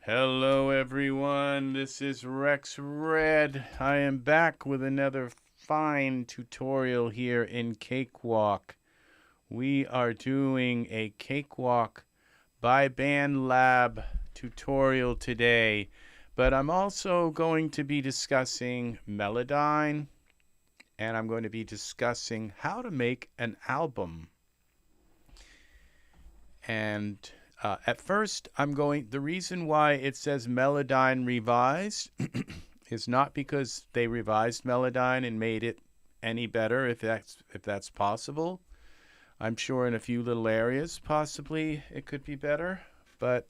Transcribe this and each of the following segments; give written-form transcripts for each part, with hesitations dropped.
Hello everyone, this is RexRed. I am back with another fine tutorial here in Cakewalk. We are doing a Cakewalk by BandLab tutorial today, but I'm also going to be discussing Melodyne, and I'm going to be discussing how to make an album. And at first, the reason why it says Melodyne revised is not because they revised Melodyne and made it any better, if that's possible. I'm sure in a few little areas, possibly it could be better, but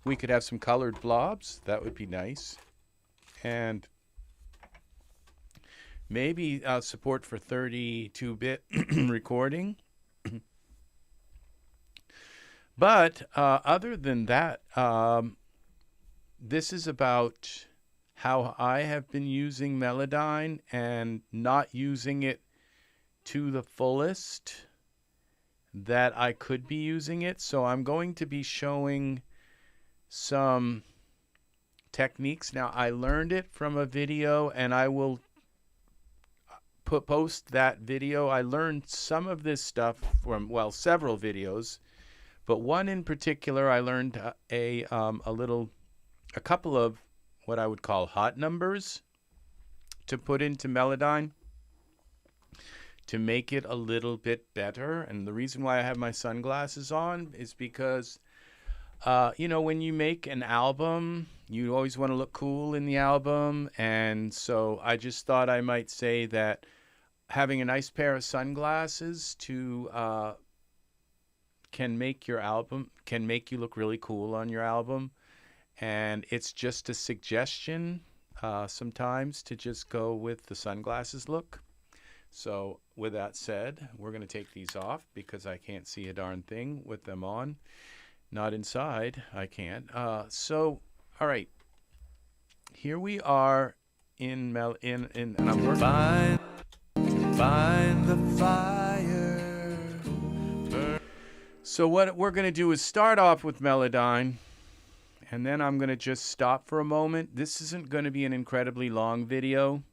we could have some colored blobs. That would be nice. And maybe support for 32-bit recording. But other than that, this is about how I have been using Melodyne and not using it to the fullest that I could be using it. So I'm going to be showing some techniques. Now, I learned it from a video, and I will post that video. I learned some of this stuff from, well, several videos. But one in particular, I learned a couple of what I would call hot numbers to put into Melodyne to make it a little bit better. And the reason why I have my sunglasses on is because, when you make an album, you always want to look cool in the album. And so I just thought I might say that having a nice pair of sunglasses can make you look really cool on your album. And it's just a suggestion sometimes to just go with the sunglasses look. So with that said, we're going to take these off because I can't see a darn thing with them on. Not inside, I can't. So all right, here we are in and I'm working. Find the fire. So what we're going to do is start off with Melodyne, and then I'm going to just stop for a moment. This isn't going to be an incredibly long video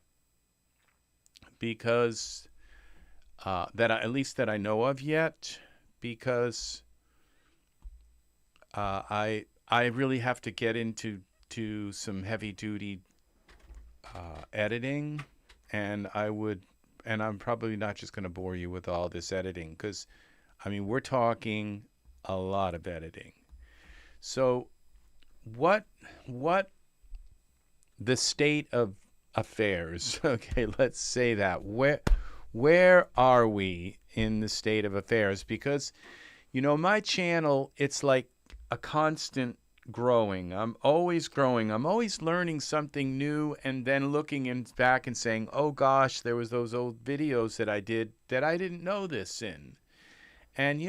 because at least that I know of yet, because I really have to get into some heavy duty editing, and I'm probably not just going to bore you with all this editing, because we're talking a lot of editing. So what the state of affairs, okay, let's say that. Where are we in the state of affairs? Because, my channel, it's like a constant growing. I'm always growing. I'm always learning something new and then looking back and saying, oh gosh, there was those old videos that I did that I didn't know this in. And,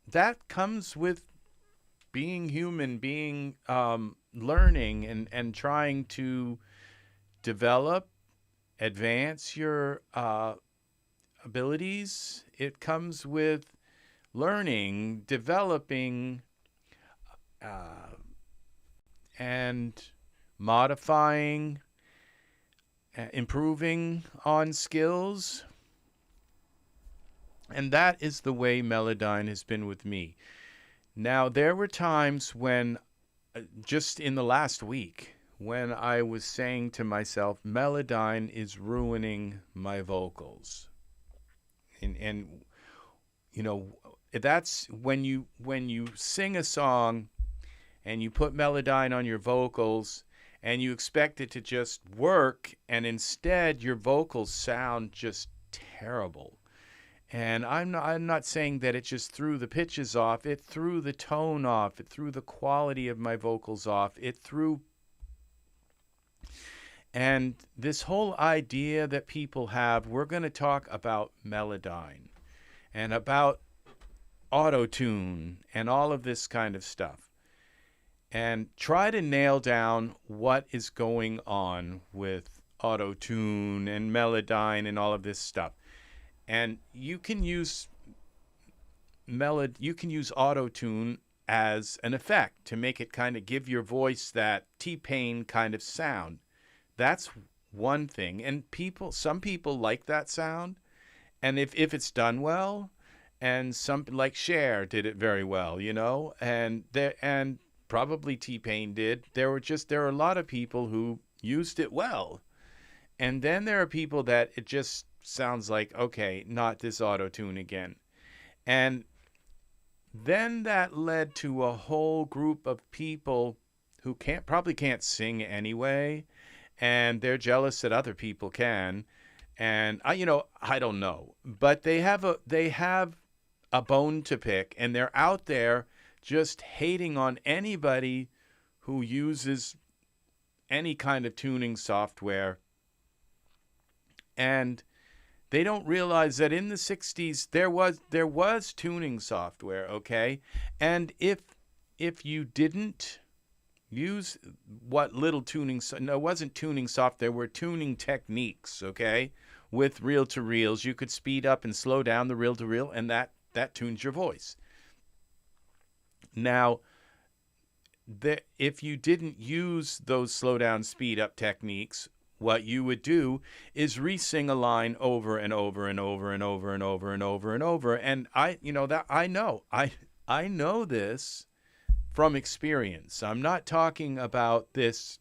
that comes with being human, being learning and trying to develop, advance your abilities. It comes with learning, developing, and modifying, improving on skills. And that is the way Melodyne has been with me. Now, there were times when, just in the last week, when I was saying to myself, Melodyne is ruining my vocals. And that's when you sing a song and you put Melodyne on your vocals and you expect it to just work, and instead your vocals sound just terrible. And I'm not saying that it just threw the pitches off. It threw the tone off. It threw the quality of my vocals off. And this whole idea that people have, we're going to talk about Melodyne and about auto-tune and all of this kind of stuff. And try to nail down what is going on with auto-tune and Melodyne and all of this stuff. And you can use auto-tune as an effect to make it kind of give your voice that T-Pain kind of sound. That's one thing. And some people like that sound. And if it's done well, and some like Cher did it very well, you know, and probably T-Pain did. There are a lot of people who used it well. And then there are people that it just sounds like, okay, not this auto-tune again. And then that led to a whole group of people who probably can't sing anyway, and they're jealous that other people can. And I don't know, but they have a bone to pick, and they're out there just hating on anybody who uses any kind of tuning software. And they don't realize that in the 60s there was tuning software, okay? And if you didn't use what little tuning, no, it wasn't tuning software, there were tuning techniques, okay? With reel-to-reels, you could speed up and slow down the reel-to-reel, and that tunes your voice. Now, if you didn't use those slow down, speed up techniques, what you would do is re-sing a line over and over and over and over and over and over and over. And I know this from experience. I'm not talking about this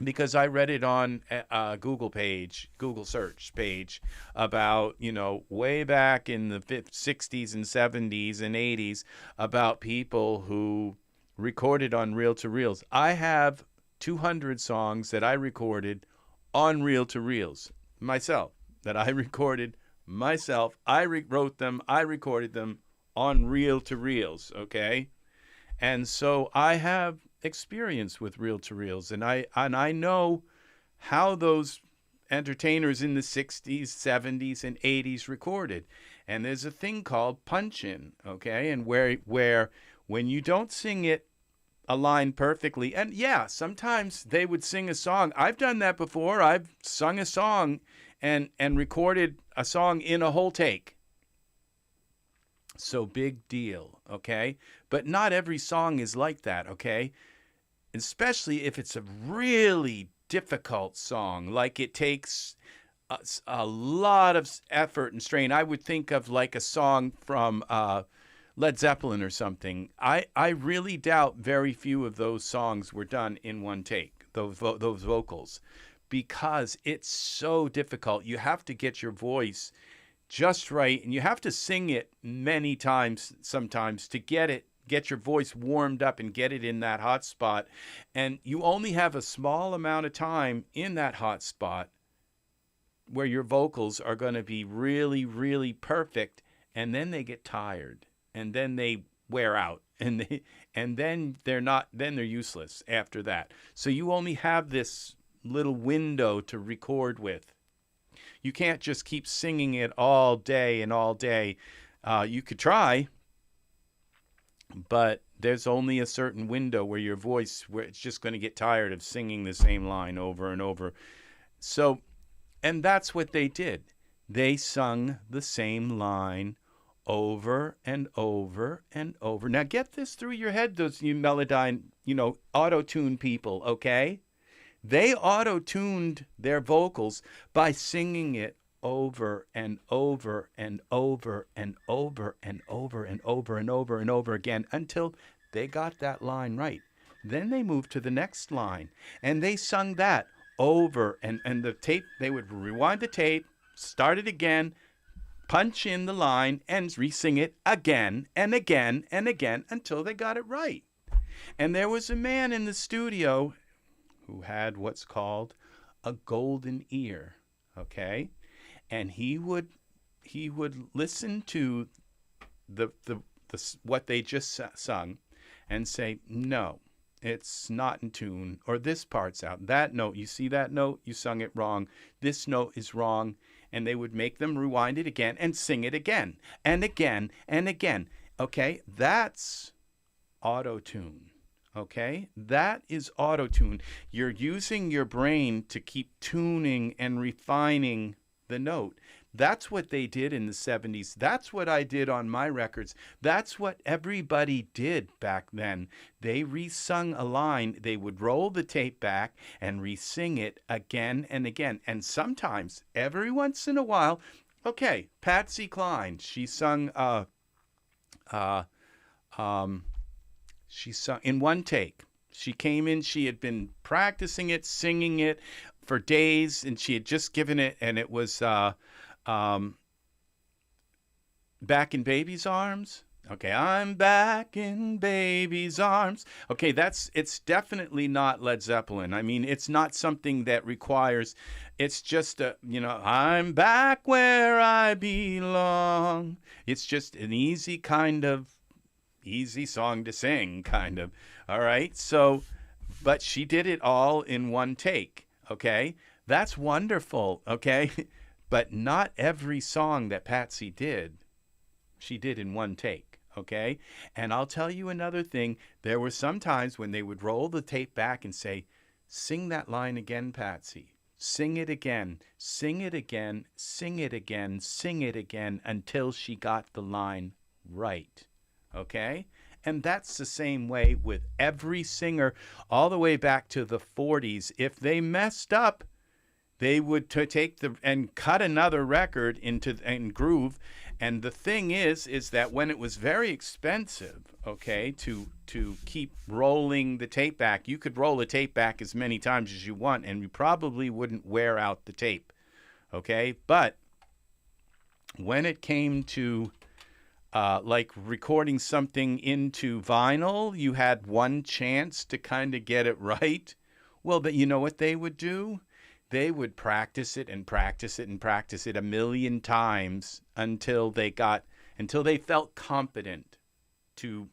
because I read it on a Google search page about, way back in the 60s and 70s and 80s about people who recorded on reel-to-reels. I have 200 songs that I recorded on reel-to-reels myself, that I recorded myself. I wrote them, I recorded them on reel-to-reels, okay? And so I have experience with reel-to-reels, and I know how those entertainers in the 60s, 70s, and 80s recorded. And there's a thing called punch-in, okay? And where when you don't sing it a line perfectly, and yeah, sometimes they would sing a song. I've done that before. I've sung a song and recorded a song in a whole take. So big deal, okay? But not every song is like that, okay? Especially if it's a really difficult song, like it takes a lot of effort and strain. I would think of like a song from Led Zeppelin or something. I really doubt very few of those songs were done in one take, those vocals, because it's so difficult. You have to get your voice just right, and you have to sing it many times sometimes to get your voice warmed up and get it in that hot spot. And you only have a small amount of time in that hot spot where your vocals are going to be really, really perfect, and then they get tired, and then they wear out, and then they're useless after that. So you only have this little window to record with. You can't just keep singing it all day and all day. You could try, but there's only a certain window where your voice, where it's just going to get tired of singing the same line over and over. So, and that's what they did. They sung the same line over and over and over. Now get this through your head, those you Melodyne, auto-tune people, okay? They auto-tuned their vocals by singing it over and over and over and over and over and over and over and over again until they got that line right. Then they moved to the next line, and they sung that over, and the tape, they would rewind the tape, start it again, punch in the line, and re-sing it again and again and again until they got it right. And there was a man in the studio who had what's called a golden ear, okay? And he would listen to the what they just sung and say, no, it's not in tune, or this part's out. That note, you see that note? You sung it wrong. This note is wrong. And they would make them rewind it again and sing it again and again and again. Okay? That's auto-tune. Okay? That is auto-tune. You're using your brain to keep tuning and refining the note. That's what they did in the 70s. That's what I did on my records. That's what everybody did back then. They re-sung a line. They would roll the tape back and re-sing it again and again. And sometimes, every once in a while, okay, Patsy Cline, she sung in one take. She came in, she had been practicing it, singing it for days, and she had just given it, and it was Back in Baby's Arms. Okay, I'm back in baby's arms. Okay, it's definitely not Led Zeppelin. I mean, it's not something that requires, it's just I'm back where I belong. It's just an easy song to sing, kind of. All right, so, but she did it all in one take, okay? That's wonderful, okay? But not every song that Patsy did, she did in one take, okay? And I'll tell you another thing. There were some times when they would roll the tape back and say, sing that line again, Patsy. Sing it again, sing it again, sing it again, sing it again, until she got the line right, okay? And that's the same way with every singer all the way back to the 40s. If they messed up, they would take and cut another record and groove. And the thing is that when it was very expensive, okay, to keep rolling the tape back, you could roll the tape back as many times as you want, and you probably wouldn't wear out the tape, okay? But when it came to like recording something into vinyl, you had one chance to kind of get it right. Well, but you know what they would do? They would practice it and practice it and practice it a million times until they felt competent to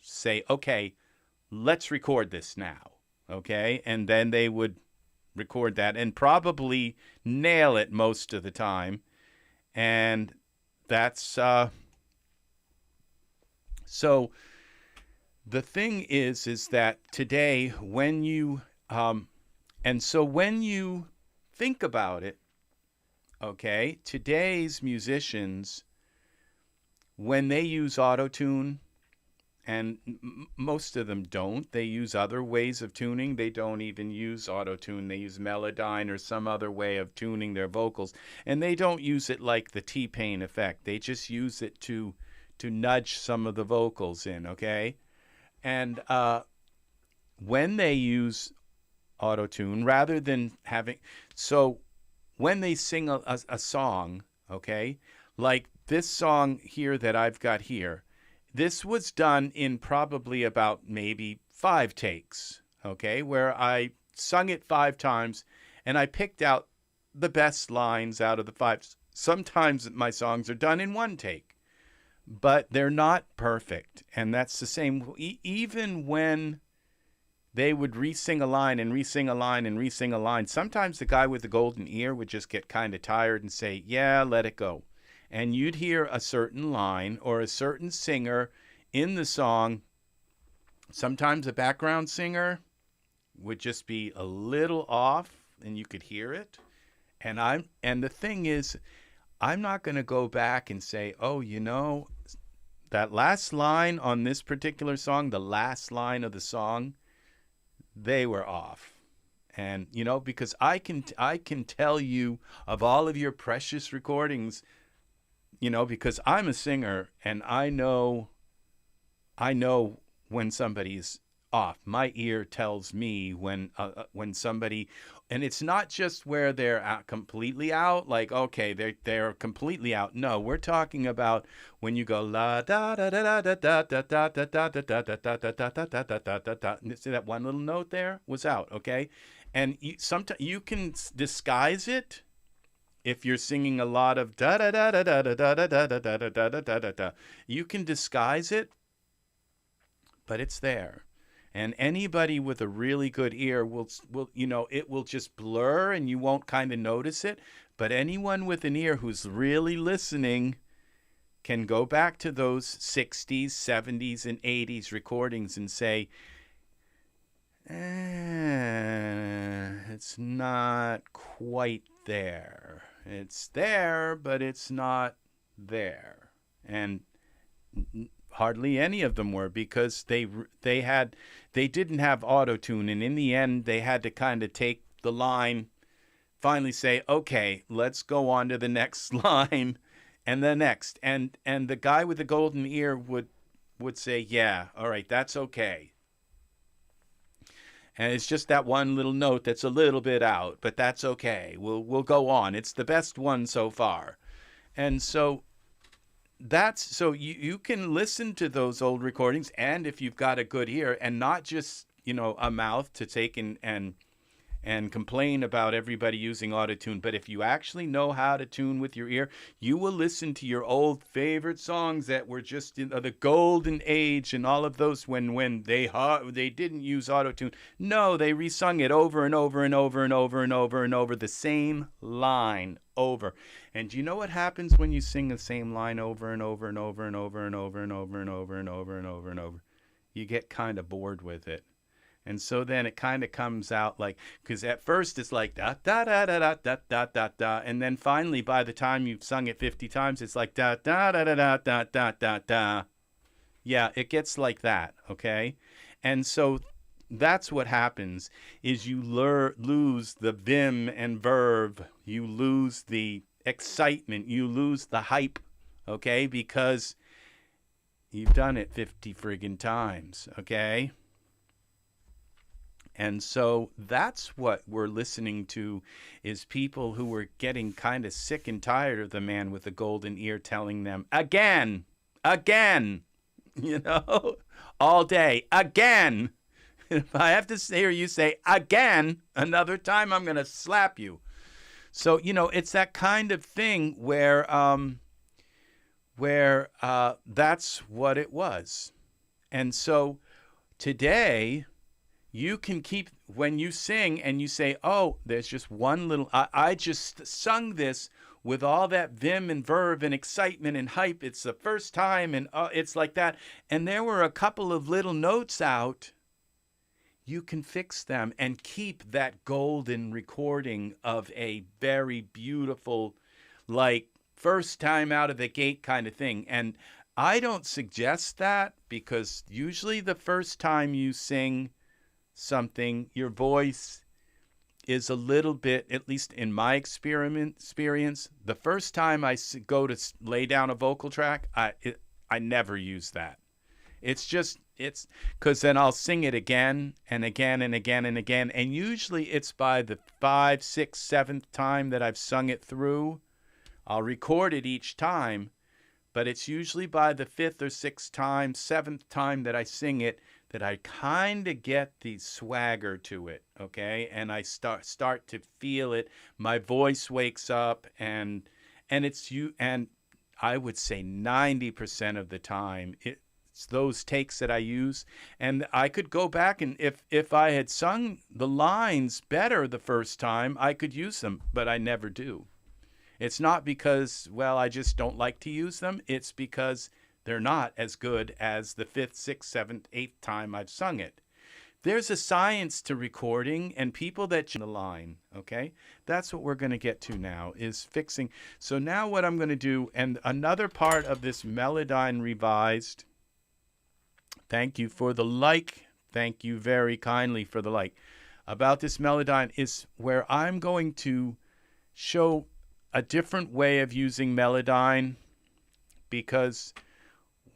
say, okay, let's record this now, okay? And then they would record that and probably nail it most of the time. And that's so the thing is that today when you when you think about it, okay, today's musicians, when they use auto-tune, and most of them don't, they use other ways of tuning. They don't even use auto-tune. They use Melodyne or some other way of tuning their vocals. And they don't use it like the T-Pain effect. They just use it to nudge some of the vocals in, okay? And when they use auto-tune, rather than having, so when they sing a song, okay, like this song here that I've got here, this was done in probably about maybe 5 takes, okay, where I sung it 5 times and I picked out the best lines out of the 5. Sometimes my songs are done in 1 take, but they're not perfect. And that's the same, even when they would re-sing a line and re-sing a line and re-sing a line, sometimes the guy with the golden ear would just get kind of tired and say, yeah, let it go. And you'd hear a certain line or a certain singer in the song. Sometimes a background singer would just be a little off and you could hear it. And the thing is, I'm not going to go back and say, oh, you know, that last line on this particular song, the last line of the song, they were off. And, you know, because I can tell you of all of your precious recordings, you know, because I'm a singer and I know when somebody's off. My ear tells me when somebody, and it's not just where they're completely out, like, okay, they're completely out. No, we're talking about when you go la da da da da da da da da da da da da da da da da da da da. See that one little note there was out, okay? And sometimes you can disguise it if you're singing a lot of da da da da da da da da da da da da da da da. You can disguise it, but it's there. And anybody with a really good ear will, you know, it will just blur and you won't kind of notice it. But anyone with an ear who's really listening can go back to those 60s, 70s, and 80s recordings and say, it's not quite there. It's there, but it's not there. And hardly any of them were, because they didn't have auto-tune, and in the end they had to kind of take the line, finally say, okay, let's go on to the next line and the next. And the guy with the golden ear would say, yeah, all right, that's okay. And it's just that one little note that's a little bit out, but that's okay. We'll go on. It's the best one so far. And so you can listen to those old recordings, and if you've got a good ear, and not just, a mouth to take and complain about everybody using autotune, but if you actually know how to tune with your ear, you will listen to your old favorite songs that were just in the golden age, and all of those when they didn't use autotune. No, they resung it over and over and over and over and over and over, the same line over. And do you know what happens when you sing the same line over and over and over and over and over and over and over and over and over and over? You get kind of bored with it. And so then it kind of comes out like, because at first it's like da da da da da da da da da, and then finally by the time you've sung it 50 times, it's like da da da da da da da da da. Yeah, it gets like that, okay? And so that's what happens, is you lose the vim and verve, you lose the excitement, you lose the hype, okay? Because you've done it 50 friggin' times, okay? And so that's what we're listening to, is people who were getting kind of sick and tired of the man with the golden ear telling them, again, all day, again. If I have to hear you say again another time, I'm going to slap you. So, it's that kind of thing where that's what it was. And so today, you can keep, when you sing and you say, oh, there's just one little, I just sung this with all that vim and verve and excitement and hype. It's the first time, and it's like that. And there were a couple of little notes out. You can fix them and keep that golden recording of a very beautiful, like, first time out of the gate kind of thing. And I don't suggest that, because usually the first time you sing something, your voice is a little bit, at least in my experience, the first time I go to lay down a vocal track, I never use that. It's because then I'll sing it again and again and again and again, and usually it's by the 5th, 6th, 7th time that I've sung it through. I'll record it each time, but it's usually by the 5th or 6th time, 7th time that I sing it, that I kind of get the swagger to it, okay? And I start to feel it. My voice wakes up, and I would say 90% of the time it's those takes that I use. And I could go back, and if I had sung the lines better the first time, I could use them, but I never do. It's not because, well, I just don't like to use them. It's because they're not as good as the 5th, 6th, 7th, 8th time I've sung it. There's a science to recording, and people that the line, okay? That's what we're going to get to now, is fixing. So now what I'm going to do, and another part of this Melodyne Revised, thank you for the like. Thank you very kindly for the like. About this Melodyne is where I'm going to show a different way of using Melodyne, because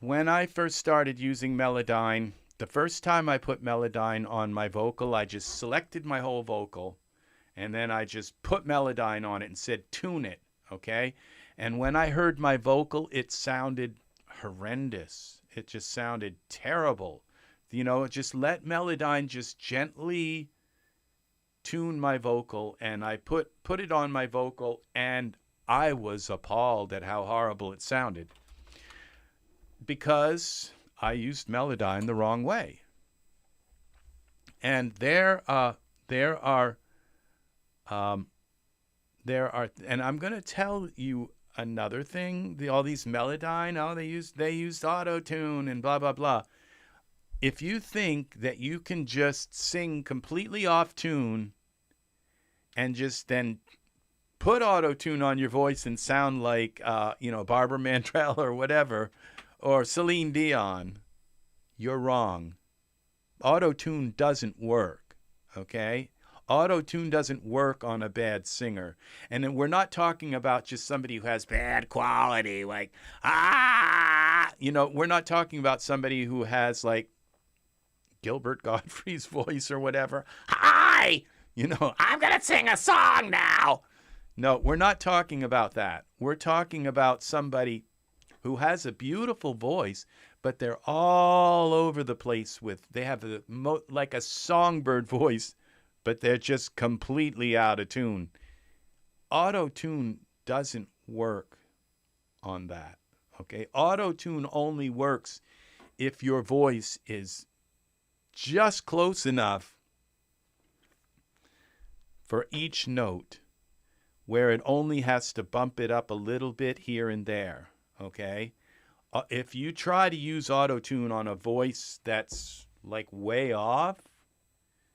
when I first started using Melodyne, the first time I put Melodyne on my vocal, I just selected my whole vocal, and then I just put Melodyne on it and said, tune it, okay? And when I heard my vocal, it sounded horrendous. It just sounded terrible. Just let Melodyne just gently tune my vocal, and I put it on my vocal, and I was appalled at how horrible it sounded, because I used Melodyne the wrong way. And there are, and I'm going to tell you another thing. All these Melodyne, they used auto-tune and blah, blah, blah. If you think that you can just sing completely off tune and just then put auto-tune on your voice and sound like, Barbara Mandrell or whatever, or Celine Dion, you're wrong. Auto-tune doesn't work, okay? Auto-tune doesn't work on a bad singer. And then we're not talking about just somebody who has bad quality, like, we're not talking about somebody who has, like, Gilbert Gottfried's voice or whatever. Hi! I'm going to sing a song now. No, we're not talking about that. We're talking about somebody who has a beautiful voice, but they're all over the place they have like a songbird voice, but they're just completely out of tune. Auto-tune doesn't work on that, okay? Auto-tune only works if your voice is just close enough for each note where it only has to bump it up a little bit here and there, okay? If you try to use auto-tune on a voice that's like way off,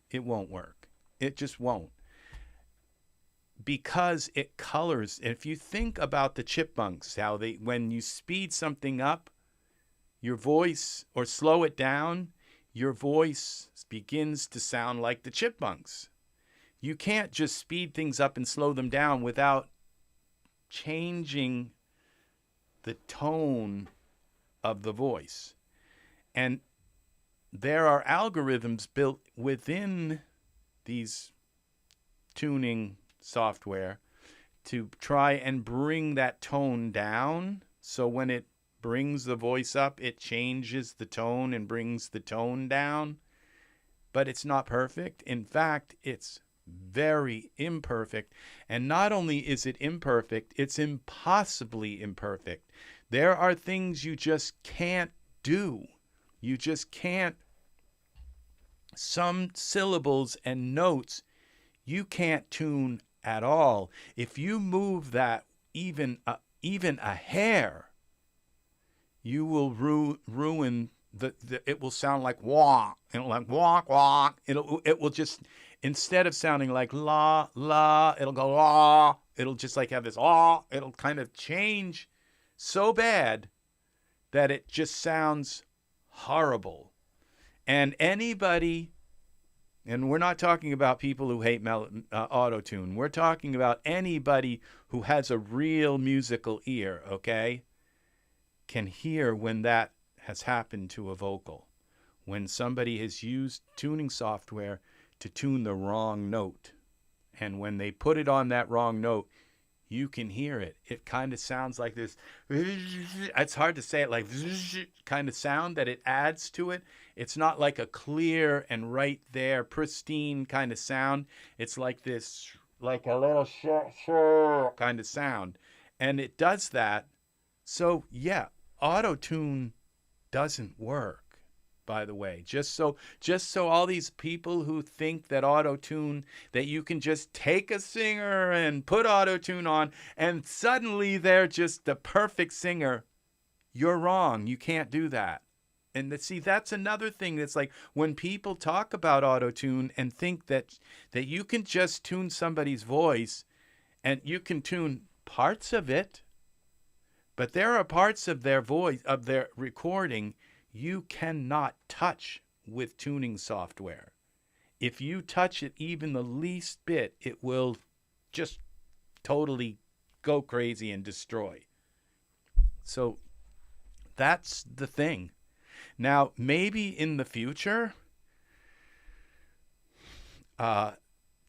it won't work. It just won't. Because it colors. If you think about the chipmunks, how when you speed something up, your voice, or slow it down, your voice begins to sound like the chipmunks. You can't just speed things up and slow them down without changing the tone of the voice. And there are algorithms built within these tuning software to try and bring that tone down. So when it brings the voice up, it changes the tone and brings the tone down. But it's not perfect. In fact, it's very imperfect. And not only is it imperfect, it's impossibly imperfect. There are things you just can't do. You just can't. Some syllables and notes you can't tune at all. If you move that even a hair, you will ruin it will sound like wah, like walk walk. It will just, instead of sounding like la la, it'll go ah. It'll just like have this ah. It'll kind of change so bad that it just sounds horrible. And anybody, and we're not talking about people who hate auto-tune. We're talking about anybody who has a real musical ear, okay, can hear when that has happened to a vocal. When somebody has used tuning software to tune the wrong note. And when they put it on that wrong note, you can hear it. It kind of sounds like this. It's hard to say it, like kind of sound that it adds to it. It's not like a clear and right there, pristine kind of sound. It's like this, like a little kind of sound. And it does that. So, yeah, auto-tune doesn't work. By the way, just so all these people who think that auto-tune, that you can just take a singer and put auto-tune on and suddenly they're just the perfect singer, you're wrong. You can't do that. And see, that's another thing that's like when people talk about auto-tune and think that you can just tune somebody's voice and you can tune parts of it, but there are parts of their voice, of their recording, you cannot touch with tuning software. If you touch it even the least bit, it will just totally go crazy and destroy. So that's the thing. Now, maybe in the future,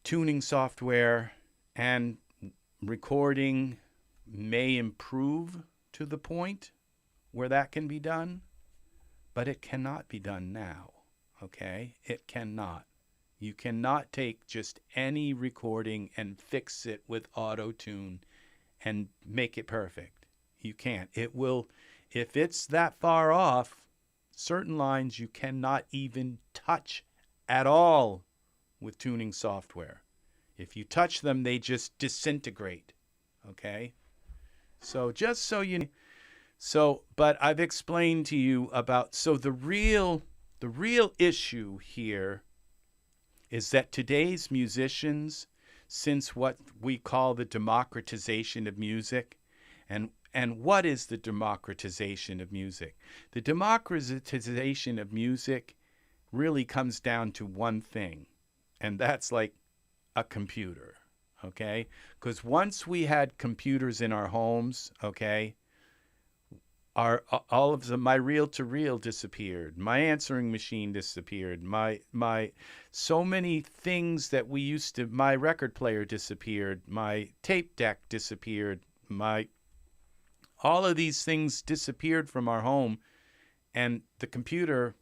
tuning software and recording may improve to the point where that can be done. But it cannot be done now, okay? It cannot. You cannot take just any recording and fix it with auto-tune and make it perfect. You can't. It will, if it's that far off, certain lines you cannot even touch at all with tuning software. If you touch them, they just disintegrate, okay? So just so you know. So, but I've explained to you about, so the real issue here is that today's musicians, since what we call the democratization of music. And what is the democratization of music? The democratization of music really comes down to one thing, and that's like a computer, okay? Because once we had computers in our homes, okay, all of my reel-to-reel disappeared. My answering machine disappeared. My so many things that we used to, my record player disappeared. My tape deck disappeared. All of these things disappeared from our home, and the computer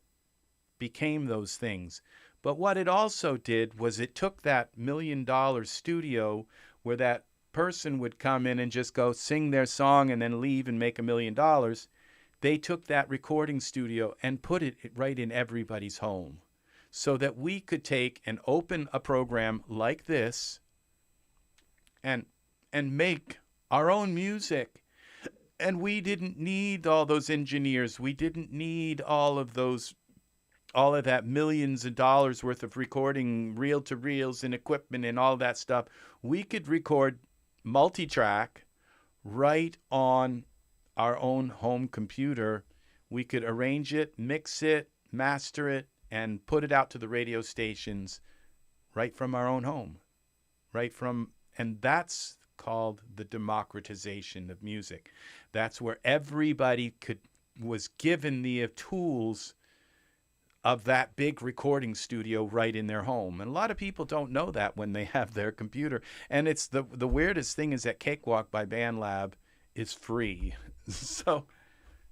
became those things. But what it also did was it took that $1 million studio where that person would come in and just go sing their song and then leave and make $1 million. They took that recording studio and put it right in everybody's home so that we could take and open a program like this and make our own music. And we didn't need all those engineers. We didn't need all of that millions of dollars worth of recording, reel-to-reels and equipment and all that stuff. We could record multi-track right on our own home computer. We could arrange it, mix it, master it, and put it out to the radio stations right from our own home. And that's called the democratization of music. That's where everybody was given the tools of that big recording studio right in their home. And a lot of people don't know that when they have their computer. And it's the weirdest thing is that Cakewalk by BandLab is free. So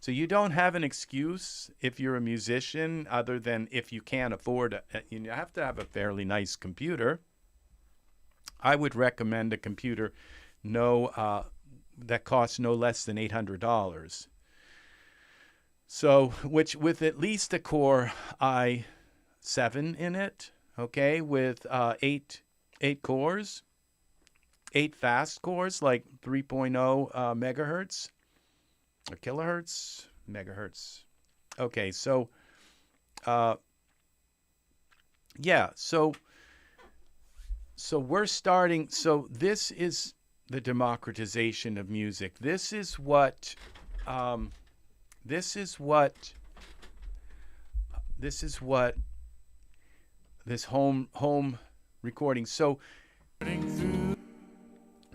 you don't have an excuse if you're a musician other than if you can't afford it. You have to have a fairly nice computer. I would recommend a computer that costs no less than $800. So, which with at least a Core i7 in it, okay, with eight cores, 8 fast cores, like 3.0 megahertz or kilohertz, megahertz. Okay, so yeah, so we're starting. So this is the democratization of music. This is what this home recording. So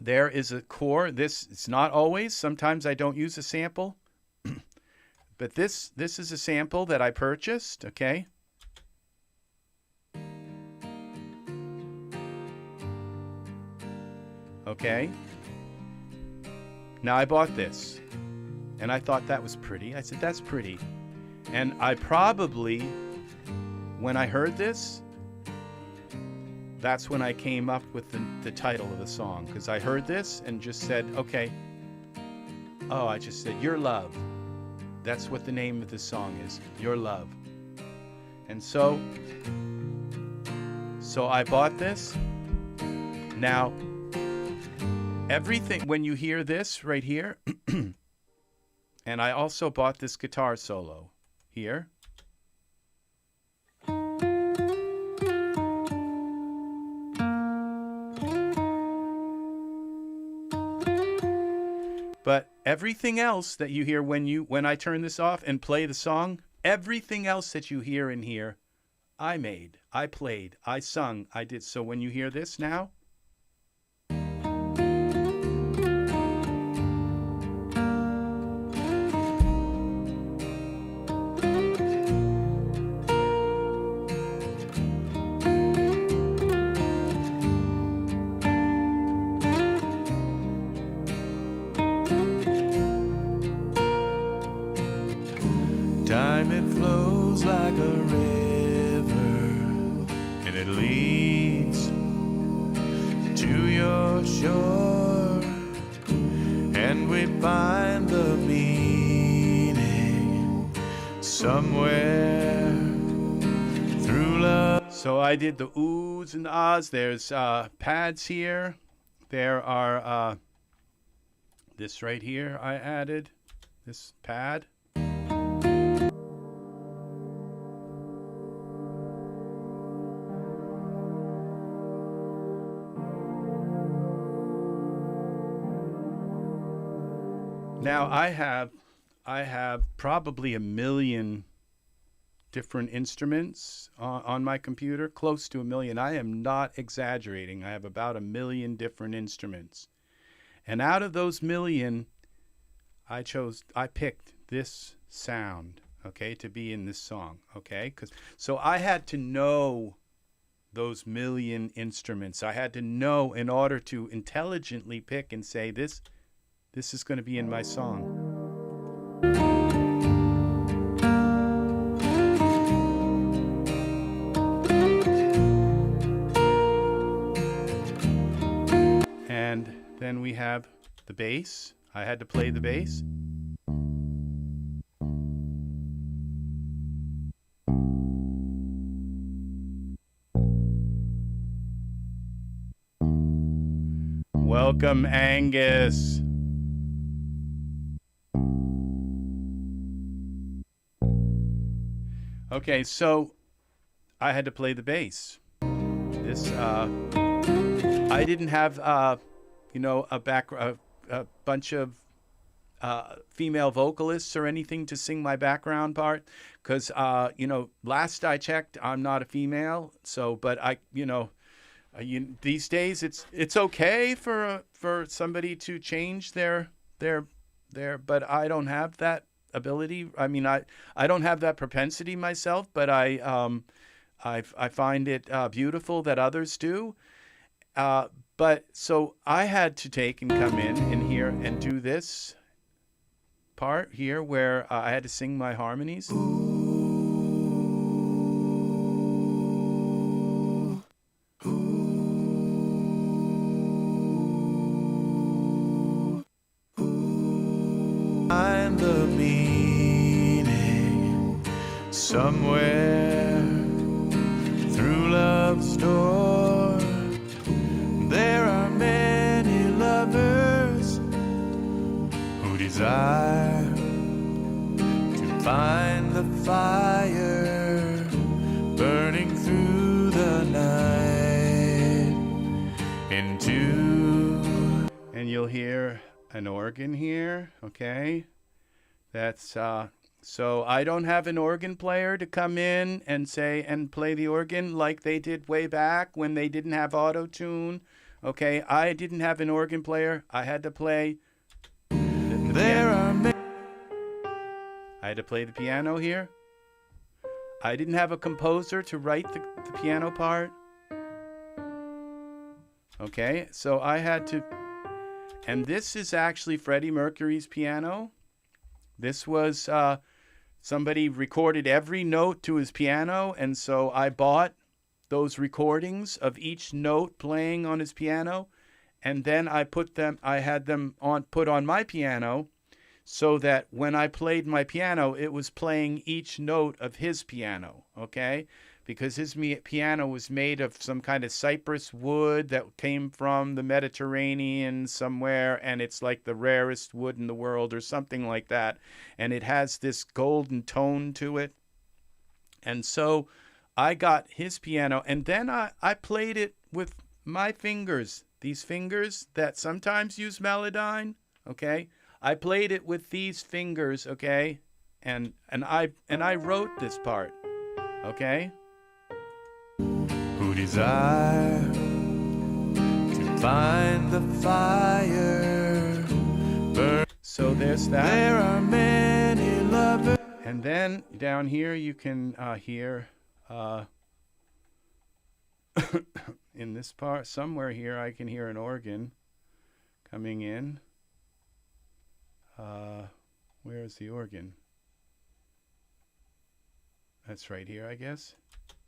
there is a core. It's not always. Sometimes I don't use a sample, but this is a sample that I purchased. Okay. Okay. Now I bought this, and I thought that was pretty. I said, that's pretty. And I probably, when I heard this, that's when I came up with the title of the song, because I heard this and just said, okay. Oh, I just said, Your Love. That's what the name of the song is, Your Love. And so I bought this. Now, everything, when you hear this right here, and I also bought this guitar solo here. But everything else that you hear when I turn this off and play the song, everything else that you hear in here, I made, I played, I sung, I did. So when you hear this now, time it flows like a river, and it leads to your shore, and we find the meaning somewhere through love. So I did the oohs and the ahs. There's pads here. There are this right here I added, this pad. Now I have probably a million different instruments on my computer, close to a million. I am not exaggerating. I have about a million different instruments. And out of those million, I picked this sound, okay, to be in this song, okay? So I had to know those million instruments. I had to know in order to intelligently pick and say, this is going to be in my song. And then we have the bass. I had to play the bass. Welcome, Angus. Okay, so I had to play the bass. This, I didn't have, a bunch of female vocalists or anything to sing my background part, because, last I checked, I'm not a female. So, but these days it's okay for somebody to change their, but I don't have that ability. I mean, I don't have that propensity myself, but I find it beautiful that others do. But so I had to take and come in here and do this part here where I had to sing my harmonies. Find the meaning somewhere through love's door. There are many lovers who desire to find the fire burning through the night into. And you'll hear an organ here, okay? That's so I don't have an organ player to come in and say and play the organ like they did way back when they didn't have auto-tune. Okay, I didn't have an organ player. I had to play the piano. I had to play the piano here. I didn't have a composer to write the piano part. Okay, so I had to. And this is actually Freddie Mercury's piano. This was somebody recorded every note to his piano, and so I bought those recordings of each note playing on his piano, and then I had them put on my piano, so that when I played my piano, it was playing each note of his piano, okay? Because his piano was made of some kind of cypress wood that came from the Mediterranean somewhere, and it's like the rarest wood in the world or something like that. And it has this golden tone to it. And so I got his piano, and then I played it with my fingers, these fingers that sometimes use Melodyne, okay? I played it with these fingers, okay? And I wrote this part, okay? Who desire to find the fire burn. So there's that. There are many lovers. And then down here you can hear in this part somewhere here I can hear an organ coming in. Where is the organ? That's right here, I guess.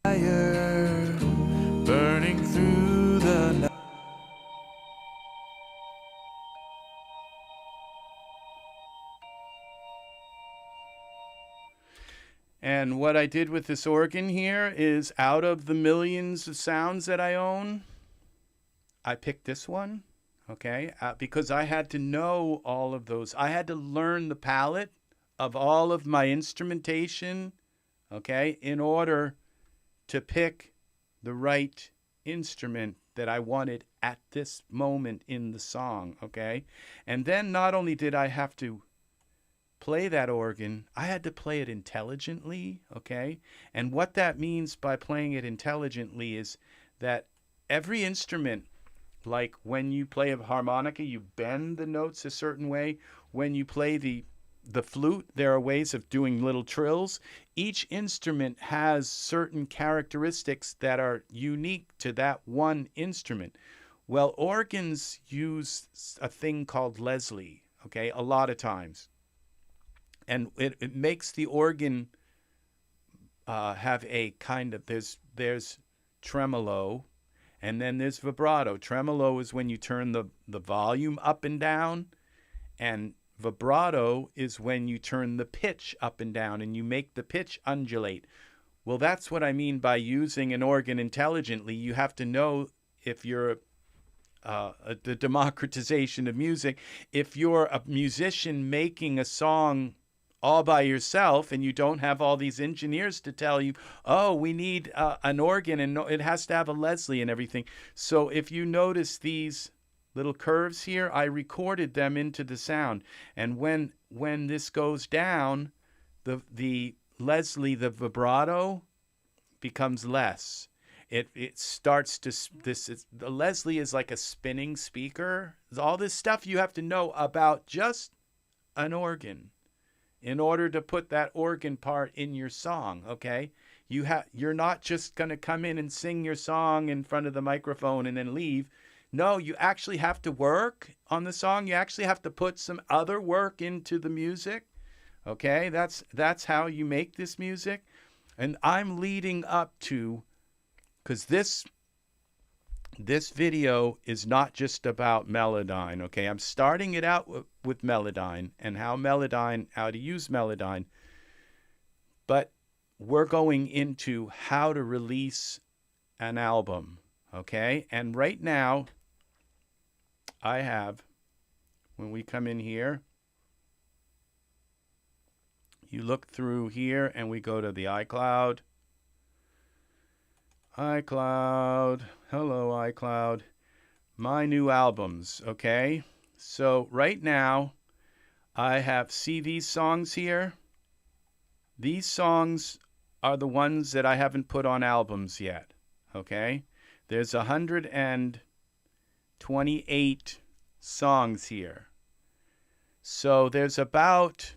Fire burning through the night. And what I did with this organ here is, out of the millions of sounds that I own, I picked this one, okay? Because I had to know all of those. I had to learn the palette of all of my instrumentation, okay, in order to pick the right instrument that I wanted at this moment in the song, okay? And then not only did I have to play that organ, I had to play it intelligently, okay? And what that means by playing it intelligently is that every instrument, like when you play a harmonica, you bend the notes a certain way. When you play the flute, there are ways of doing little trills. Each instrument has certain characteristics that are unique to that one instrument. Well, organs use a thing called Leslie, okay, a lot of times. And it makes the organ have a kind of, there's tremolo, and then there's vibrato. Tremolo is when you turn the volume up and down, and vibrato is when you turn the pitch up and down and you make the pitch undulate. Well, that's what I mean by using an organ intelligently. You have to know, if you're the democratization of music, if you're a musician making a song all by yourself and you don't have all these engineers to tell you, oh, we need an organ and it has to have a Leslie and everything. So if you notice these little curves here, I recorded them into the sound. And when this goes down, the Leslie, the vibrato, becomes less. It starts to, the Leslie is like a spinning speaker. All this stuff you have to know about just an organ in order to put that organ part in your song, okay? You're not just going to come in and sing your song in front of the microphone and then leave. No, you actually have to work on the song. You actually have to put some other work into the music, okay? That's how you make this music. And I'm leading up to, because this video is not just about Melodyne, okay? I'm starting it out with Melodyne and how to use Melodyne. But we're going into how to release an album, okay? And right now, I have, when we come in here, you look through here and we go to the iCloud. iCloud, hello iCloud, my new albums, okay? So right now, I have, see these songs here? These songs are the ones that I haven't put on albums yet, okay? There's 128 songs here. So there's about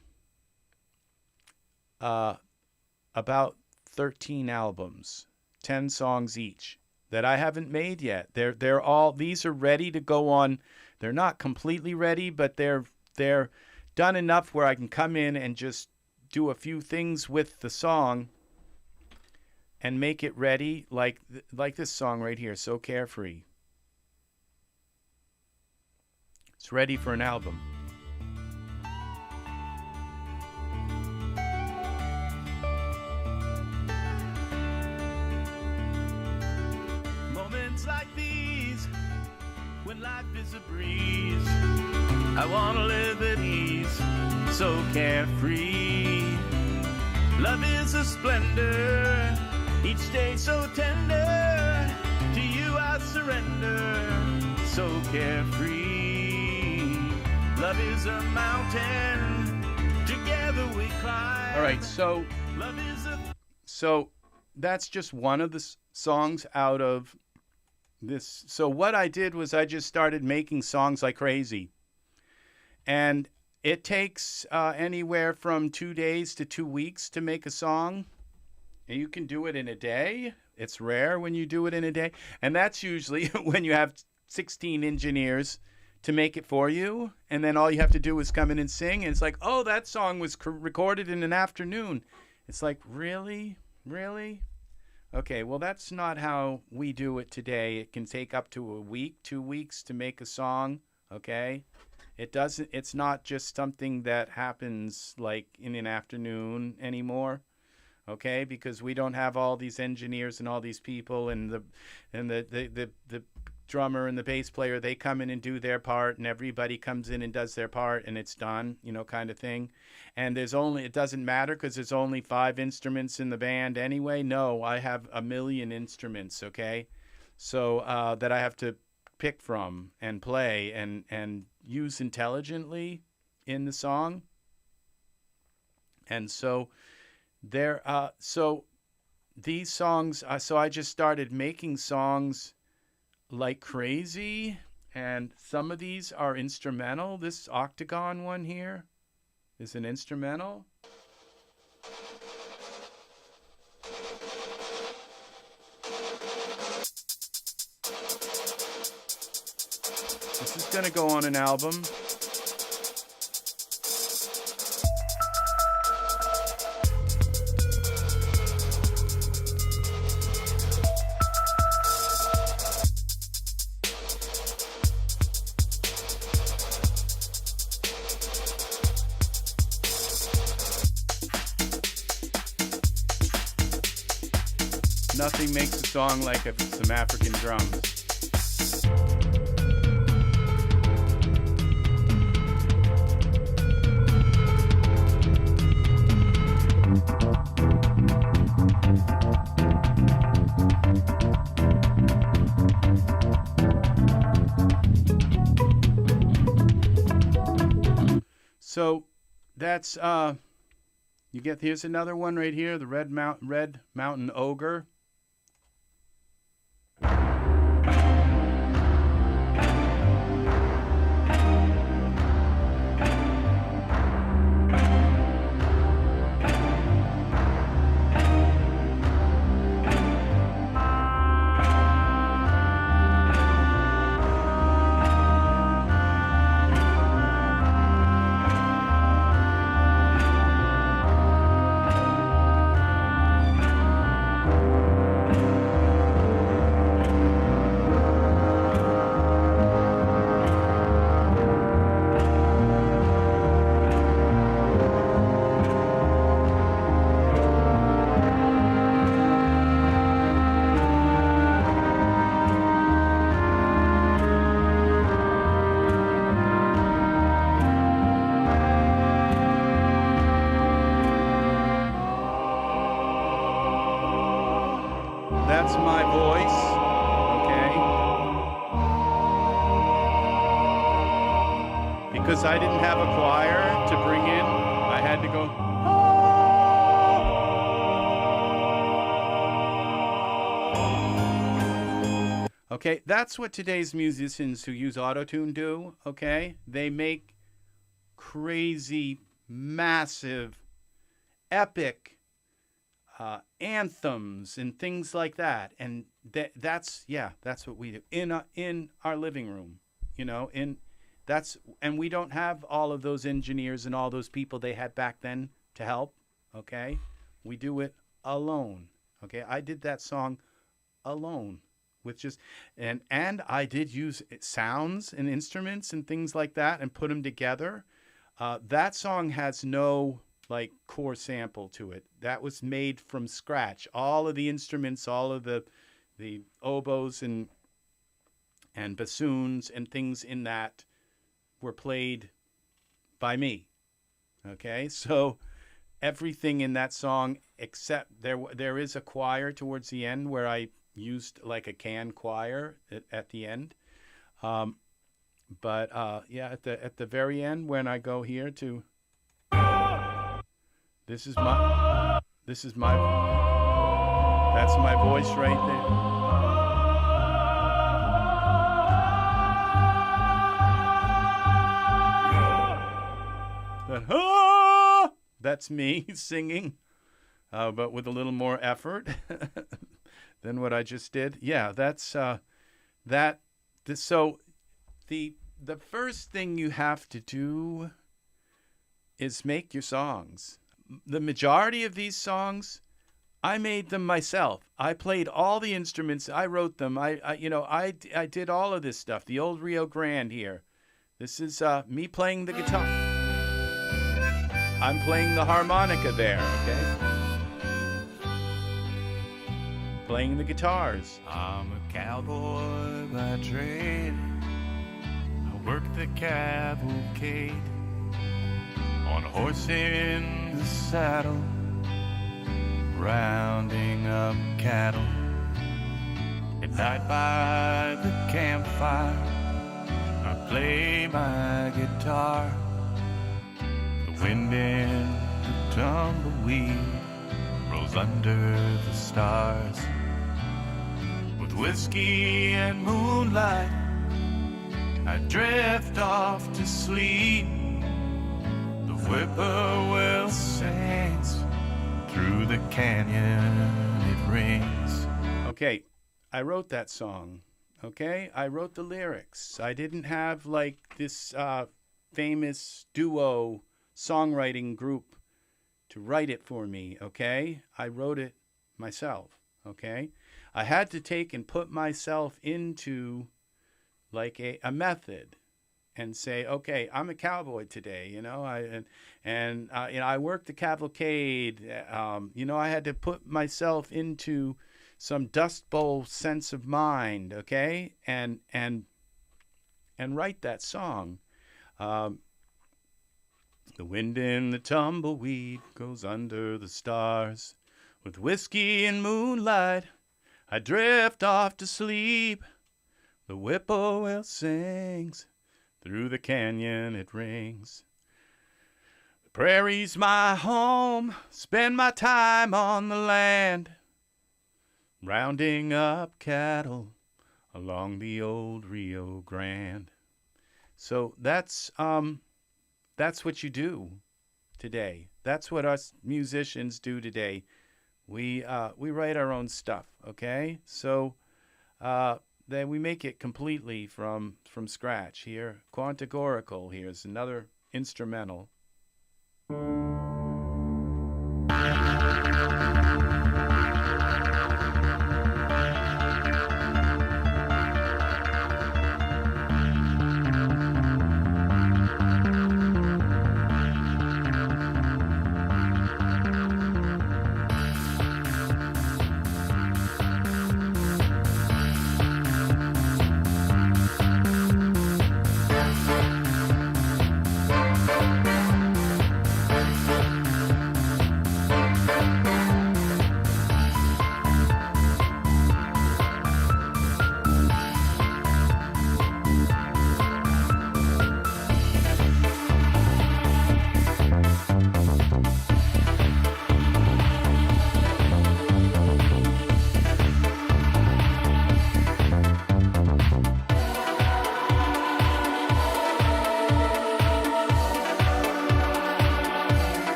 13 albums. 10 songs each that I haven't made yet. They're all, these are ready to go on. They're not completely ready, but they're done enough where I can come in and just do a few things with the song and make it ready, like this song right here, So Carefree. It's ready for an album. Like these, when life is a breeze, I want to live at ease, so carefree. Love is a splendor, each day so tender, to you I surrender, so carefree. Love is a mountain, together we climb. All right, so love is so that's just one of the songs out of this. So what I did was I just started making songs like crazy. And it takes anywhere from 2 days to 2 weeks to make a song. And you can do it in a day. It's rare when you do it in a day. And that's usually when you have 16 engineers to make it for you. And then all you have to do is come in and sing. And it's like, oh, that song was recorded in an afternoon. It's like, really? Really? Okay, well, that's not how we do it today. It can take up to a week, 2 weeks to make a song, okay? It's not just something that happens like in an afternoon anymore, okay? Because we don't have all these engineers and all these people and the drummer and the bass player, they come in and do their part and everybody comes in and does their part and it's done, kind of thing. And it doesn't matter because there's only 5 instruments in the band anyway. No, I have a million instruments, okay? So that I have to pick from and play and use intelligently in the song. And so so these songs, so I just started making songs like crazy, and some of these are instrumental. This Octagon one here is an instrumental. This is going to go on an album. Nothing makes a song like if it's some African drums. So that's you get, here's another one right here, the Red Mountain Ogre. That's my voice, okay? Because I didn't have a choir to bring in, I had to go. Okay, that's what today's musicians who use autotune do, okay? They make crazy, massive, epic anthems and things like that, and that's what we do in our living room, you know. And we don't have all of those engineers and all those people they had back then to help. Okay, we do it alone. Okay, I did that song alone with just and I did use sounds and instruments and things like that and put them together. That song has no like core sample to it. That was made from scratch. All of the instruments, all of the oboes and bassoons and things in that were played by me. Okay, so everything in that song except there is a choir towards the end where I used like a canned choir at the end. But at the very end when I go here to This is my, that's my voice right there. That's me singing, but with a little more effort than what I just did. Yeah, that's that. So the first thing you have to do is make your songs. The majority of these songs, I made them myself. I played all the instruments. I wrote them. I did all of this stuff. The old Rio Grande here. This is me playing the guitar. I'm playing the harmonica there, okay? Playing the guitars. I'm a cowboy by trade. I work the cavalcade. On a horse in the saddle, rounding up cattle. At Night by the campfire, I play my guitar. The wind and the tumbleweed rolls under the stars. With whiskey and moonlight, I drift off to sleep. The whippoorwill sings, through the canyon it rings. Okay, I wrote that song. Okay, I wrote the lyrics. I didn't have like this famous duo songwriting group to write it for me. Okay, I wrote it myself. Okay, I had to take and put myself into like a method and say, okay, I'm a cowboy today, you know. I worked the cavalcade. You know, I had to put myself into some Dust Bowl sense of mind, okay, and write that song. The wind in the tumbleweed goes under the stars. With whiskey and moonlight, I drift off to sleep. The whippoorwill sings, through the canyon it rings. The prairie's my home, spend my time on the land, rounding up cattle along the old Rio Grande. So that's what you do today. That's what us musicians do today. We write our own stuff, okay? So then we make it completely from scratch here. Quantic Oracle, here's another instrumental.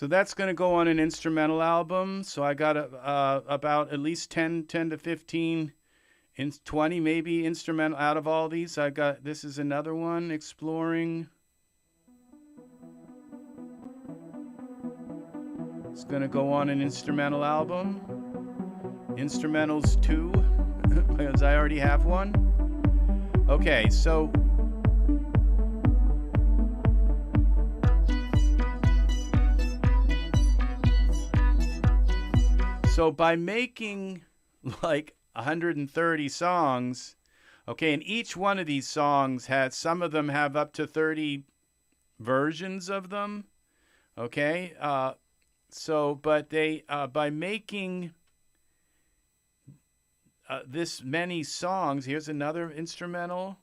So that's going to go on an instrumental album. So I got about at least 10 to 15, 20 maybe instrumental out of all these. This is another one, Exploring. It's going to go on an instrumental album. Instrumentals 2, because I already have one. Okay, so by making like 130 songs, okay, and each one of these songs some of them have up to 30 versions of them, okay? But by making this many songs, here's another instrumental.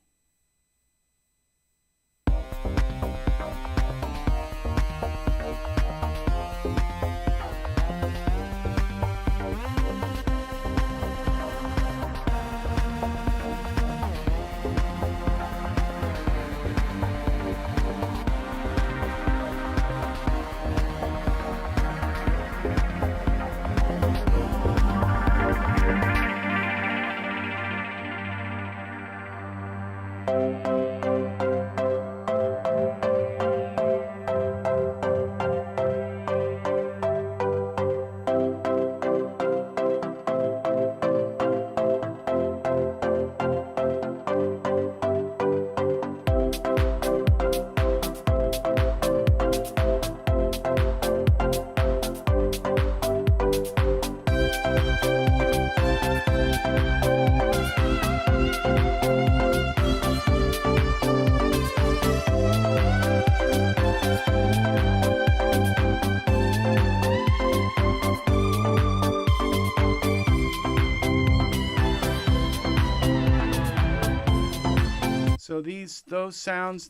So those sounds,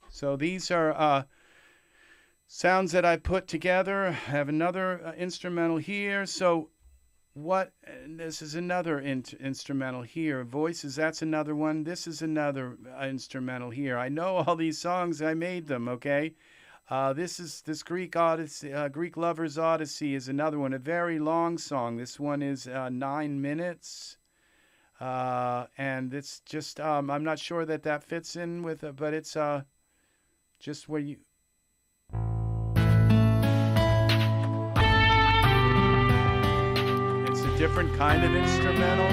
so these are sounds that I put together. I have another instrumental here. So this is another instrumental here. Voices, that's another one. This is another instrumental here. I know all these songs. I made them, okay? This Greek Odyssey, Greek Lover's Odyssey is another one, a very long song. This one is 9 minutes. And it's just, I'm not sure that fits in with it, but it's just where you... It's a different kind of instrumental.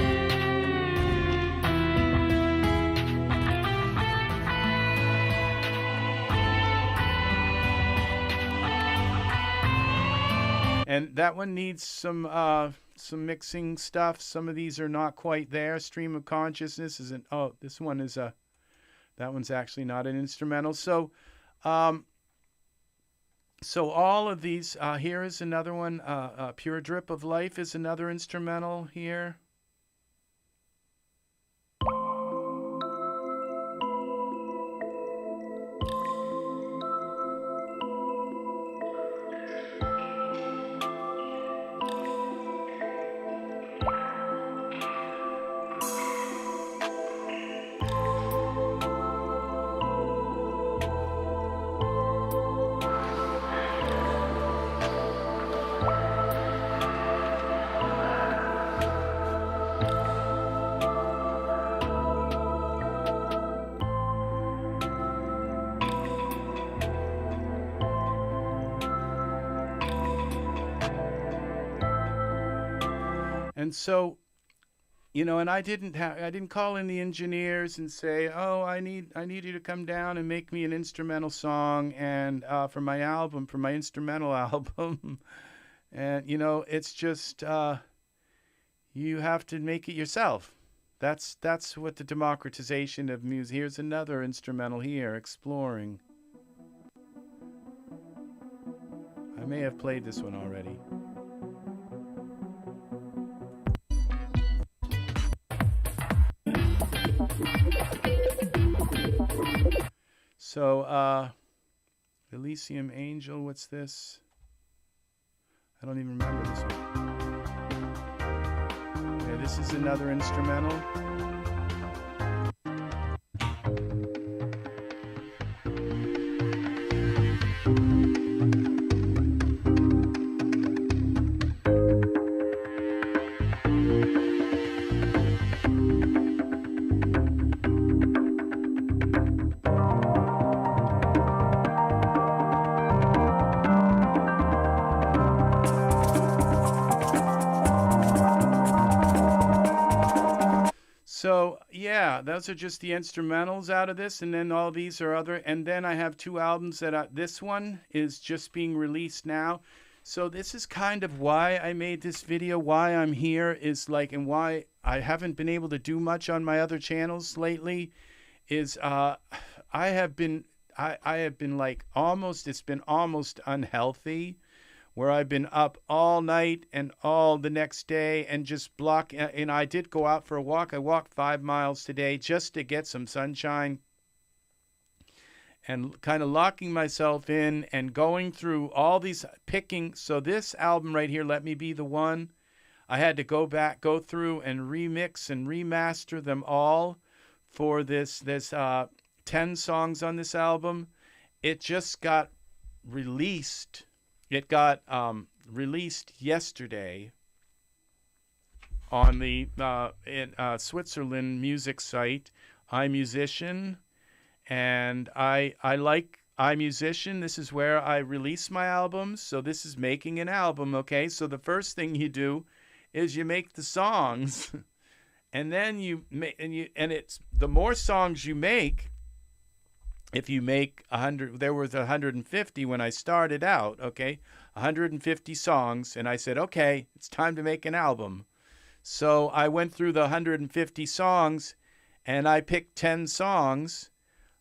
And that one needs some mixing stuff. Some of these are not quite there. Stream of consciousness isn't. Oh, this one is that one's actually not an instrumental. So, so all of these. Here is another one. Pure Drip of Life is another instrumental here. And so, you know, and I didn't call in the engineers and say, oh, I need you to come down and make me an instrumental song and for my album, for my instrumental album. And, you know, it's just you have to make it yourself. That's what the democratization of music. Here's another instrumental here, Exploring. I may have played this one already. So, Elysium Angel, what's this? I don't even remember this one. Okay, this is another instrumental. So, yeah, those are just the instrumentals out of this, and then all these are other, and then I have two albums that this one is just being released now. So this is kind of why I made this video, why I'm here, is like, and why I haven't been able to do much on my other channels lately, is I have been like it's been almost unhealthy, where I've been up all night and all the next day and just and I did go out for a walk. I walked 5 miles today just to get some sunshine and kind of locking myself in and going through all these picking. So this album right here, Let Me Be the One, I had to go through and remix and remaster them all for this 10 songs on this album. It just got released. It got released yesterday on the Switzerland music site, iMusician. And I like iMusician. This is where I release my albums. So this is making an album, okay? So the first thing you do is you make the songs. And then it's the more songs you make. If you make 100, there was 150 when I started out, okay? 150 songs, and I said, okay, it's time to make an album. So I went through the 150 songs, and I picked 10 songs,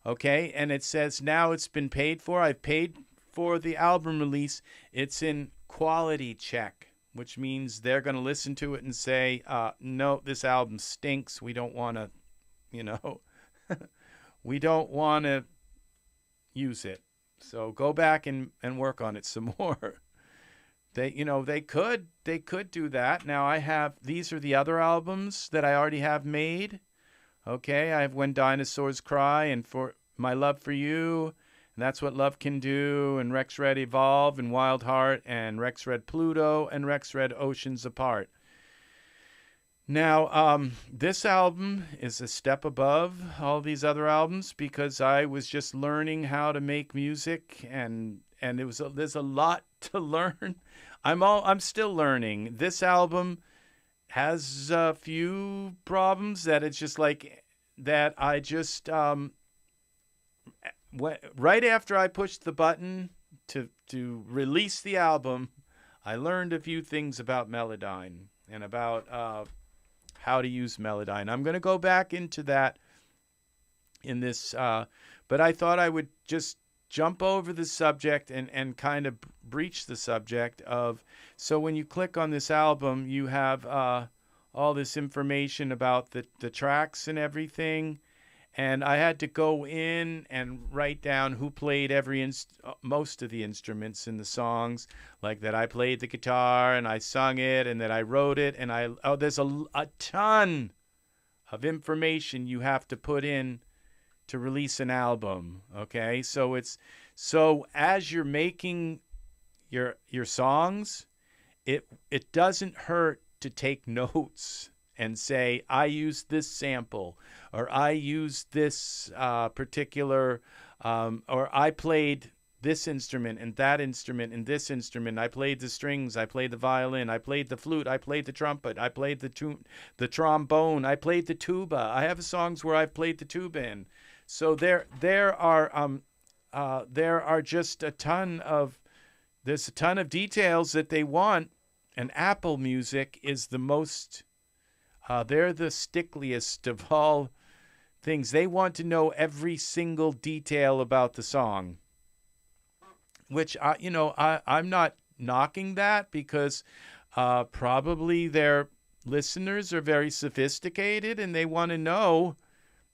okay? And it says now it's been paid for. I've paid for the album release. It's in quality check, which means they're going to listen to it and say, no, this album stinks. We don't want to, we don't want to use it. So go back and work on it some more. They could do that. Now these are the other albums that I already have made. Okay, I have When Dinosaurs Cry and For My Love for You, and That's What Love Can Do, and RexRed Evolve, and Wild Heart, and RexRed Pluto, and RexRed Oceans Apart. Now, this album is a step above all these other albums because I was just learning how to make music, and there's a lot to learn. I'm still learning. This album has a few problems that it's just like that. I just right after I pushed the button to release the album, I learned a few things about Melodyne and about how to use Melodyne. I'm going to go back into that in this, but I thought I would just jump over the subject and kind of breach the subject of, so when you click on this album, you have all this information about the tracks and everything. And I had to go in and write down who played most of the instruments in the songs, like that I played the guitar and I sung it and that I wrote it. And there's a ton of information you have to put in to release an album. Okay, so as you're making your songs, it doesn't hurt to take notes and say, I used this sample, or I used this particular, or I played this instrument and that instrument and this instrument. I played the strings, I played the violin, I played the flute, I played the trumpet, I played the trombone, I played the tuba. I have songs where I've played the tuba in. So there are just there's a ton of details that they want, and Apple Music is the most. They're the stickliest of all things. They want to know every single detail about the song, which I'm not knocking that because probably their listeners are very sophisticated and they want to know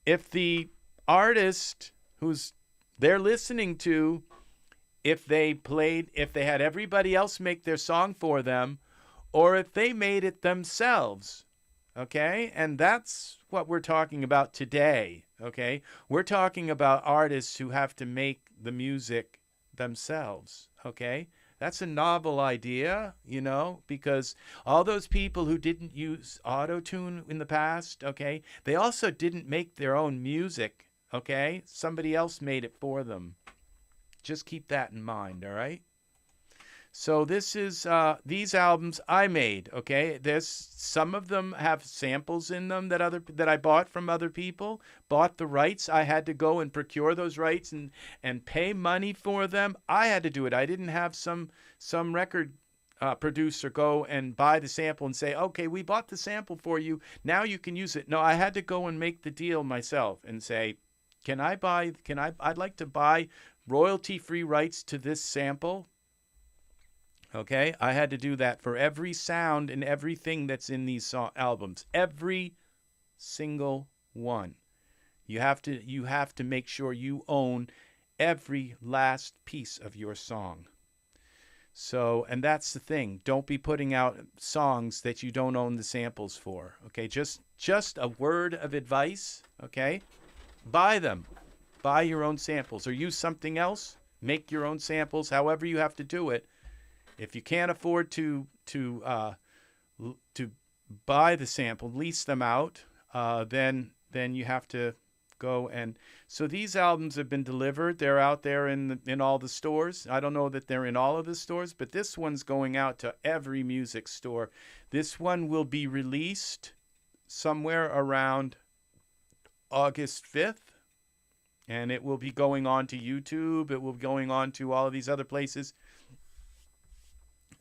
if the artist who's they're listening to, if they had everybody else make their song for them, or if they made it themselves. Okay, and that's what we're talking about today. Okay, we're talking about artists who have to make the music themselves. Okay, that's a novel idea, because all those people who didn't use auto-tune in the past, okay, they also didn't make their own music. Okay, somebody else made it for them. Just keep that in mind. All right. So this is these albums I made. Okay, some of them have samples in them that I bought from other people. Bought the rights. I had to go and procure those rights and pay money for them. I had to do it. I didn't have some record producer go and buy the sample and say, okay, we bought the sample for you. Now you can use it. No, I had to go and make the deal myself and say, I'd like to buy royalty-free rights to this sample. Okay, I had to do that for every sound and everything that's in these albums. Every single one. You have to make sure you own every last piece of your song. So, and that's the thing. Don't be putting out songs that you don't own the samples for. Okay, just a word of advice. Okay, buy them. Buy your own samples or use something else. Make your own samples. However you have to do it. If you can't afford to buy the sample, lease them out, then you have to go and. So these albums have been delivered. They're out there in all the stores. I don't know that they're in all of the stores, but this one's going out to every music store. This one will be released somewhere around August 5th, and it will be going on to YouTube. It will be going on to all of these other places.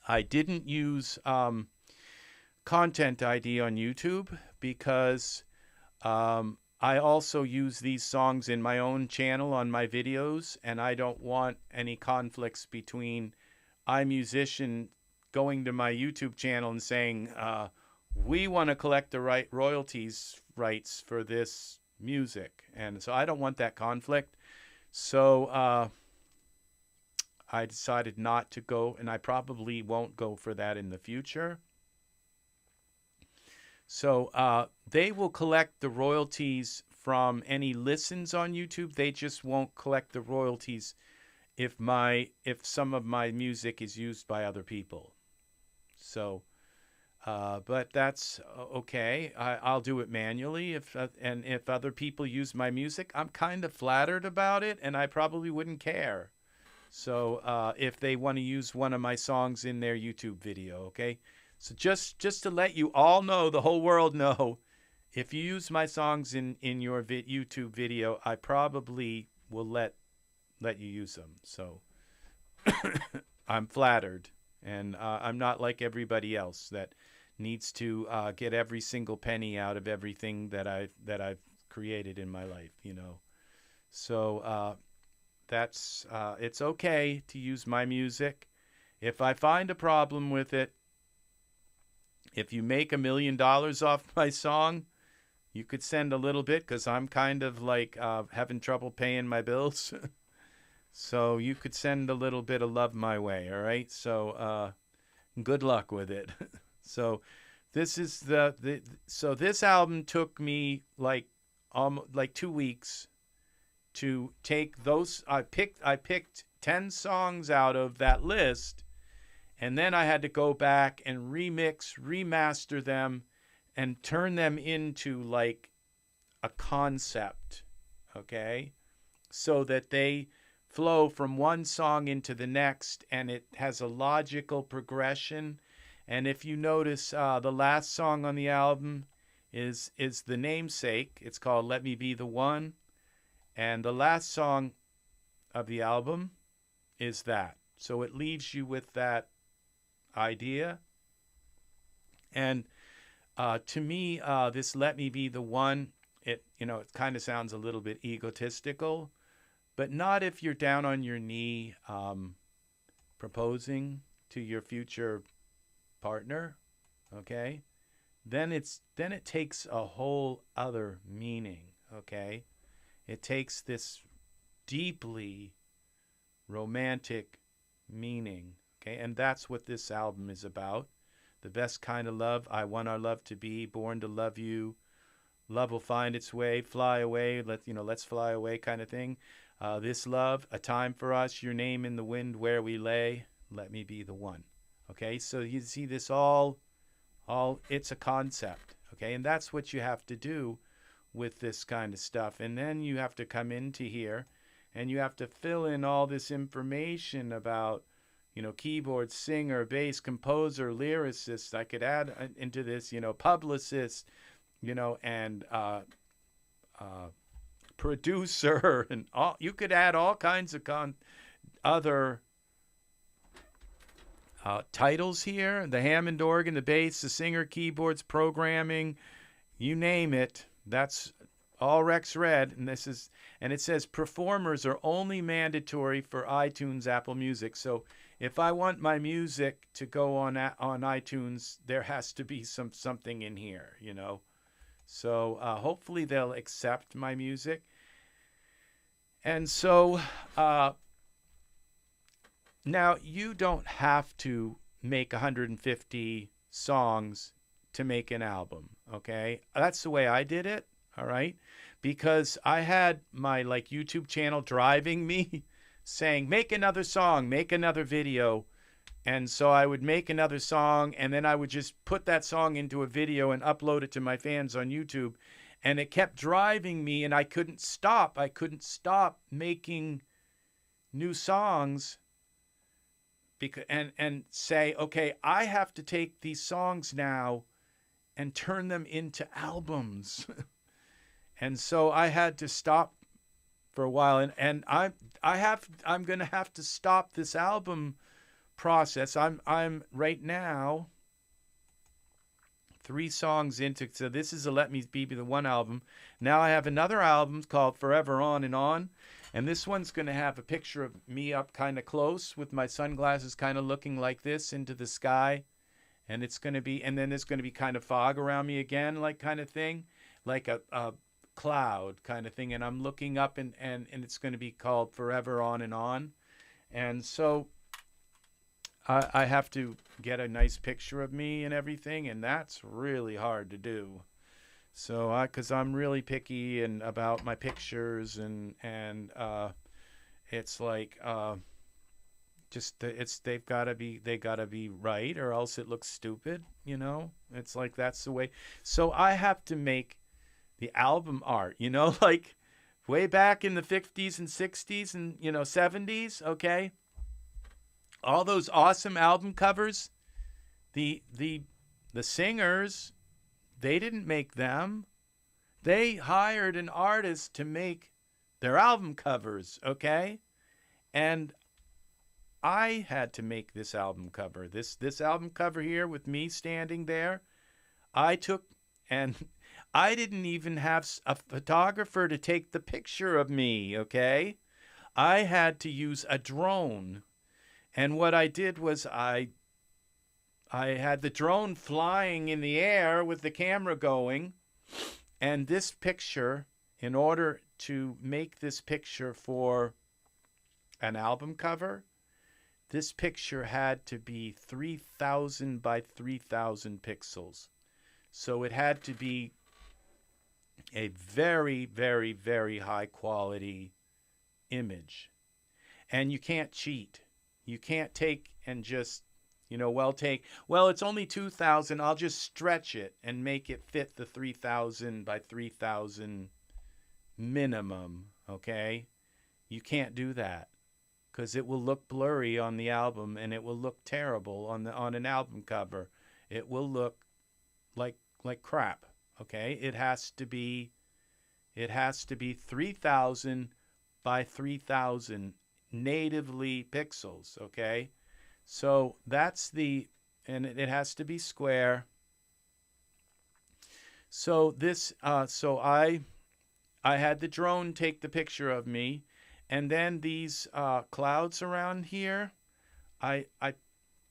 I didn't use Content ID on YouTube because I also use these songs in my own channel on my videos, and I don't want any conflicts between iMusician going to my YouTube channel and saying, we want to collect the royalties rights for this music. And so I don't want that conflict. So I decided not to go, and I probably won't go for that in the future. So they will collect the royalties from any listens on YouTube. They just won't collect the royalties if some of my music is used by other people. So, but that's okay. I'll do it manually. And if other people use my music, I'm kind of flattered about it, and I probably wouldn't care. So if they want to use one of my songs in their YouTube video, okay? So just to let you all know, the whole world know, if you use my songs in your YouTube video, I probably will let you use them. So I'm flattered, and I'm not like everybody else that needs to get every single penny out of everything that I've created in my life, you know. So that's it's okay to use my music. If I find a problem with it, if you make $1 million off my song, you could send a little bit, because I'm kind of like having trouble paying my bills. So you could send a little bit of love my way, all right? So good luck with it. So this is so this album took me like 2 weeks to take those. I picked 10 songs out of that list, and then I had to go back and remix, remaster them, and turn them into like a concept, okay? So that they flow from one song into the next, and it has a logical progression. And if you notice, the last song on the album is the namesake. It's called Let Me Be the One. And the last song of the album is that. So it leaves you with that idea. And to me, this Let Me Be the One, it kind of sounds a little bit egotistical, but not if you're down on your knee proposing to your future partner, okay? Then it takes a whole other meaning, okay? It takes this deeply romantic meaning, okay? And that's what this album is about. The best kind of love, I want our love to be, born to love you. Love will find its way, fly away, let's fly away kind of thing. This love, a time for us, your name in the wind where we lay, let me be the one. Okay, so you see this all it's a concept, okay? And that's what you have to do with this kind of stuff. And then you have to come into here and you have to fill in all this information about, keyboard, singer, bass, composer, lyricist. I could add into this, publicist, and producer, and all. You could add all kinds of other titles here: the Hammond organ, the bass, the singer, keyboards, programming, you name it. That's all RexRed, and it says performers are only mandatory for iTunes, Apple Music. So if I want my music to go on iTunes, there has to be something in here, So hopefully they'll accept my music. And so now you don't have to make 150 songs to make an album, okay? That's the way I did it, all right? Because I had my YouTube channel driving me saying, make another song, make another video. And so I would make another song, and then I would just put that song into a video and upload it to my fans on YouTube. And it kept driving me, and I couldn't stop. I couldn't stop making new songs and say, okay, I have to take these songs now and turn them into albums. And so I had to stop for a while, and I'm going to have to stop this album process. I'm right now 3 songs into, so this is a Let Me Be the One album. Now I have another album called Forever On and On, and this one's going to have a picture of me up kind of close with my sunglasses kind of looking like this into the sky. And then there's going to be kind of fog around me again, like kind of thing, like a cloud kind of thing, and I'm looking up, and it's going to be called Forever On and On. And so I have to get a nice picture of me and everything, and that's really hard to do. So because I'm really picky and about my pictures, and it's like they gotta be right, or else it looks stupid. It's like that's the way. So I have to make the album art. Like way back in the 50s and 60s and 70s. Okay, all those awesome album covers. The singers, they didn't make them. They hired an artist to make their album covers. Okay, and I had to make this album cover. This album cover here with me standing there, I took, and I didn't even have a photographer to take the picture of me, okay? I had to use a drone. And what I did was I had the drone flying in the air with the camera going, and this picture, in order to make this picture for an album cover, this picture had to be 3,000 by 3,000 pixels. So it had to be a very, very, very high quality image. And you can't cheat. You can't take and just, it's only 2,000. I'll just stretch it and make it fit the 3,000 by 3,000 minimum, okay? You can't do that, because it will look blurry on the album, and it will look terrible on an album cover. It will look like crap. Okay, it has to be 3,000 by 3,000 natively pixels. Okay, so that's and it has to be square. So I had the drone take the picture of me. And then these clouds around here, I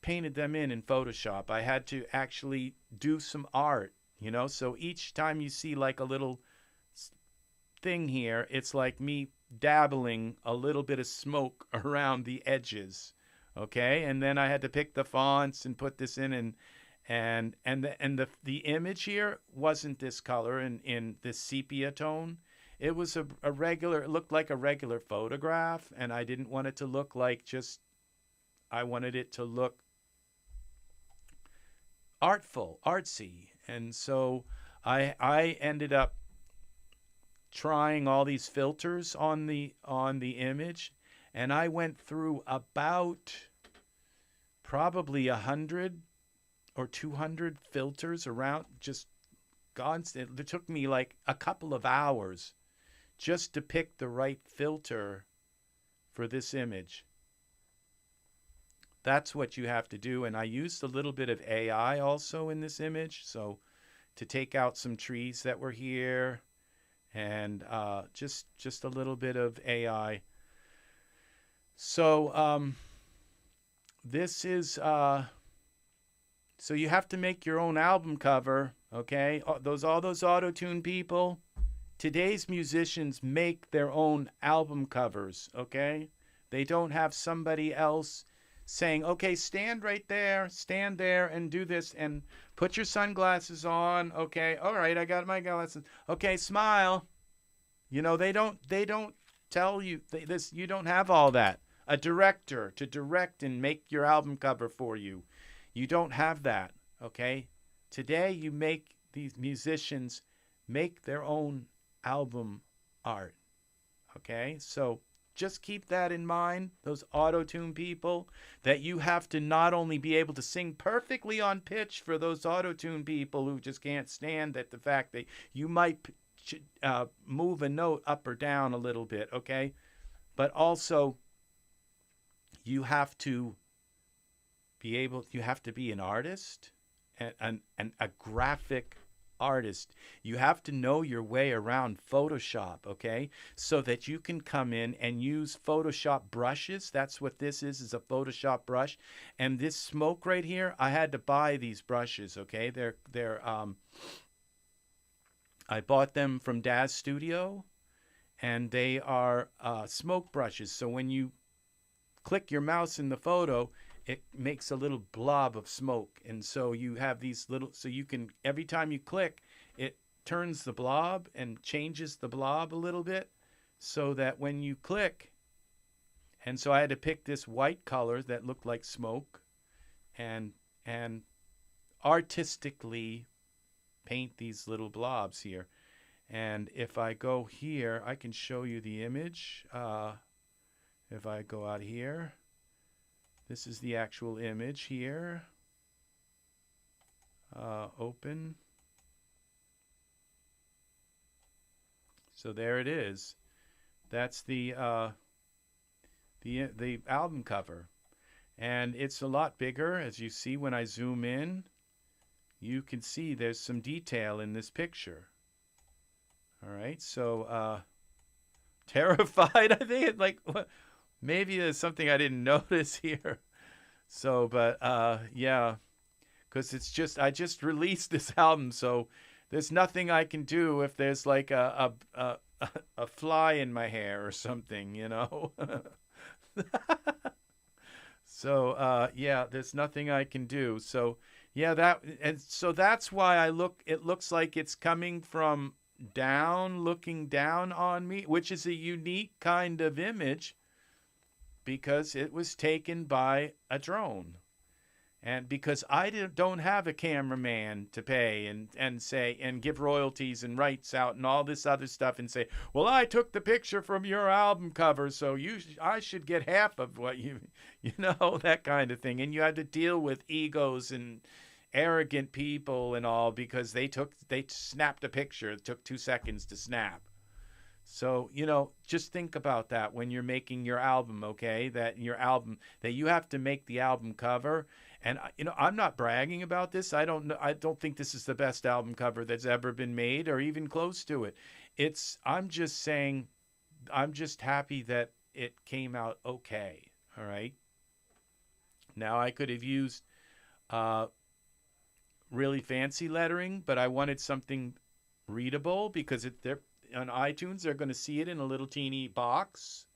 painted them in Photoshop. I had to actually do some art, So each time you see like a little thing here, it's like me dabbling a little bit of smoke around the edges, okay? And then I had to pick the fonts and put this in, and the image here wasn't this color in this sepia tone. It was it looked like a regular photograph, and I didn't want it to look like I wanted it to look artful, artsy. And so I ended up trying all these filters on the image, and I went through about probably 100 or 200 filters around, just constant. It took me like a couple of hours just to pick the right filter for this image. That's what you have to do. And I used a little bit of AI also in this image, so to take out some trees that were here, and just a little bit of AI. So this is so you have to make your own album cover, okay? All those auto-tune people, today's musicians make their own album covers, okay? They don't have somebody else saying, okay, stand right there, stand there and do this, and put your sunglasses on, okay? All right, I got my glasses. Okay, smile. They don't tell you this. You don't have all that. A director to direct and make your album cover for you. You don't have that, okay? Today, these musicians make their own album art, okay? So just keep that in mind, those auto-tune people, that you have to not only be able to sing perfectly on pitch for those auto-tune people who just can't stand the fact that you might move a note up or down a little bit, okay? But also, you have to be an artist, and a graphic artist. You have to know your way around Photoshop, okay? So that you can come in and use Photoshop brushes. That's what this is a Photoshop brush. And this smoke right here, I had to buy these brushes, okay? They're I bought them from Daz Studio, and they are smoke brushes. So when you click your mouse in the photo, it makes a little blob of smoke. And so you have these little, so you can, every time you click, it turns the blob and changes the blob a little bit so that when you click, and so I had to pick this white color that looked like smoke and artistically paint these little blobs here. And if I go here, I can show you the image. If I go out here, this is the actual image here. Open. So there it is. That's the album cover, and it's a lot bigger. As you see when I zoom in, you can see there's some detail in this picture. All right, so terrified. I think it like maybe there's something I didn't notice here. So, but yeah, because it's just I just released this album, so there's nothing I can do if there's like a fly in my hair or something, you know. So yeah, there's nothing I can do. So yeah, so that's why it looks like it's coming from down, looking down on me, which is a unique kind of image because it was taken by a drone. And because I don't have a cameraman to pay and say and give royalties and rights out and all this other stuff and say, well, I took the picture from your album cover, so I should get half of what you know, that kind of thing. And you had to deal with egos and arrogant people and all because they snapped a picture. It took 2 seconds to snap. So, you know, just think about that when you're making your album, okay? That you have to make the album cover. And you know, I'm not bragging about this. I don't think this is the best album cover that's ever been made or even close to it. I'm just saying I'm just happy that it came out okay, all right? Now I could have used really fancy lettering, but I wanted something readable because they're on iTunes, they're going to see it in a little teeny box.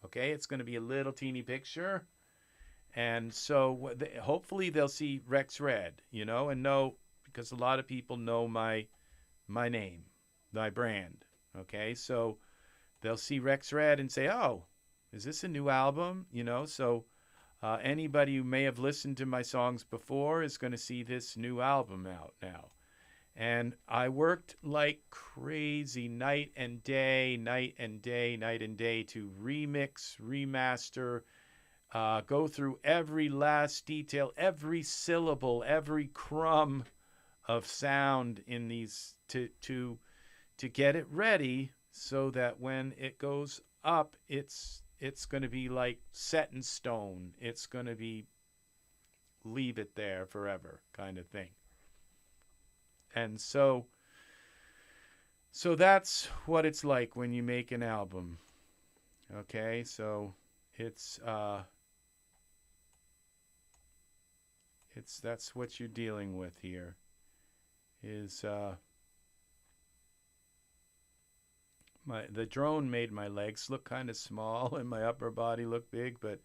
Okay, it's going to be a little teeny picture. And so hopefully they'll see RexRed, you know, and know, because a lot of people know my name, my brand. Okay, so they'll see RexRed and say, oh, is this a new album? You know, so anybody who may have listened to my songs before is going to see this new album out now. And I worked like crazy night and day to remix, remaster, go through every last detail, every syllable, every crumb of sound in these to get it ready so that when it goes up, it's going to be like set in stone. It's going to be leave it there forever kind of thing. And so that's what it's like when you make an album. Okay, so that's what you're dealing with here. Is the drone made my legs look kind of small and my upper body look big, but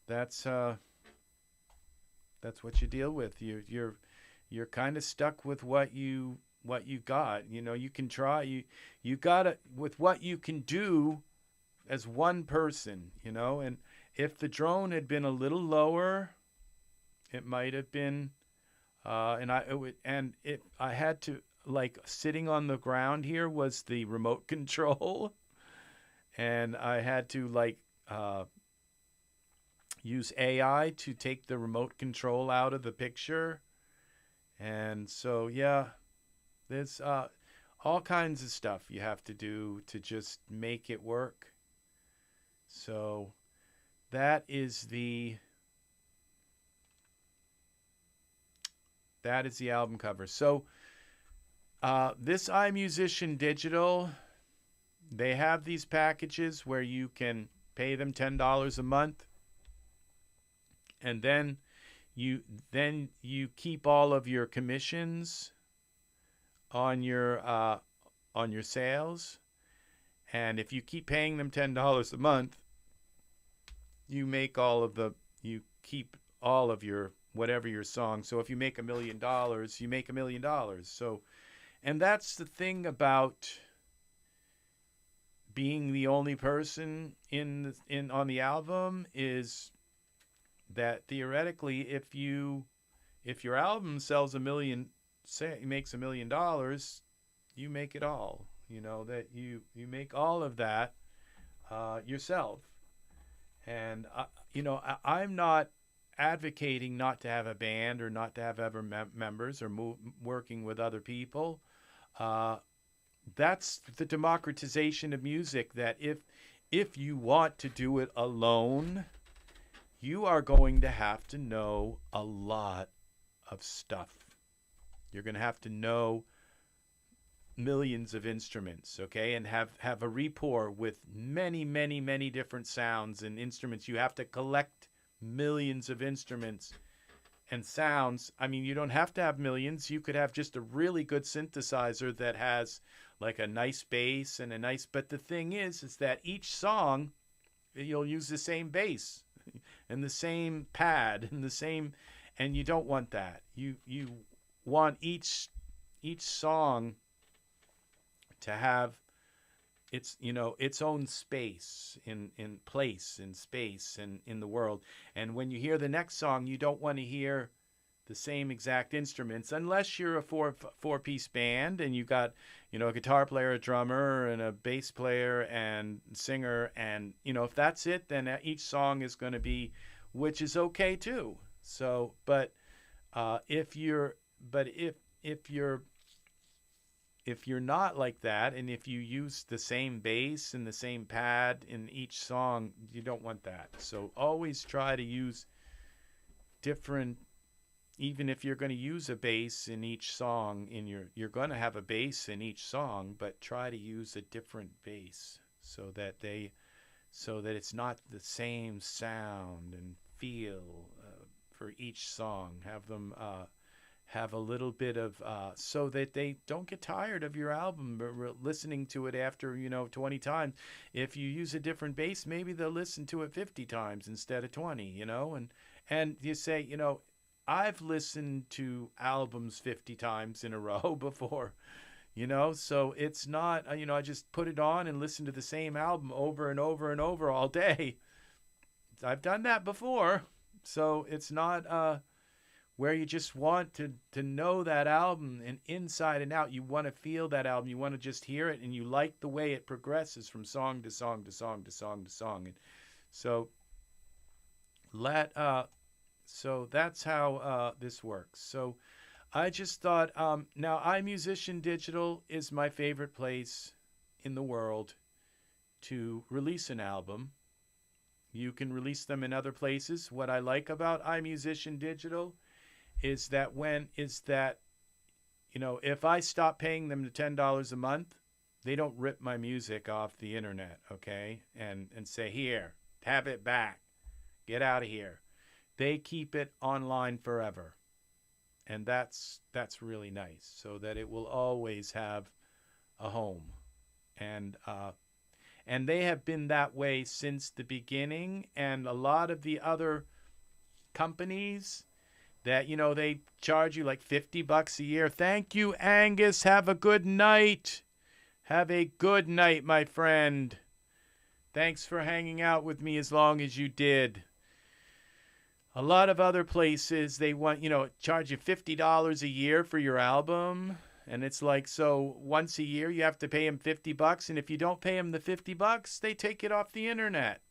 that's what you deal with. You're kind of stuck with what you got. You know, you can try. You got it with what you can do as one person. You know, and if the drone had been a little lower, it might have been. I had to, like, sitting on the ground here was the remote control, and I had to like use AI to take the remote control out of the picture. And so, yeah, there's all kinds of stuff you have to do to just make it work. So that is the album cover. So this iMusician Digital, they have these packages where you can pay them $10 a month, and then you keep all of your commissions on your on your sales. And if you keep paying them $10 a month, you keep all of your, whatever your song. So if you make $1 million, you make $1 million. So, and that's the thing about being the only person on the album, is that theoretically, if your album sells makes $1 million, you make it all. That you make all of that yourself. And I'm not advocating not to have a band or not to have ever members or working with other people. That's the democratization of music, that if you want to do it alone, you are going to have to know a lot of stuff. You're going to have to know millions of instruments, okay, and have a rapport with many, many, many different sounds and instruments. You have to collect millions of instruments and sounds. I mean, you don't have to have millions. You could have just a really good synthesizer that has like a nice bass and but the thing is that each song, you'll use the same bass and the same pad and you don't want that. You want each song to have its own space in place, in space, and in the world. And when you hear the next song, you don't want to hear the same exact instruments, unless you're a four-piece band and you got a guitar player, a drummer, and a bass player and singer, and if that's it, then each song is going to be, which is okay too. So, if you're not like that, and if you use the same bass and the same pad in each song, you don't want that. So always try to use different, even if you're going to use a bass in each song, you're going to have a bass in each song, but try to use a different bass so that it's not the same sound and feel for each song. Have them have a little bit of, so that they don't get tired of your album listening to it after 20 times. If you use a different bass, maybe they'll listen to it 50 times instead of 20. And you say, I've listened to albums 50 times in a row before, so it's not, I just put it on and listen to the same album over and over and over all day. I've done that before. So it's not where you just want to know that album and inside and out. You want to feel that album. You want to just hear it, and you like the way it progresses from song to song to song to song to song. And so so that's how this works. So I just thought, now iMusician Digital is my favorite place in the world to release an album. You can release them in other places. What I like about iMusician Digital is that if I stop paying them the $10 a month, they don't rip my music off the internet, okay? And say, here, have it back. Get out of here. They keep it online forever. And that's really nice, so that it will always have a home. And they have been that way since the beginning. And a lot of the other companies that, they charge you like $50 a year. Thank you, Angus. Have a good night. Have a good night, my friend. Thanks for hanging out with me as long as you did. A lot of other places, they want, charge you $50 a year for your album. And it's like, so once a year you have to pay them $50. And if you don't pay them the $50, they take it off the internet.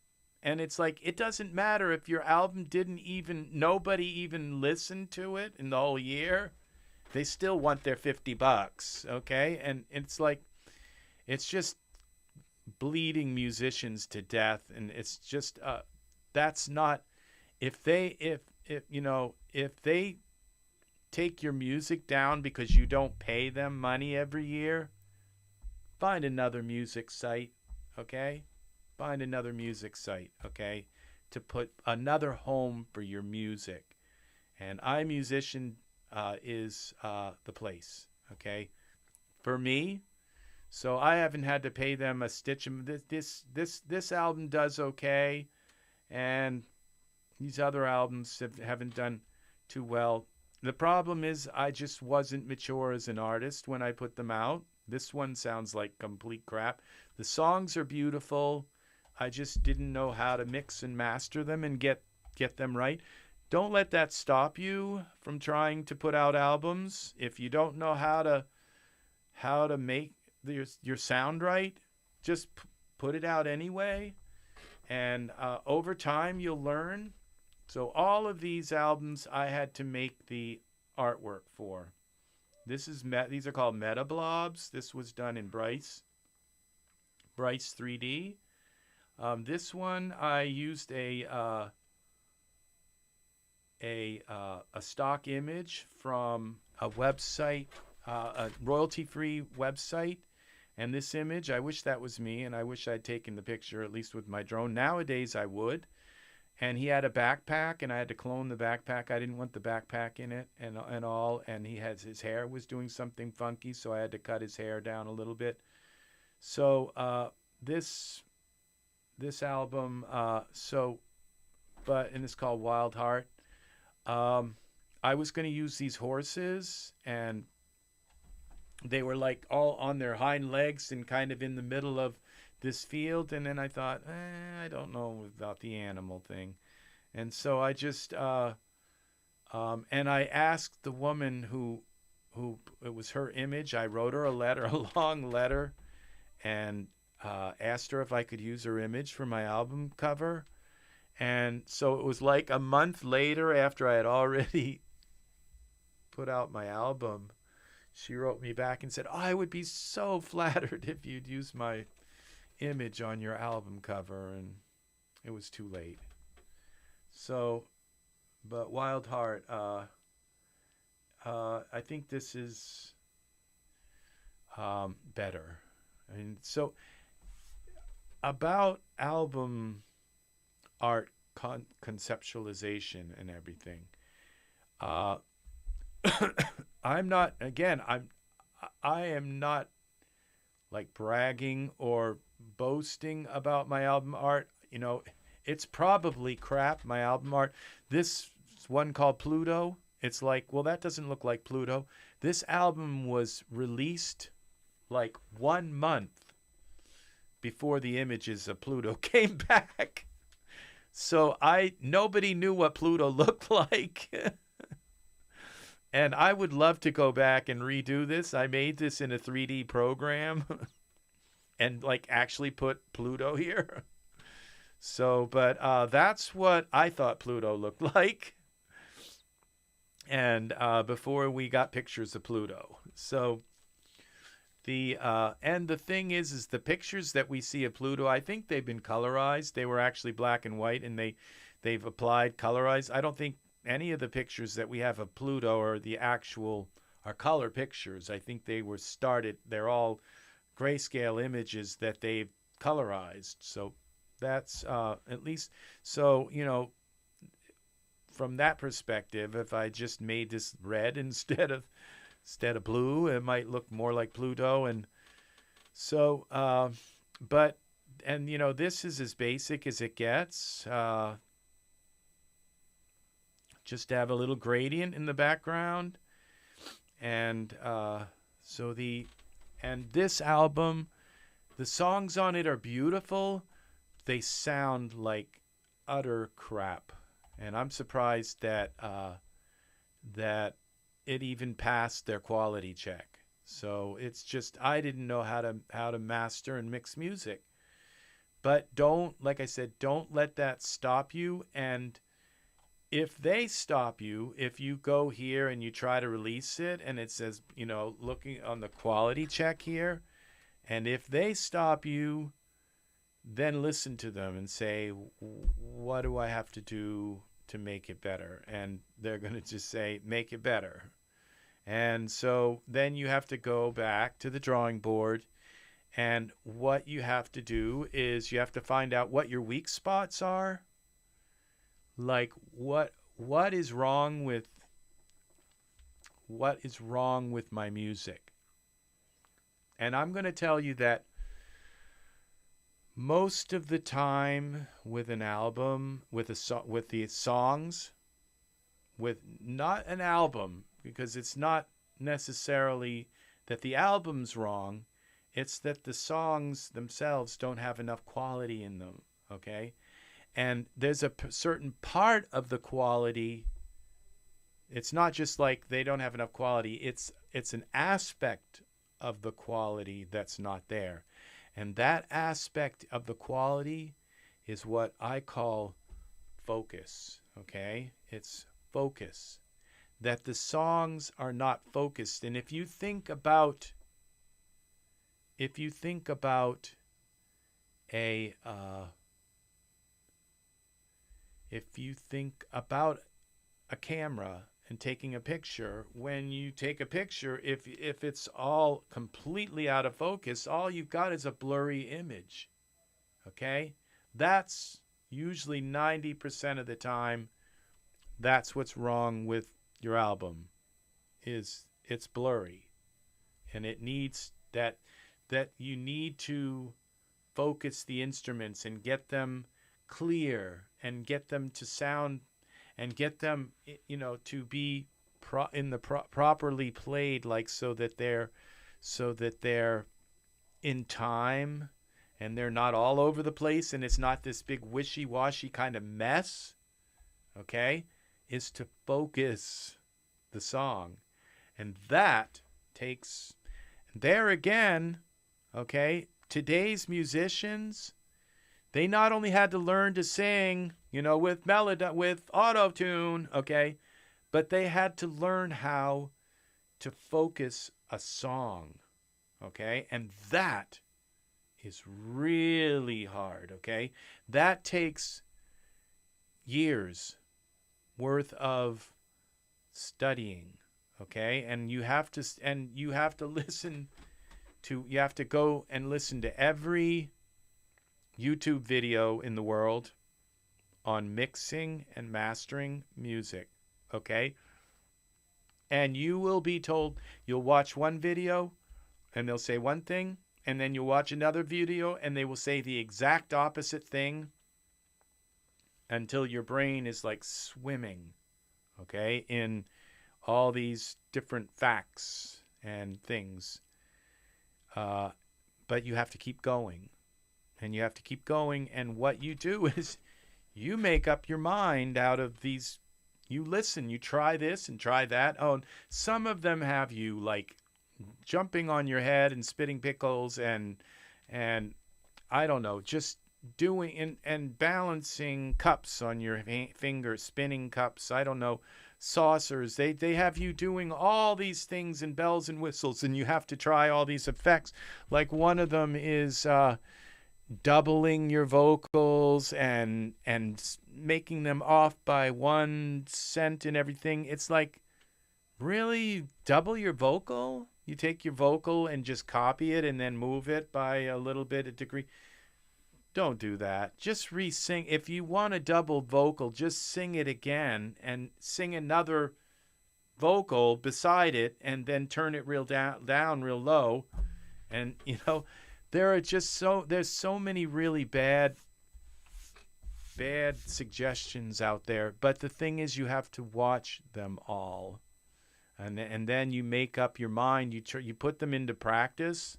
And it's like, it doesn't matter if your album nobody even listened to it in the whole year. They still want their $50, okay? And it's like, it's just bleeding musicians to death. And it's just, that's not, if they take your music down because you don't pay them money every year, find another music site, okay? Find another music site, okay, to put another home for your music. And iMusician is the place, okay? For me, So I haven't had to pay them a stitch. This album does okay, and these other albums haven't done too well. The problem is I just wasn't mature as an artist when I put them out. This one sounds like complete crap. The songs are beautiful. I just didn't know how to mix and master them and get them right. Don't let that stop you from trying to put out albums. If you don't know how to make your sound right, just put it out anyway. And over time, you'll learn. So all of these albums, I had to make the artwork for. These are called meta blobs. This was done in Bryce 3D. This one I used a stock image from a website, a royalty-free website. And this image, I wish that was me, and I wish I'd taken the picture, at least with my drone. Nowadays, I would. And he had a backpack, and I had to clone the backpack. I didn't want the backpack in it and all. And his hair was doing something funky, so I had to cut his hair down a little bit. So this album, and it's called Wild Heart. I was going to use these horses, and they were like all on their hind legs and kind of in the middle of this field. And then I thought, I don't know about the animal thing. And so I just, and I asked the woman who it was her image. I wrote her a long letter, and asked her if I could use her image for my album cover. And so it was like a month later, after I had already put out my album, she wrote me back and said, I would be so flattered if you'd use my image on your album cover. And it was too late. So, but Wild Heart, I think this is better. I mean, so about album art conceptualization and everything. I am not like bragging or boasting about my album art. You know, it's probably crap, my album art. This one called Pluto, it's like, well, that doesn't look like Pluto. This album was released like 1 month before the images of Pluto came back. So nobody knew what Pluto looked like. And I would love to go back and redo this. I made this in a 3D program and like actually put Pluto here. So, but that's what I thought Pluto looked like. And before we got pictures of Pluto. So and the thing is the pictures that we see of Pluto, I think they've been colorized. They were actually black and white, and they've applied colorized. I don't think any of the pictures that we have of Pluto are color pictures. I think they're all grayscale images that they've colorized. So that's at least, so, you know, from that perspective, if I just made this red instead of blue, it might look more like Pluto. And so, and you know, this is as basic as it gets. Just to have a little gradient in the background. And this album, the songs on it are beautiful. They sound like utter crap. And I'm surprised that it even passed their quality check. So it's just, I didn't know how to master and mix music. But like I said, don't let that stop you. And if they stop you, if you go here and you try to release it and it says, you know, looking on the quality check here, and if they stop you, then listen to them and say, what do I have to do to make it better? And they're going to just say, make it better. And so then you have to go back to the drawing board. And what you have to do is you have to find out what your weak spots are. Like what is wrong with my music? And I'm going to tell you that most of the time with an album, with the songs, with not an album, because it's not necessarily that the album's wrong, it's that the songs themselves don't have enough quality in them, okay? And there's a certain part of the quality. It's not just like they don't have enough quality. It's an aspect of the quality that's not there. And that aspect of the quality is what I call focus, okay? It's focus. That the songs are not focused. And if you think about a camera and taking a picture, when you take a picture, if it's all completely out of focus, all you've got is a blurry image. Okay? That's usually 90% of the time, that's what's wrong with your album, is it's blurry. And it needs that you need to focus the instruments and get them clear and get them to sound and get them, to be properly played, like so that they're in time and they're not all over the place and it's not this big wishy-washy kind of mess, okay, is to focus the song. And that takes, there again, okay, today's musicians, they not only had to learn to sing, with Melodyne, with auto-tune, okay, but they had to learn how to focus a song, okay? And that is really hard, okay? That takes years worth of studying, okay? And you have to go and listen to every YouTube video in the world on mixing and mastering music, okay? And you will be told, you'll watch one video and they'll say one thing, and then you'll watch another video and they will say the exact opposite thing until your brain is like swimming, okay, in all these different facts and things. But you have to keep going. And you have to keep going. And what you do is you make up your mind out of these. You listen. You try this and try that. Oh, some of them have you like jumping on your head and spitting pickles and I don't know, just doing and balancing cups on your fingers, spinning cups. I don't know, saucers. They have you doing all these things and bells and whistles, and you have to try all these effects. Like one of them is doubling your vocals and making them off by 1 cent and everything. It's like, really? You double your vocal? You take your vocal and just copy it and then move it by a little bit of degree. Don't do that. Just re-sing. If you want a double vocal, just sing it again and sing another vocal beside it and then turn it real down real low. And, there's so many really bad suggestions out there. But the thing is, you have to watch them all. And then you make up your mind. You put them into practice.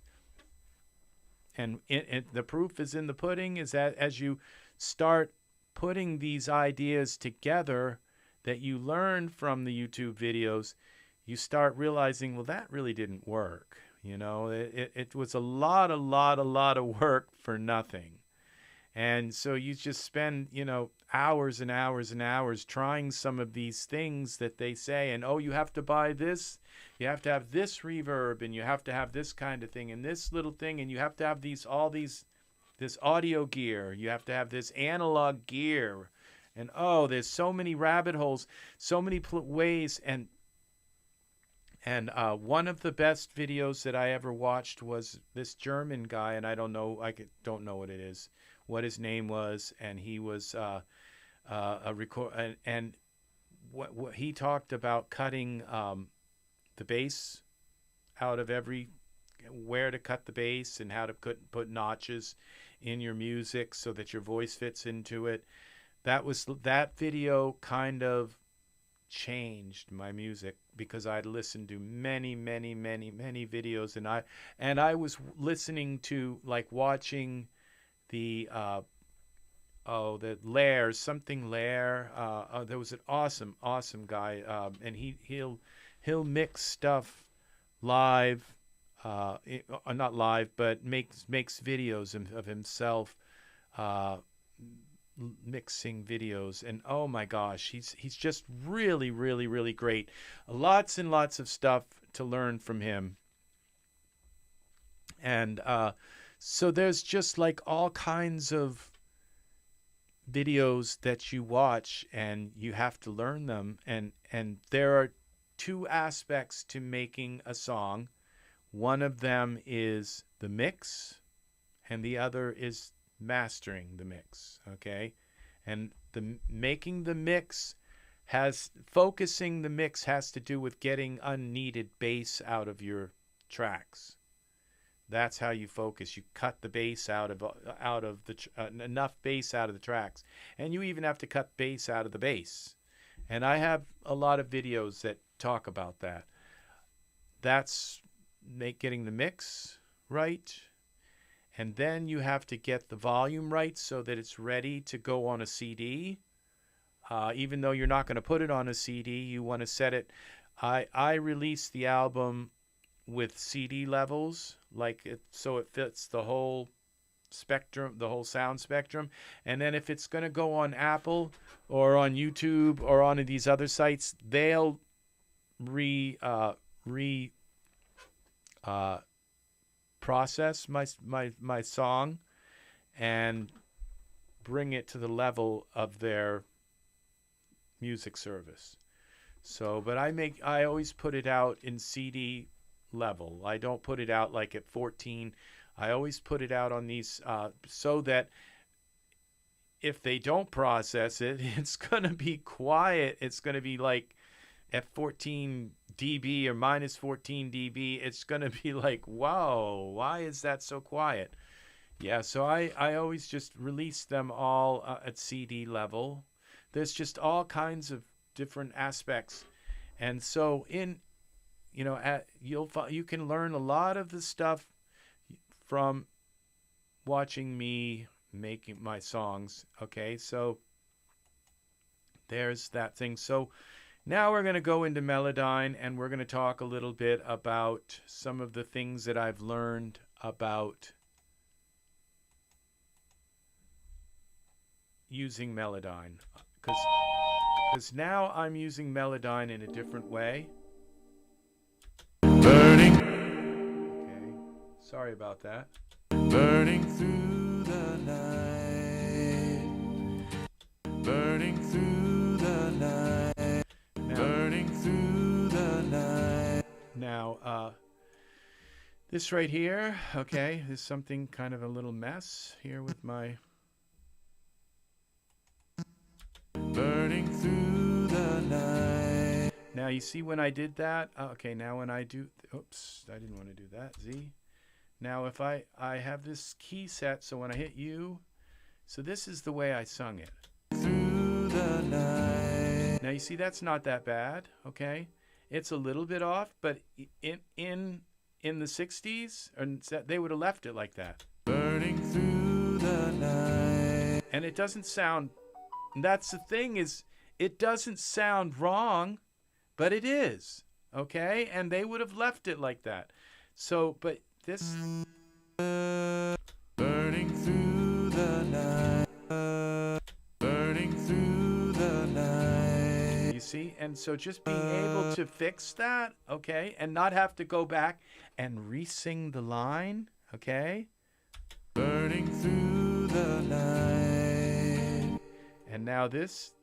And the proof is in the pudding, is that as you start putting these ideas together that you learn from the YouTube videos, you start realizing, well, that really didn't work. It was a lot of work for nothing. And so you just spend, hours and hours and hours trying some of these things that they say. And, you have to buy this. You have to have this reverb, and you have to have this kind of thing and this little thing. And you have to have this audio gear. You have to have this analog gear. And, there's so many rabbit holes, so many ways. And one of the best videos that I ever watched was this German guy, and I don't know what his name was, and he was a record, and what he talked about cutting the bass out of every where to cut the bass and how to put notches in your music so that your voice fits into it. That video kind of changed my music, because I'd listened to many videos, and I was listening to, like, watching the the Lair, something Lair. There was an awesome guy, and he'll mix stuff live, not live, but makes videos of himself mixing videos, and oh my gosh, he's just really great. Lots and lots of stuff to learn from him. And so there's just like all kinds of videos that you watch, and you have to learn them, and there are two aspects to making a song. One of them is the mix, and the other is mastering the mix. Okay, and making the mix focusing the mix has to do with getting unneeded bass out of your tracks. That's how you focus. You cut the bass out of enough bass out of the tracks, and you even have to cut bass out of the bass. And I have a lot of videos that talk about that. That's getting the mix right, and then you have to get the volume right so that it's ready to go on a CD. Even though you're not going to put it on a CD, you want to set it. I released the album with CD levels, so it fits the whole spectrum, the whole sound spectrum. And then if it's going to go on Apple or on YouTube or on these other sites, they'll process my song and bring it to the level of their music service. So, but I always put it out in CD level. I don't put it out like at 14. I always put it out on these so that if they don't process it, it's going to be quiet. It's going to be like at 14 dB or minus 14 dB. It's going to be like, wow, why is that so quiet? Yeah, so I always just release them all at CD level. There's just all kinds of different aspects. And so you can learn a lot of the stuff from watching me making my songs. Okay, so there's that thing. So now we're going to go into Melodyne, and we're going to talk a little bit about some of the things that I've learned about using Melodyne, because now I'm using Melodyne in a different way. Burning. Okay, sorry about that. Burning through the night. Burning through the night. Burning through the night. Now, this right here, okay, is something kind of a little mess here with my... Burning through the night. Now you see when I did that? Okay, now when I do... Oops, I didn't want to do that. Z. Now if I have this key set, so when I hit U, so this is the way I sung it. Through the night. Now you see that's not that bad, okay? It's a little bit off, but in the 60s, they would have left it like that. Burning through the night. And it doesn't sound... That's the thing, is it doesn't sound wrong, but it is, okay? And they would have left it like that. So, but this... Burning through the night. Burning through the night. You see? And so just being able to fix that, okay? And not have to go back and re-sing the line, okay? Burning through the night. And now this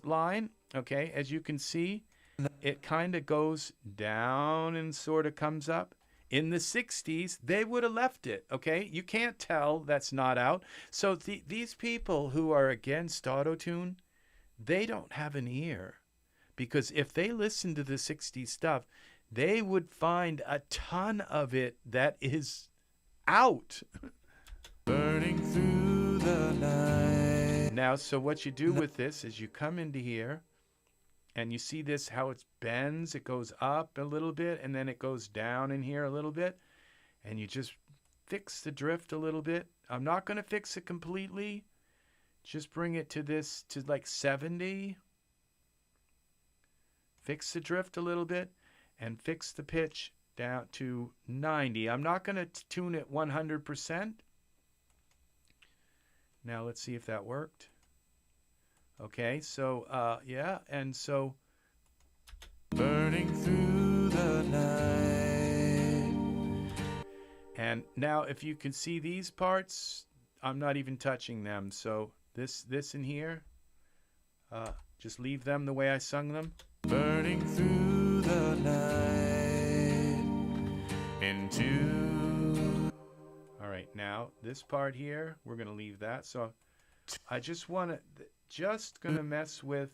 line, okay, as you can see, it kind of goes down and sort of comes up. In the 60s, they would have left it, okay? You can't tell that's not out. So these people who are against auto-tune, they don't have an ear. Because if they listen to the 60s stuff, they would find a ton of it that is out. Burning through the night. Now, so what you do with this is you come into here and you see this, how it bends. It goes up a little bit and then it goes down in here a little bit. And you just fix the drift a little bit. I'm not going to fix it completely. Just bring it to this, to like 70. Fix the drift a little bit and fix the pitch down to 90. I'm not going to tune it 100%. Now let's see if that worked. Okay, so yeah, and so Burning through the night. and now if you can see these parts, I'm not even touching them. So this in here, just leave them the way I sung them. Burning through the night. Into. All right, now this part here, we're gonna leave that. So I just want to, just gonna mess with.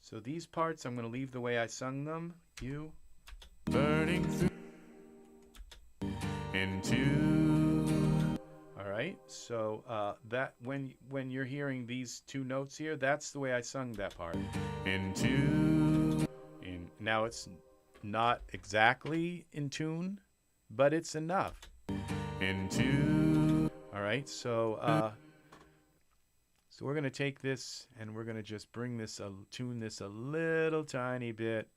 So these parts, I'm gonna leave the way I sung them. You. Burning through. Into. All right. So that when you're hearing these two notes here, that's the way I sung that part. Into. And now it's not exactly in tune, but it's enough. Into. All right. So so we're gonna take this and we're gonna just bring this, tune this a little tiny bit,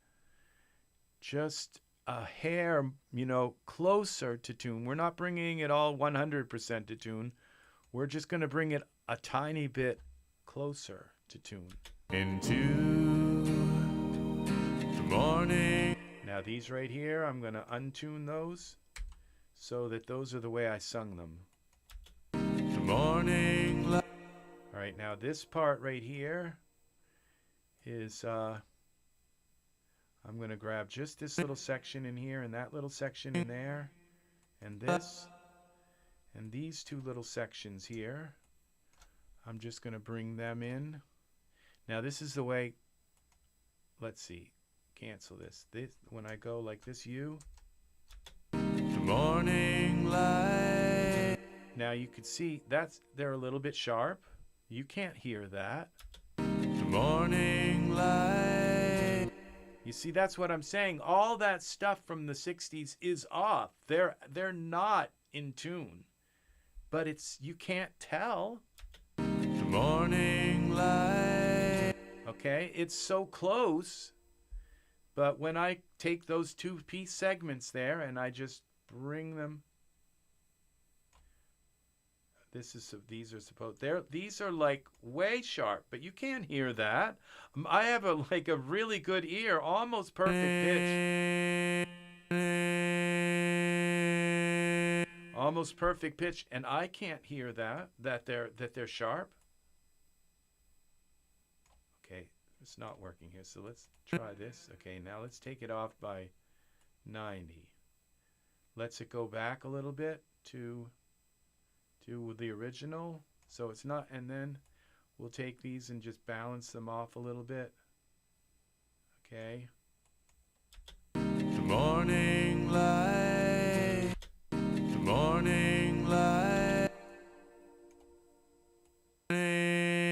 just a hair, closer to tune. We're not bringing it all 100% to tune. We're just gonna bring it a tiny bit closer to tune. Into. The morning. Now these right here, I'm gonna untune those so that those are the way I sung them. The morning light. All right, now this part right here is, I'm going to grab just this little section in here and that little section in there and this and these two little sections here. I'm just going to bring them in. Now this is the way, let's see, cancel this. When I go like this U. The morning light. Now you can see they're a little bit sharp. You can't hear that. The morning light. You see, that's what I'm saying. All that stuff from the 60s is off. They're not in tune. But you can't tell. The morning light. Okay? It's so close. But when I take those two piece segments there and I just bring them, these are like way sharp, but you can't hear that. I have a really good ear, almost perfect pitch. Almost perfect pitch, and I can't hear that they're sharp. Okay, it's not working here, so let's try this. Okay, now let's take it off by 90. Let's it go back a little bit to the original, so it's not, and then we'll take these and just balance them off a little bit. Okay. The morning light. The morning light. The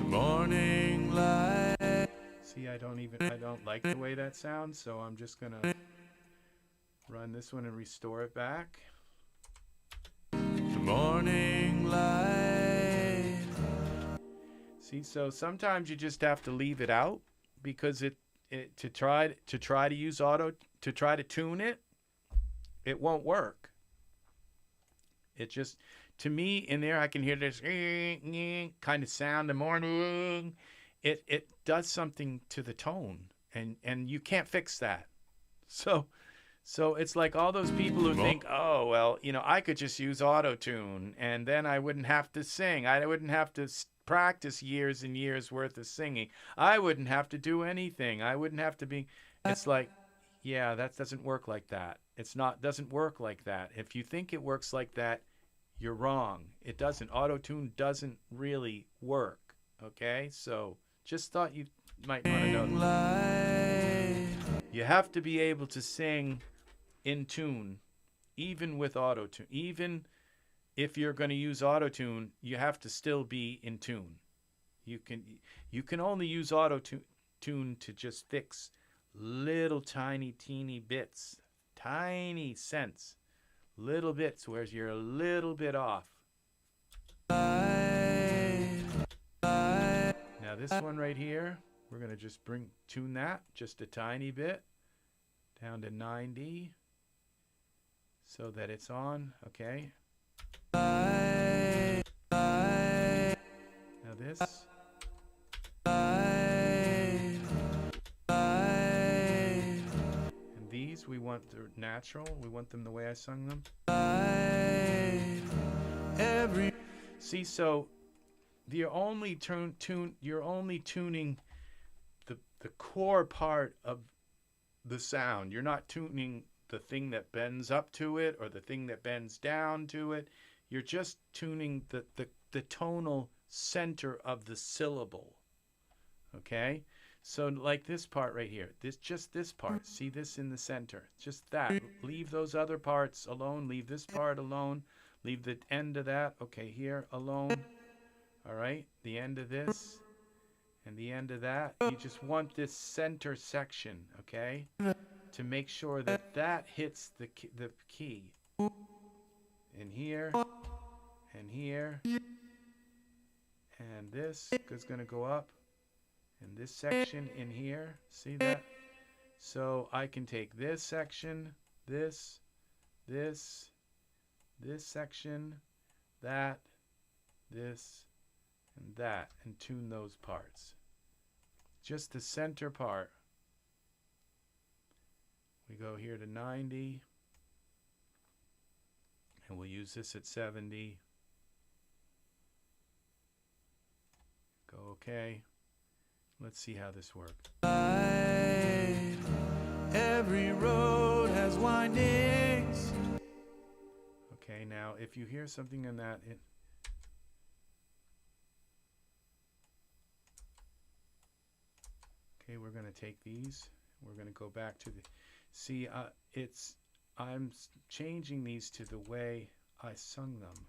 morning light. See, I don't like the way that sounds, so I'm just gonna run this one and restore it back. The morning light. See, so sometimes you just have to leave it out because to try to use auto to try to tune it, it won't work. It just, to me, in there I can hear this kind of sound in the morning. It does something to the tone, and you can't fix that. So it's like all those people who think, oh, well, I could just use auto-tune, and then I wouldn't have to sing. I wouldn't have to practice years and years worth of singing. I wouldn't have to do anything. I wouldn't have to be. It's like, yeah, that doesn't work like that. Doesn't work like that. If you think it works like that, you're wrong. It doesn't. Auto-tune doesn't really work. Okay? So Just thought you might want to know that. You have to be able to sing in tune, even with auto-tune. Even if you're going to use auto-tune, you have to still be in tune. You can only use auto-tune to just fix little tiny, teeny bits, tiny cents, little bits where you're a little bit off. Now this one right here, we're going to just tune that just a tiny bit down to 90 so that it's on, okay? Now this. And these, we want the natural. We want them the way I sung them. See, so you're only tuning the core part of the sound. You're not tuning the thing that bends up to it or the thing that bends down to it. You're just tuning the tonal center of the syllable. Okay? So like this part right here, just this part. See this in the center. Just that. Leave those other parts alone. Leave this part alone. Leave the end of that. Okay, here alone. All right? The end of this and the end of that. You just want this center section, okay? To make sure that that hits the key. In here and here. And this is going to go up. And this section in here, see that? So I can take this section, this section, that, this, and that, and tune those parts. Just the center part. We go here to 90, and we'll use this at 70. Go okay. Let's see how this works. Every road has windings. Okay, now if you hear something in that, okay, we're going to take these. We're going to go back to the. See, I'm changing these to the way I sung them.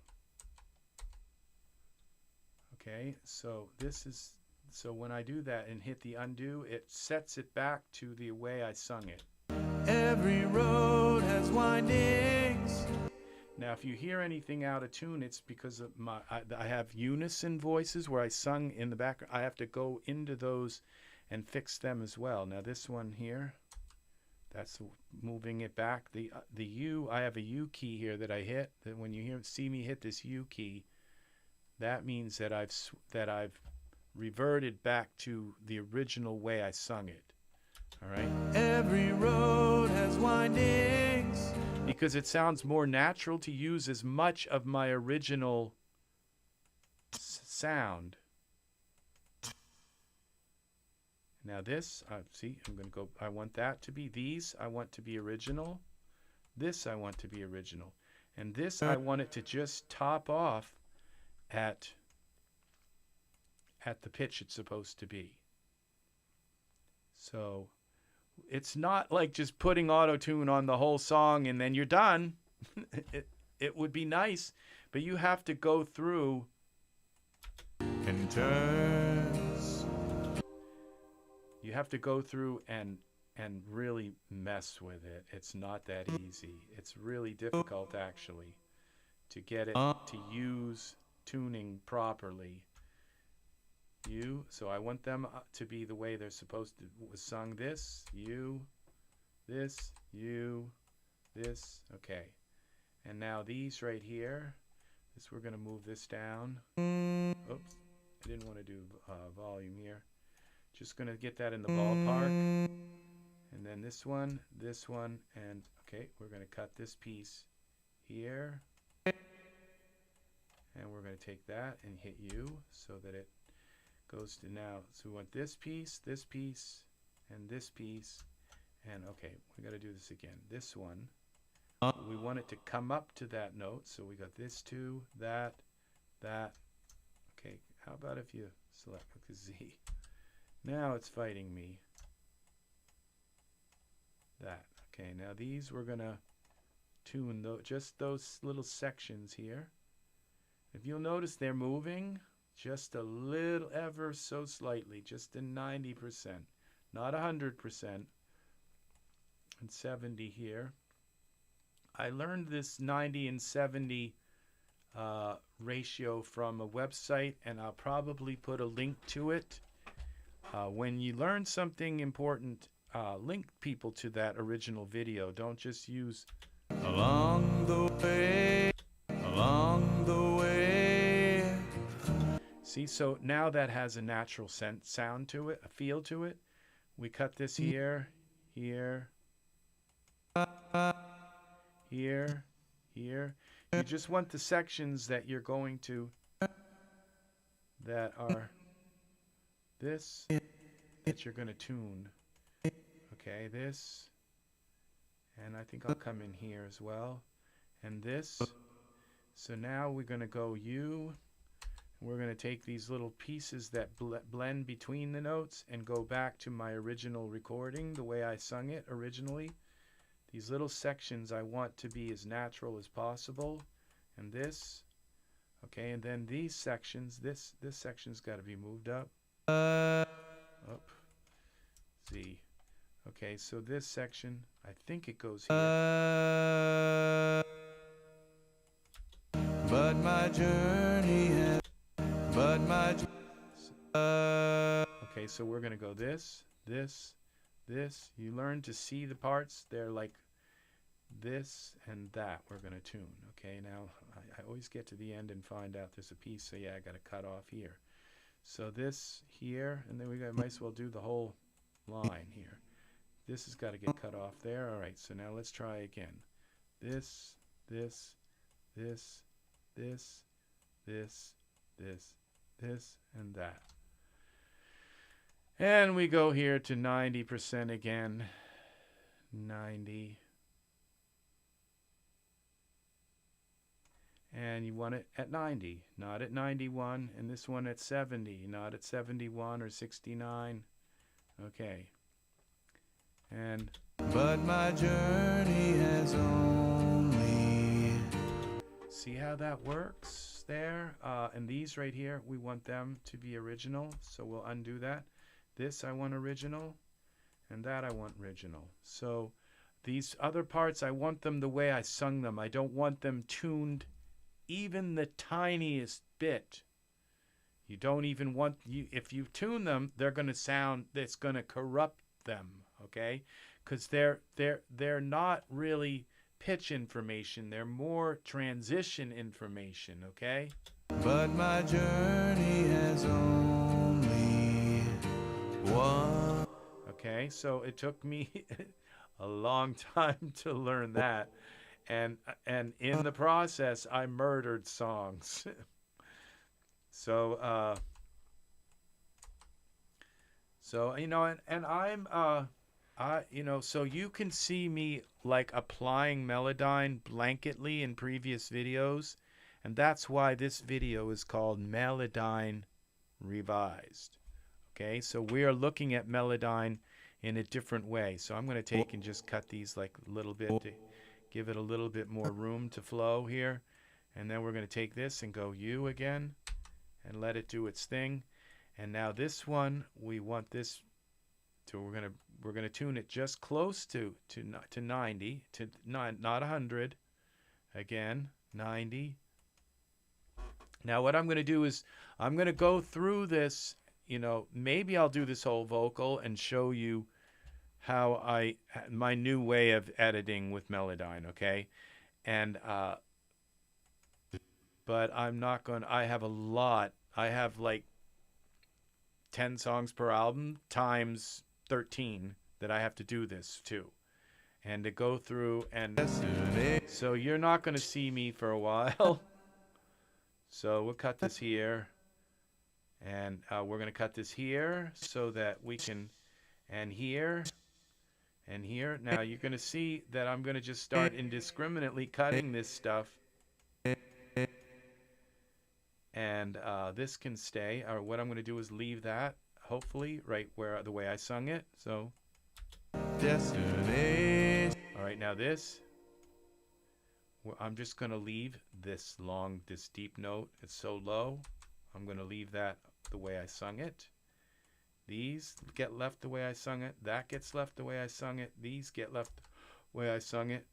Okay, so this is. So when I do that and hit the undo, it sets it back to the way I sung it. Every road has windings. Now, if you hear anything out of tune, it's because of I have unison voices where I sung in the background. I have to go into those and fix them as well. Now, this one here, that's moving it back. The U, I have a U key here that I hit. That when you see me hit this U key, that means that I've reverted back to the original way I sung it. All right? Every road has windings. Because it sounds more natural to use as much of my original sound. Now this, see, I'm going to go, I want that to be these. I want to be original. This I want to be original. And this I want it to just top off at the pitch it's supposed to be. So it's not like just putting auto-tune on the whole song and then you're done. It would be nice, but you have to go through in turns. You have to go through and really mess with it. It's not that easy. It's really difficult actually to get it to use tuning properly. So I want them to be the way they're supposed to was sung. This, you, this, you, this. Okay. And now these right here, we're going to move this down. Oops, I didn't want to do volume here. Just going to get that in the ballpark. And then this one, and okay, we're going to cut this piece here. And we're going to take that and hit U so that it goes to now. So we want this piece, and this piece. And okay, we got to do this again. This one, we want it to come up to that note. So we got this two, that. Okay, how about if you select the Z? Now it's fighting me. That. Okay, now these we're going to tune just those little sections here. If you'll notice, they're moving just a little, ever so slightly, just in 90%, not 100%, and 70 here. I learned this 90 and 70 ratio from a website, and I'll probably put a link to it. When you learn something important, link people to that original video. Don't just use Along the way, along the way. See, so now that has a natural sound to it, a feel to it. We cut this here, here, here, here. You just want the sections that you're going to, that are this, that you're going to tune. Okay, this, and I think I'll come in here as well, and this. So now we're going to go U. We're going to take these little pieces that blend between the notes and go back to my original recording, the way I sung it originally. These little sections I want to be as natural as possible. And this. Okay, and then these sections, this section's got to be moved up. Up. Z. Okay, so this section, I think it goes here. But my journey has, but my okay, so we're going to go this, this, this. You learn to see the parts. They're like this and that we're going to tune. Okay, now I always get to the end and find out there's a piece, so yeah, I got to cut off here. So this here, and then we might as well do the whole line here. This has got to get cut off there. All right, so now let's try again. This, this, this, this, this, this, this, and that. And we go here to 90% again. 90. And you want it at 90, not at 91. And this one at 70, not at 71 or 69. Okay. And but my journey has only. See how that works there? And these right here, we want them to be original, so we'll undo that. This I want original, and that I want original. So these other parts, I want them the way I sung them. I don't want them tuned even the tiniest bit. You don't even want, if you tune them, they're going to sound, it's going to corrupt them, okay? Because they're not really pitch information, they're more transition information, okay? But my journey has only one. Okay, so it took me a long time to learn that, and in the process I murdered songs. So you know, and I'm you know, so you can see me like applying Melodyne blanketly in previous videos, and that's why this video is called Melodyne Revised. Okay, so we are looking at Melodyne in a different way. So I'm going to take and just cut these like a little bit to give it a little bit more room to flow here, and then we're going to take this and go U again and let it do its thing. And now this one, we want this to, we're gonna tune it just close to 90, to not 100. Again, 90. Now what I'm gonna do is I'm gonna go through this. You know, maybe I'll do this whole vocal and show you how my new way of editing with Melodyne. Okay, and but I'm not going. I have a lot. I have like 10 songs per album times 13 that I have to do this too, and to go through, and so you're not going to see me for a while. So we'll cut this here, and we're going to cut this here so that we can, and here and here. Now you're going to see that I'm going to just start indiscriminately cutting this stuff, and this can stay. Or what I'm going to do is leave that hopefully right where the way I sung it. So, Destination. all right, now this, I'm just going to leave this deep note. It's so low. I'm going to leave that the way I sung it. These get left the way I sung it. That gets left the way I sung it. These get left the way I sung it.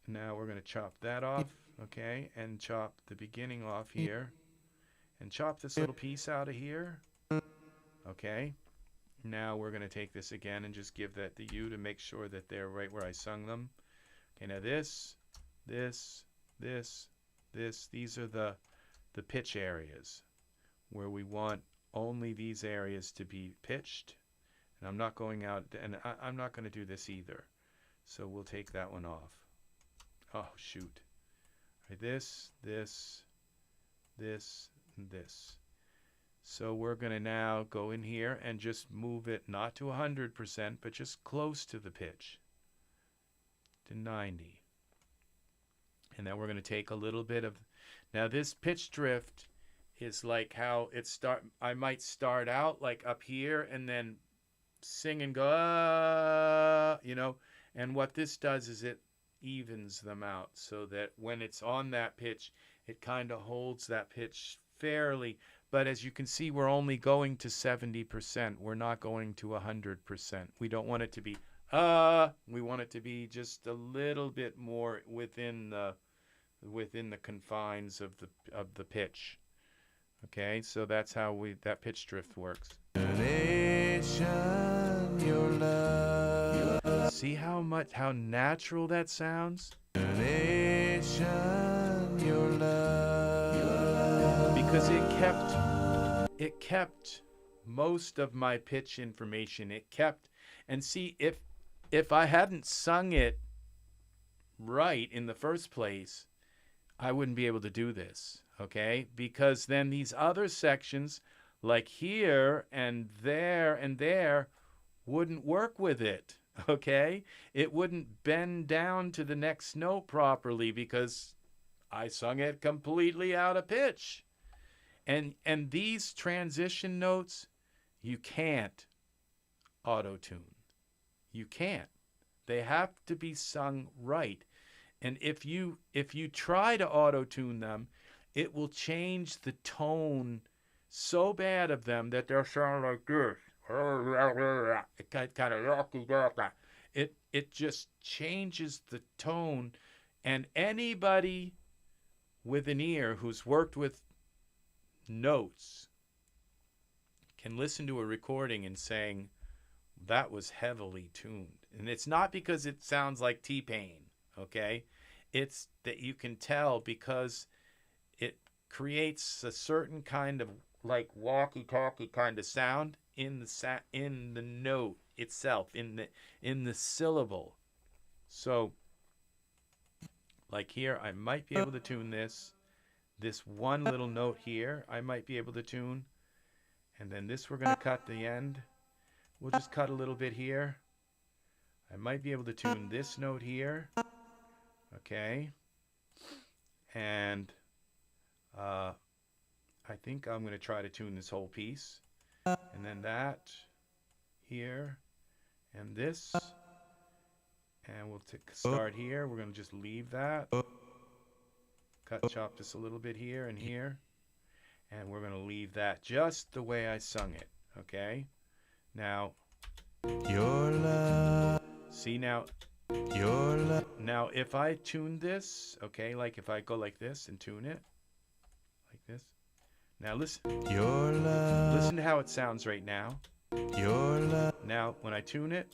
Now we're going to chop that off, okay, and chop the beginning off here, and chop this little piece out of here, okay. Now we're going to take this again and just give that to you to make sure that they're right where I sung them. Okay, now this, these are the pitch areas where we want only these areas to be pitched. And I'm not going out, and I'm not going to do this either. So we'll take that one off. Oh, shoot. Right, this, and this. So we're going to now go in here and just move it not to 100%, but just close to the pitch, to 90. And then we're going to take a little bit of, now this pitch drift is like how I might start out like up here and then sing and go, you know, and what this does is it evens them out so that when it's on that pitch, it kind of holds that pitch fairly. But as you can see, we're only going to 70%. We're not going to 100%. We don't want it to be, we want it to be just a little bit more within the confines of the pitch. Okay, so that's how that pitch drift works. Your love. See how natural that sounds? Your love. Because it kept most of my pitch information. It kept, and see, if I hadn't sung it right in the first place, I wouldn't be able to do this, okay? Because then these other sections, like here and there, wouldn't work with it, okay? It wouldn't bend down to the next note properly because I sung it completely out of pitch. And these transition notes, you can't auto-tune. You can't. They have to be sung right. And if you try to auto-tune them, it will change the tone so bad of them that they'll sound like this. It just changes the tone. And anybody with an ear who's worked with notes can listen to a recording and saying, that was heavily tuned. And it's not because it sounds like T-Pain, okay? It's that you can tell because it creates a certain kind of like walkie-talkie kind of sound in the note itself, in the syllable. So like here, I might be able to tune this one little note here, I might be able to tune. And then this we're going to cut the end. We'll just cut a little bit here. I might be able to tune this note here. Okay. And I think I'm going to try to tune this whole piece. And then that here and this. And we'll start here. We're going to just leave that. Chop this a little bit here and here. And we're going to leave that just the way I sung it. Okay? Now, Your love. see now, Your love. now if I tune this, okay, like if I go like this and tune it, like this. Now listen, Your love. listen to how it sounds right now. Your love. Now, when I tune it,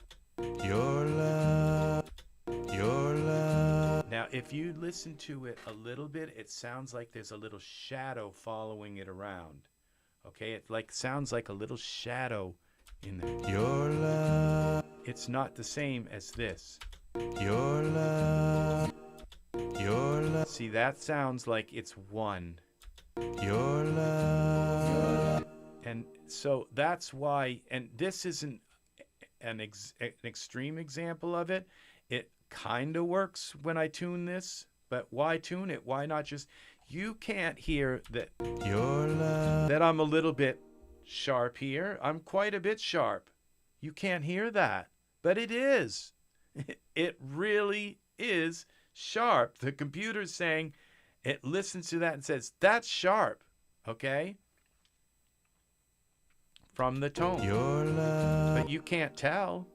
Your love. Your love. now if you listen to it a little bit, it sounds like there's a little shadow following it around. Okay, it like sounds like a little shadow in there. Your love. It's not the same as this. Your love. Your love. See, that sounds like it's one. Your love. And so that's why, and this isn't an extreme example of it. It kind of works when I tune this, but why tune it? Why not just You can't hear that your love. that I'm a little bit sharp here. I'm quite a bit sharp. You can't hear that, but it is. It really is sharp. The computer's saying, it listens to that and says, that's sharp, okay? From the tone. Your love. But you can't tell.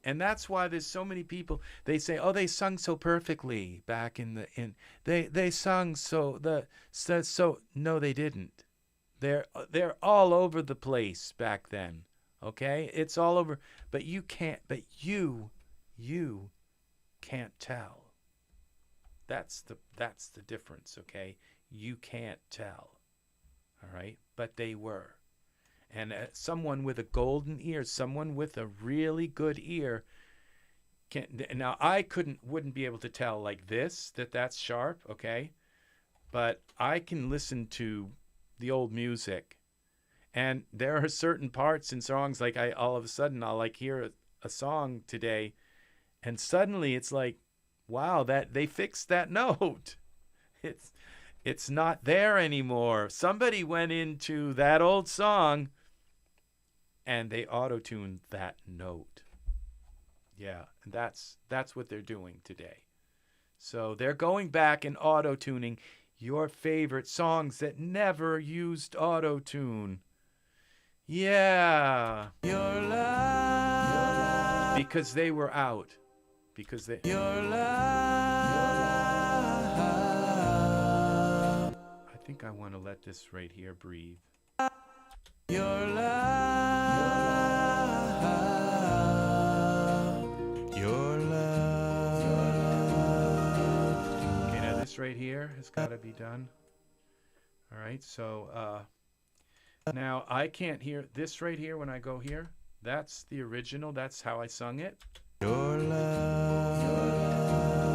And that's why there's so many people, they say, oh, they sung so perfectly back they sung so no, they didn't. They're all over the place back then. Okay? It's all over, but you can't tell. That's the difference, okay? You can't tell. All right? But they were. And someone with a golden ear, someone with a really good ear, now I wouldn't be able to tell like this, that's sharp, okay? But I can listen to the old music, and there are certain parts in songs, like all of a sudden I'll like hear a song today, and suddenly it's like, wow, that they fixed that note. It's not there anymore. Somebody went into that old song and they auto-tuned that note. Yeah, and that's what they're doing today. So they're going back and auto-tuning your favorite songs that never used auto-tune. Yeah. Your love. Because they were out. Because they... Your love. I think I want to let this right here breathe. Your love. Your love. Okay, now this right here has got to be done. All right, so now I can't hear this right here when I go here. That's the original. That's how I sung it. Your love.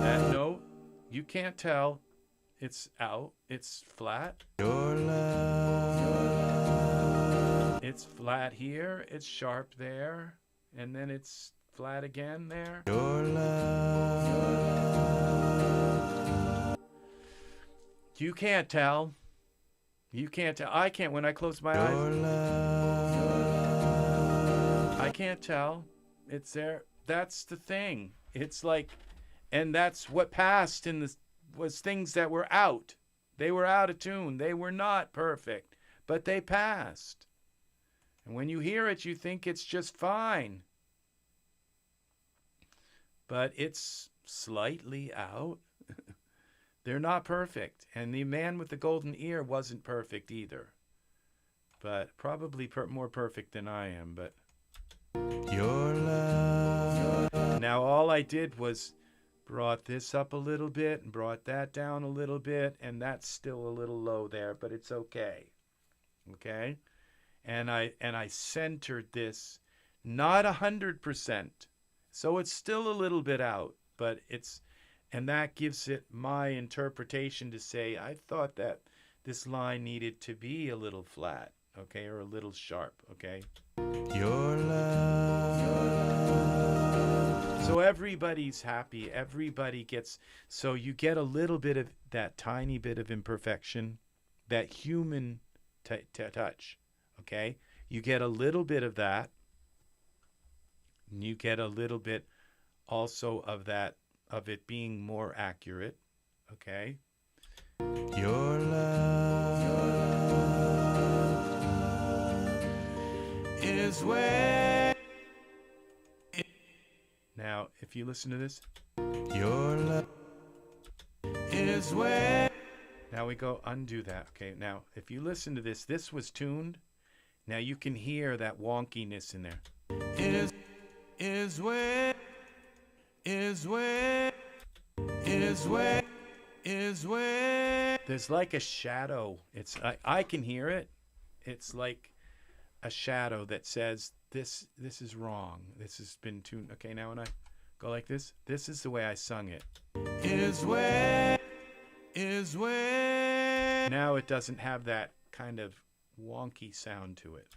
That note, you can't tell. It's out. It's flat. Your love. It's flat here. It's sharp there. And then it's flat again there. Your love. You can't tell. You can't tell. I can't when I close my eyes. Your love. I can't tell. It's there. That's the thing. It's like, and that's what passed in the was things that were out. They were out of tune. They were not perfect, but they passed. And when you hear it, you think it's just fine. But it's slightly out. They're not perfect. And the man with the golden ear wasn't perfect either. But probably more perfect than I am. But Your love. now all I did was brought this up a little bit and brought that down a little bit, and that's still a little low there, but it's okay. Okay? And I centered this, not 100%. So it's still a little bit out, but and that gives it my interpretation to say, I thought that this line needed to be a little flat, okay, or a little sharp, okay? Your love. So everybody's happy. Everybody gets, so you get a little bit of that tiny bit of imperfection, that human touch, okay? You get a little bit of that. And you get a little bit also of that, of it being more accurate, okay? Your love is where. Now, if you listen to this, Your love is where. now we go undo that. Okay, now if you listen to this, this was tuned. Now you can hear that wonkiness in there. Is where. Is where. Is where. Is where. There's like a shadow. I can hear it. It's like a shadow that says this is wrong. This has been tuned. Okay, now when I go like this is the way I sung it. Is where. Is where. Now it doesn't have that kind of wonky sound to it.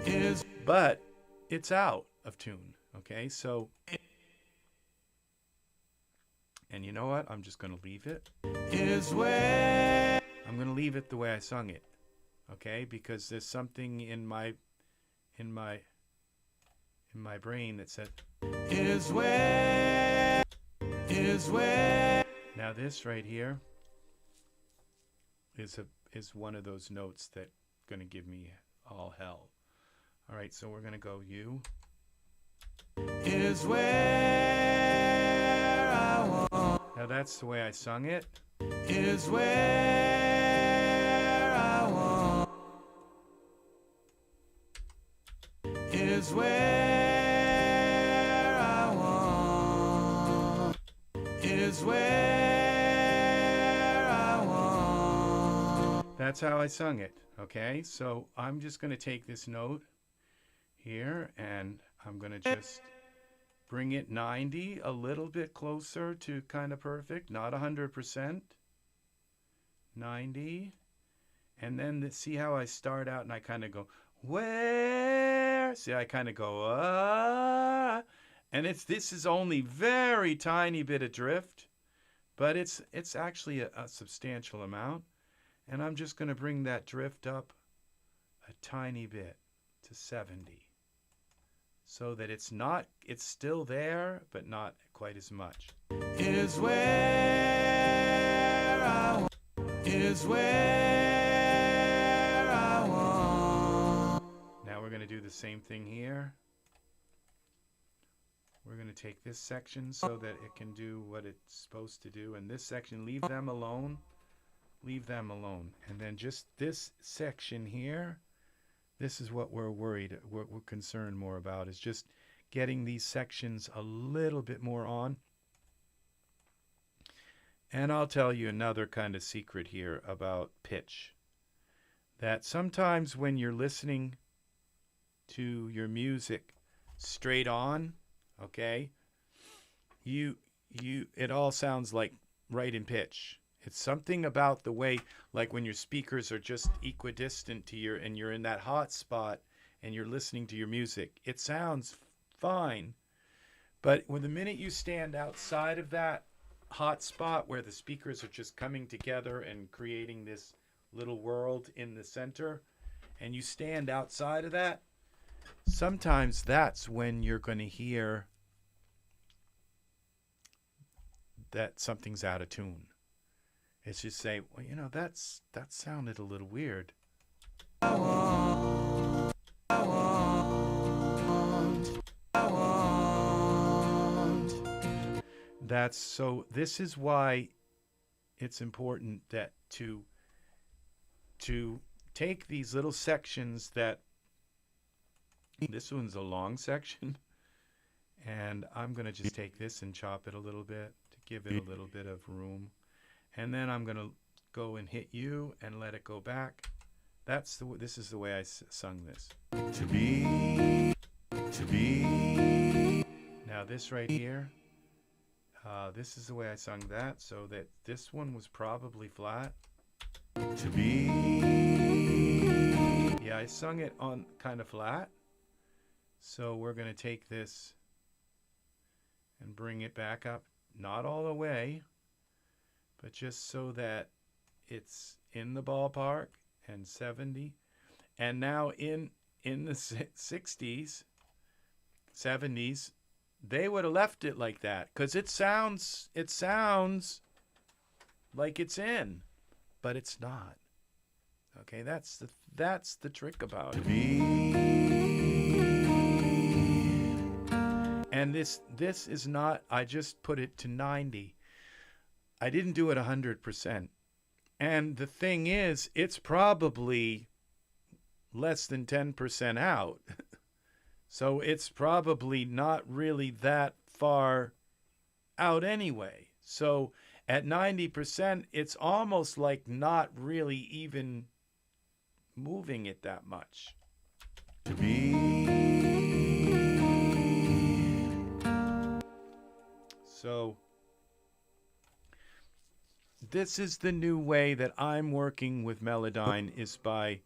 Is. But it's out of tune. Okay, so And you know what? I'm just going to leave it. is where I'm going to leave it the way I sung it. Okay? Because there's something in my brain that said is where is where. now this right here is one of those notes that going to give me all hell. All right, so we're going to go U. Is where I want. Now that's the way I sung it. Is where I want. Is where I want. Is where I want. That's how I sung it. Okay, so I'm just going to take this note here and I'm going to just bring it 90, a little bit closer to kind of perfect, not 100%. 90. And then see how I start out and I kind of go, where? See, I kind of go, ah. And this is only very tiny bit of drift, but it's actually a substantial amount. And I'm just going to bring that drift up a tiny bit to 70. So that it's still there, but not quite as much. Is where I want. Is where I want. Now we're going to do the same thing here. We're going to take this section so that it can do what it's supposed to do. And this section, leave them alone. Leave them alone. And then just this section here, this is what we're concerned more about, is just getting these sections a little bit more on. And I'll tell you another kind of secret here about pitch. That sometimes when you're listening to your music straight on, okay, it all sounds like right in pitch. It's something about the way, like when your speakers are just equidistant to and you're in that hot spot and you're listening to your music, it sounds fine. But when the minute you stand outside of that hot spot where the speakers are just coming together and creating this little world in the center, and you stand outside of that, sometimes that's when you're going to hear that something's out of tune. It's just say, well, you know, that sounded a little weird. I want. I want. I want. This is why it's important that to take these little sections that, this one's a long section, and I'm going to just take this and chop it a little bit to give it a little bit of room. And then I'm going to go and hit U and let it go back. This is the way I sung this. To be. Now this right here, this is the way I sung that, so that this one was probably flat. To be. Yeah, I sung it on kind of flat. So we're going to take this and bring it back up, not all the way, but just so that it's in the ballpark, and 70. And now in the 60s, 70s, they would have left it like that because it sounds like it's in, but it's not. Okay, that's the trick about it. And this is not, I just put it to 90. I didn't do it 100%. And the thing is, it's probably less than 10% out. So it's probably not really that far out anyway. So at 90%, it's almost like not really even moving it that much. To be. So this is the new way that I'm working with Melodyne, is by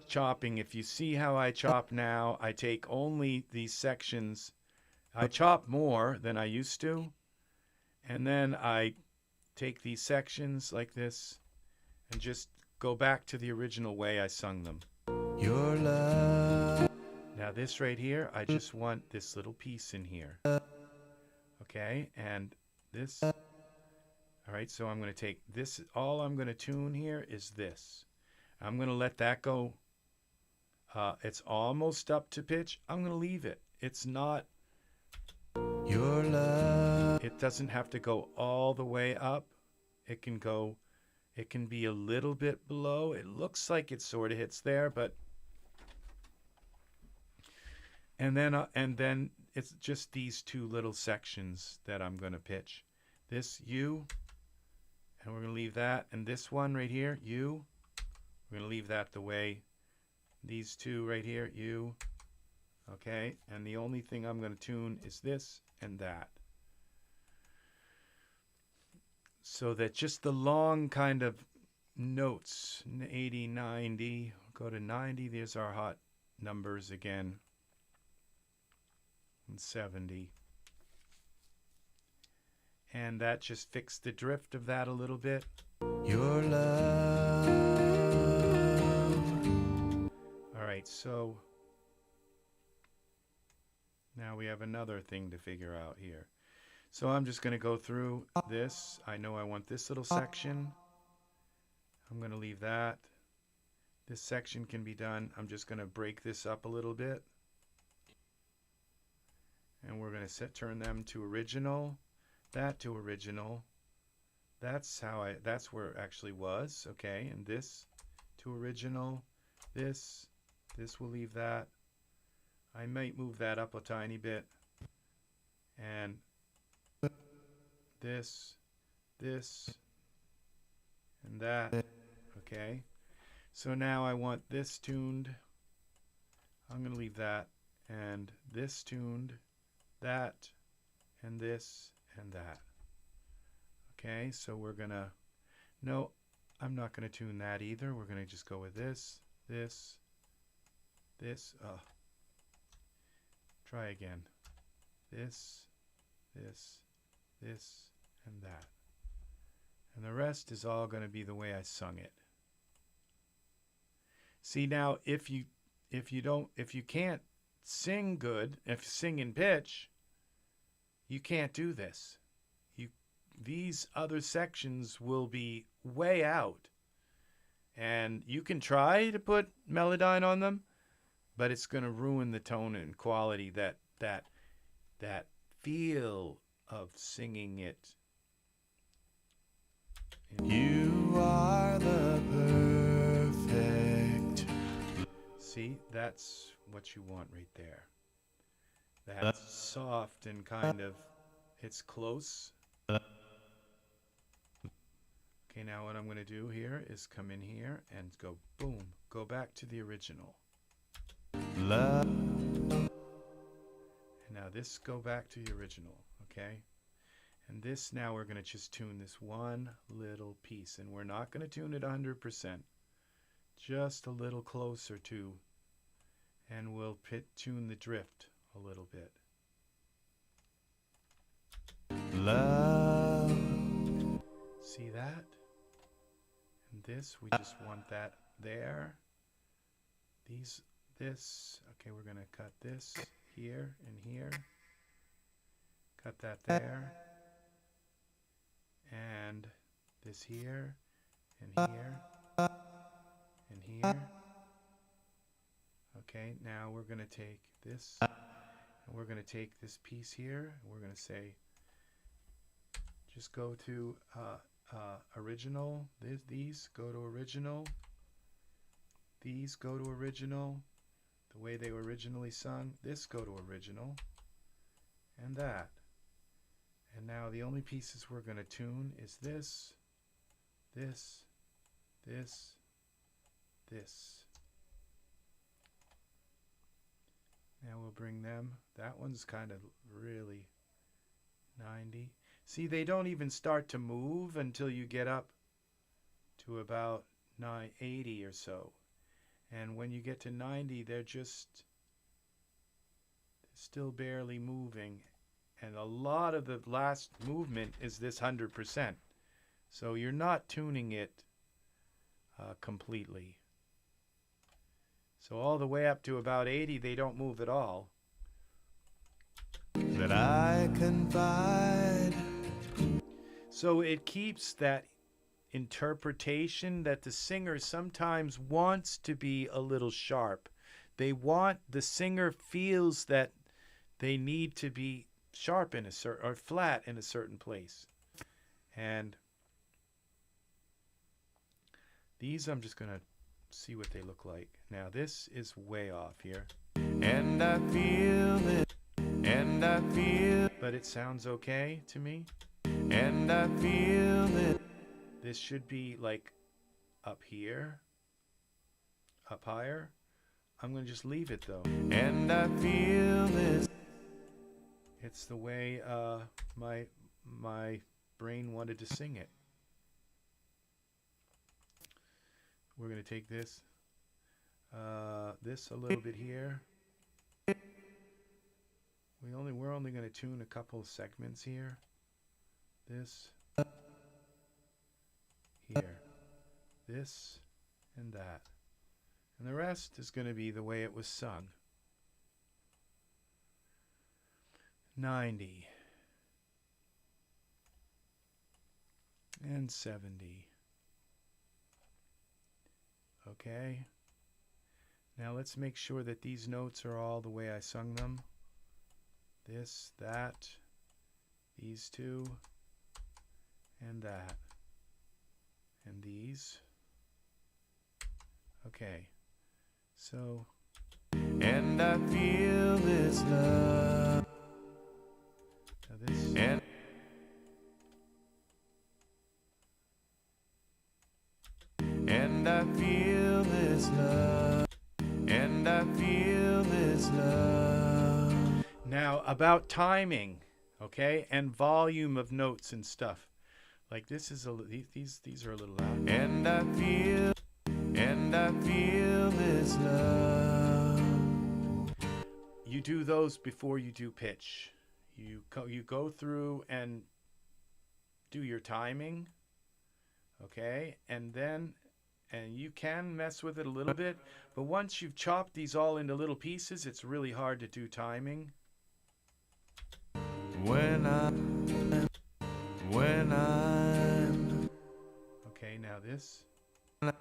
chopping. If you see how I chop now, I take only these sections. I chop more than I used to, And then I take these sections like this and just go back to the original way I sung them. Your love. Now this right here, I just want this little piece in here. Okay, and this. All right, so I'm going to take this. All I'm going to tune here is this. I'm going to let that go. It's almost up to pitch. I'm going to leave it. It's not. Your love. It doesn't have to go all the way up. It can go. It can be a little bit below. It looks like it sort of hits there, but. And then it's just these two little sections that I'm going to pitch. This U, and we're going to leave that. And this one right here, U, we're going to leave that the way. These two right here, U, okay? And the only thing I'm going to tune is this and that. So that just the long kind of notes, 80, 90, go to 90, there's our hot numbers again. 70, and that just fixed the drift of that a little bit. Your love. All right, so now we have another thing to figure out here. So I'm just going to go through this. I know I want this little section. I'm going to leave that. This section can be done. I'm just going to break this up a little bit. And we're going to turn them to original, that to original. That's where it actually was, okay? And this to original, this will leave that. I might move that up a tiny bit. And this, and that, okay? So now I want this tuned. I'm going to leave that. And this tuned. That and this and that. Okay, so we're gonna, no, I'm not gonna tune that either. We're gonna just go with this, try again. This, and that. And the rest is all gonna be the way I sung it. See, now if you can't sing good, if you sing in pitch, you can't do this. These other sections will be way out, and you can try to put Melodyne on them, but it's going to ruin the tone and quality, that feel of singing it. You are the perfect. See, that's what you want right there. That's soft and kind of, it's close. Okay, now what I'm going to do here is come in here and go boom, go back to the original. Love. And now this, go back to the original, okay? And this, now we're going to just tune this one little piece, and we're not going to tune it 100%, just a little closer to, and we'll tune the drift a little bit. Love. See that? And this, we just want that there. This, okay, we're gonna cut this here and here. Cut that there. And this here, and here, and here. Okay, now we're gonna take this, and we're gonna take this piece here, and we're gonna say, just go to original. These go to original. These go to original. The way they were originally sung. This go to original. And that. And now the only pieces we're going to tune is this, this, this, this. Now we'll bring them. That one's kind of really 90. See, they don't even start to move until you get up to about 80 or so. And when you get to 90, they're still barely moving. And a lot of the last movement is this 100%. So you're not tuning it completely. So all the way up to about 80, they don't move at all. That I confide. So it keeps that interpretation that the singer sometimes wants to be a little sharp. The singer feels that they need to be sharp in a certain, or flat in a certain place. And these I'm just going to see what they look like. Now this is way off here. And I feel it. And I feel. But it sounds okay to me. And I feel it. This should be like up here, up higher. I'm going to just leave it though. And I feel this. It's the way my brain wanted to sing it. We're going to take this a little bit here. We're only going to tune a couple of segments here. This, here, this, and that. And the rest is going to be the way it was sung. 90 and 70. Okay. Now let's make sure that these notes are all the way I sung them. This, that, these two, and that, and these. Okay. So. And I feel this love. Now this. And I feel this love. And I feel this love. Now about timing, okay, and volume of notes and stuff. Like this is these are a little loud. And I feel this love. You do those before you do pitch. You go through and do your timing, okay, and you can mess with it a little bit, but once you've chopped these all into little pieces, it's really hard to do timing. When I'm okay, now this. All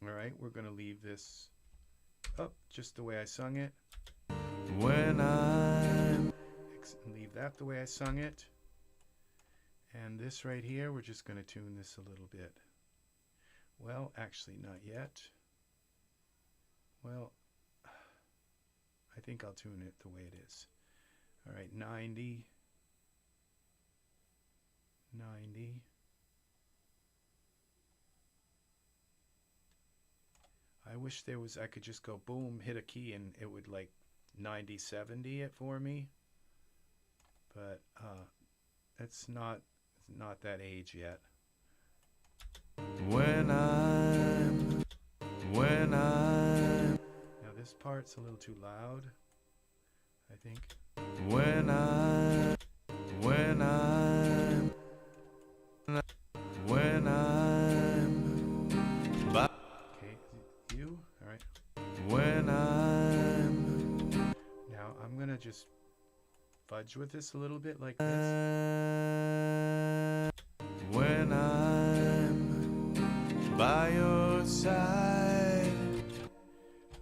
right, we're going to leave this up just the way I sung it. When I'm leave that the way I sung it. And this right here, we're just going to tune this a little bit. Well, actually not yet. Well, I think I'll tune it the way it is. All right, 90. 90. I wish I could just go boom, hit a key, and it would like 90, 70 it for me. But it's not that age yet. When I'm Now this part's a little too loud, I think. When I'm Okay, you? All right. When I'm Now I'm gonna just fudge with this a little bit like this. When I'm by your side.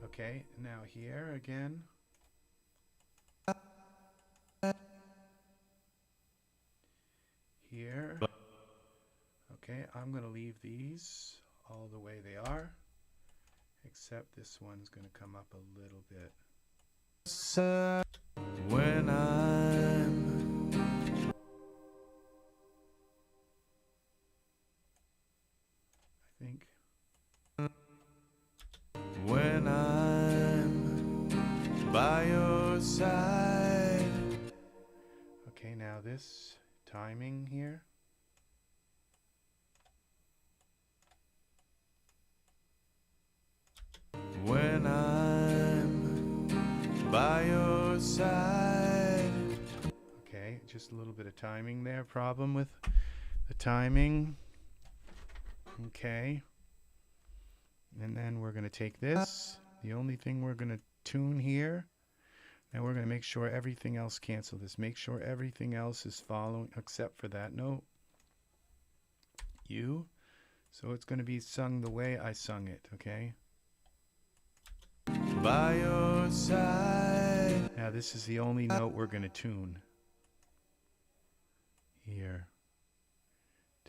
Okay, now here again. Here. Okay, I'm going to leave these all the way they are, except this one's going to come up a little bit. When I'm I think. When I'm by your side. Okay, now this timing here. When I'm just a little bit of timing there. Problem with the timing. Okay. And then we're going to take this. The only thing we're going to tune here. Now we're going to make sure everything else cancel this. Make sure everything else is following except for that note. U. So it's going to be sung the way I sung it, okay? By your side. Now this is the only note we're going to tune. Here.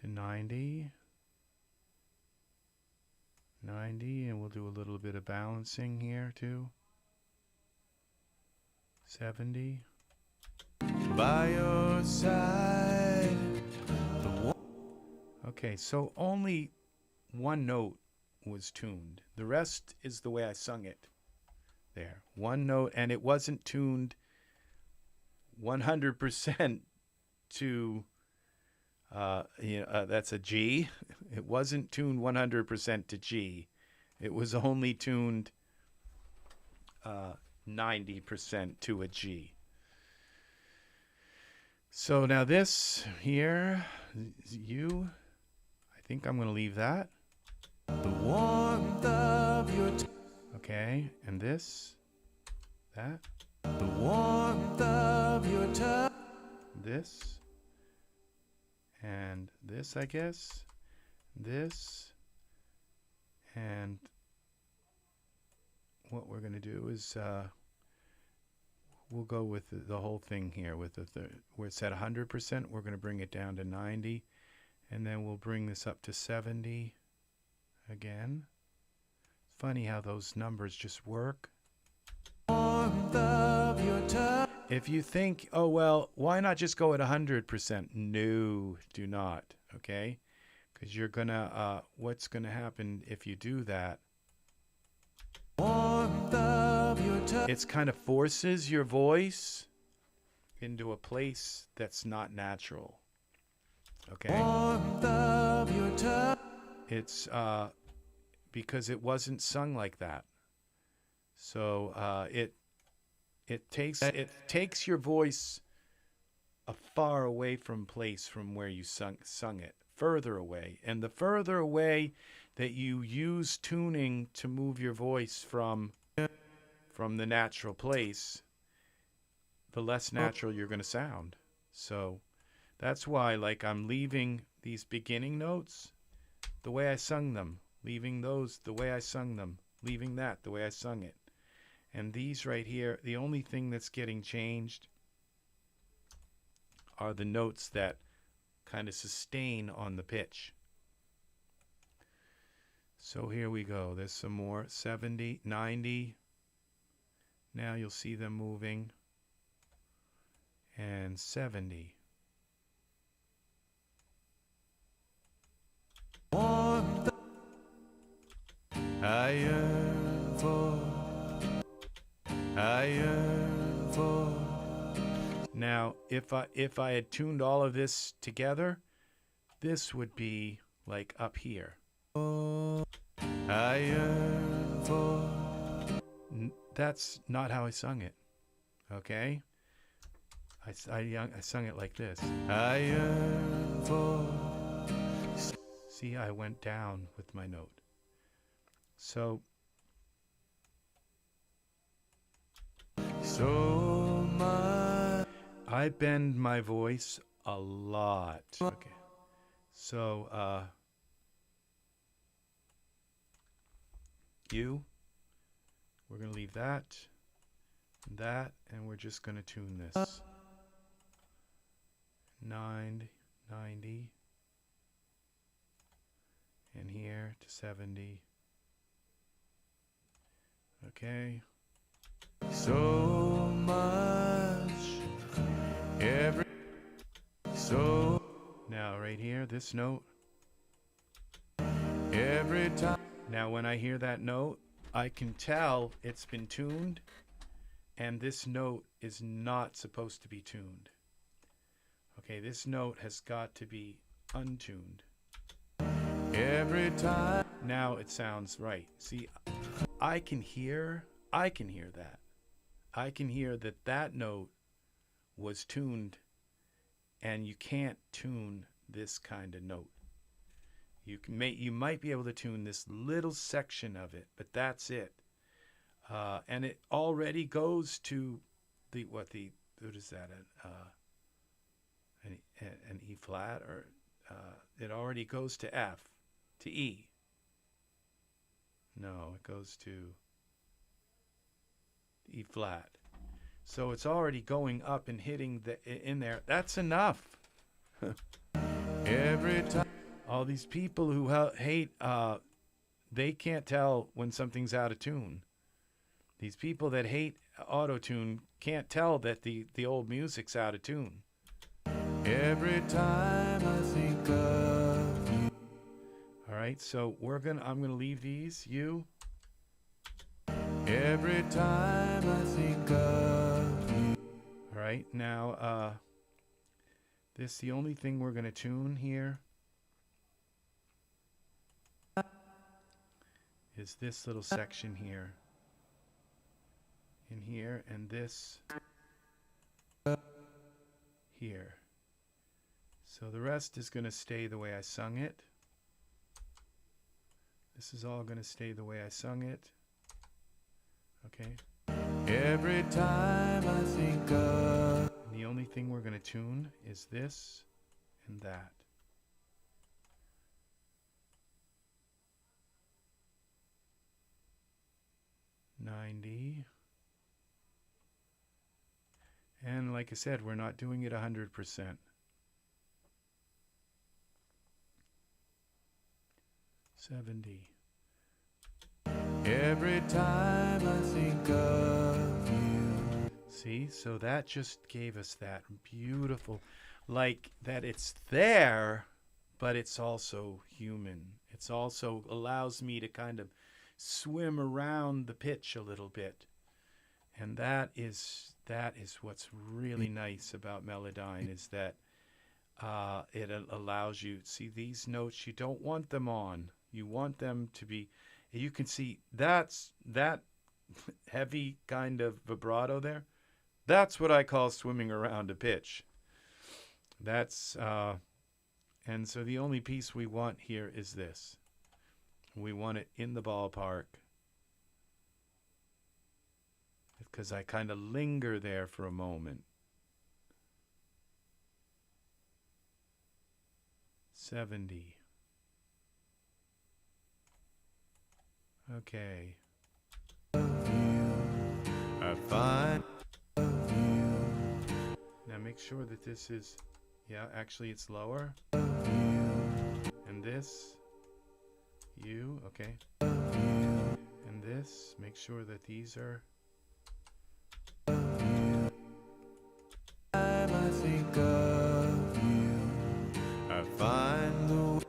To 90. 90, and we'll do a little bit of balancing here too. 70. By your side. Okay, so only one note was tuned. The rest is the way I sung it. There. One note, and it wasn't tuned 100% to, that's a G. It wasn't tuned 100% to G. It was only tuned 90% to a G. So now this here, U, I think I'm going to leave that. The warmth of your okay, and this, that. The warmth of your touch. This. And this, I guess. This. And what we're going to do is we'll go with the whole thing here. With where it's at 100%, we're going to bring it down to 90. And then we'll bring this up to 70 again. Funny how those numbers just work. If you think, oh, well, why not just go at 100%? No, do not, okay? Because you're going to, what's going to happen if you do that? It's kind of forces your voice into a place that's not natural, okay? It's because it wasn't sung like that. So it takes your voice a far away from place from where you sung it, further away. And the further away that you use tuning to move your voice from the natural place, the less natural you're going to sound. So that's why, like, I'm leaving these beginning notes the way I sung them, leaving those the way I sung them, leaving that the way I sung it. And these right here, the only thing that's getting changed are the notes that kind of sustain on the pitch. So here we go. There's some more. 70, 90. Now you'll see them moving. And 70. I yearn for. Now, if I had tuned all of this together, this would be like up here. I yearn for. That's not how I sung it. Okay? I sung it like this. I yearn for. See, I went down with my note. So much. I bend my voice a lot. Okay. So we're going to leave that, and we're just going to tune this. 90, and here to 70. Okay. So much. Now right here, this note. Every time. Now when I hear that note, I can tell it's been tuned, and this note is not supposed to be tuned. Okay, this note has got to be untuned. Every time. Now it sounds right. See, I can hear that. I can hear that that note was tuned and you can't tune this kind of note. You might be able to tune this little section of it, but that's it. And it already goes to what is that? An E flat, or it already goes to F, to E. No, it goes to E flat. So it's already going up and hitting in there. That's enough. Every time. All these people who hate, they can't tell when something's out of tune. These people that hate auto-tune can't tell that the old music's out of tune. Every time I think of you. All right, so I'm gonna leave these. Every time I think of you. All right, now the only thing we're gonna tune here is this little section here. In here, and this here. So the rest is going to stay the way I sung it. This is all going to stay the way I sung it. Okay. Every time I think of. And the only thing we're going to tune is this and that. $90. And like I said, we're not doing it 100%. 70. Every time I think of you. See, so that just gave us that beautiful, like that it's there, but it's also human. It's also allows me to kind of swim around the pitch a little bit. And that is what's really nice about Melodyne, is that it allows you, see these notes, you don't want them on. You want them to be, you can see that heavy kind of vibrato there. That's what I call swimming around a pitch. That's, and so the only piece we want here is this. We want it in the ballpark. Because I kind of linger there for a moment. 70. Okay. I find. Now make sure that this is, yeah, actually it's lower. And this, okay. And this, make sure that these are. I think of you. I find the. All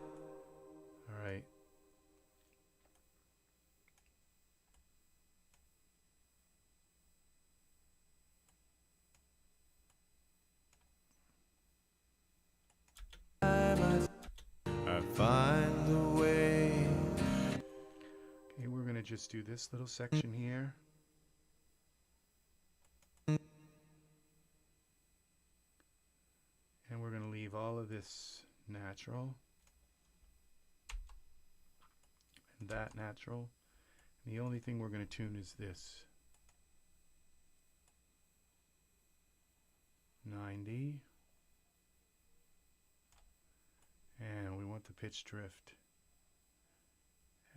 right. I find the way. Okay, we're gonna just do this little section here. And we're going to leave all of this natural and that natural. And the only thing we're going to tune is this. 90. And we want the pitch drift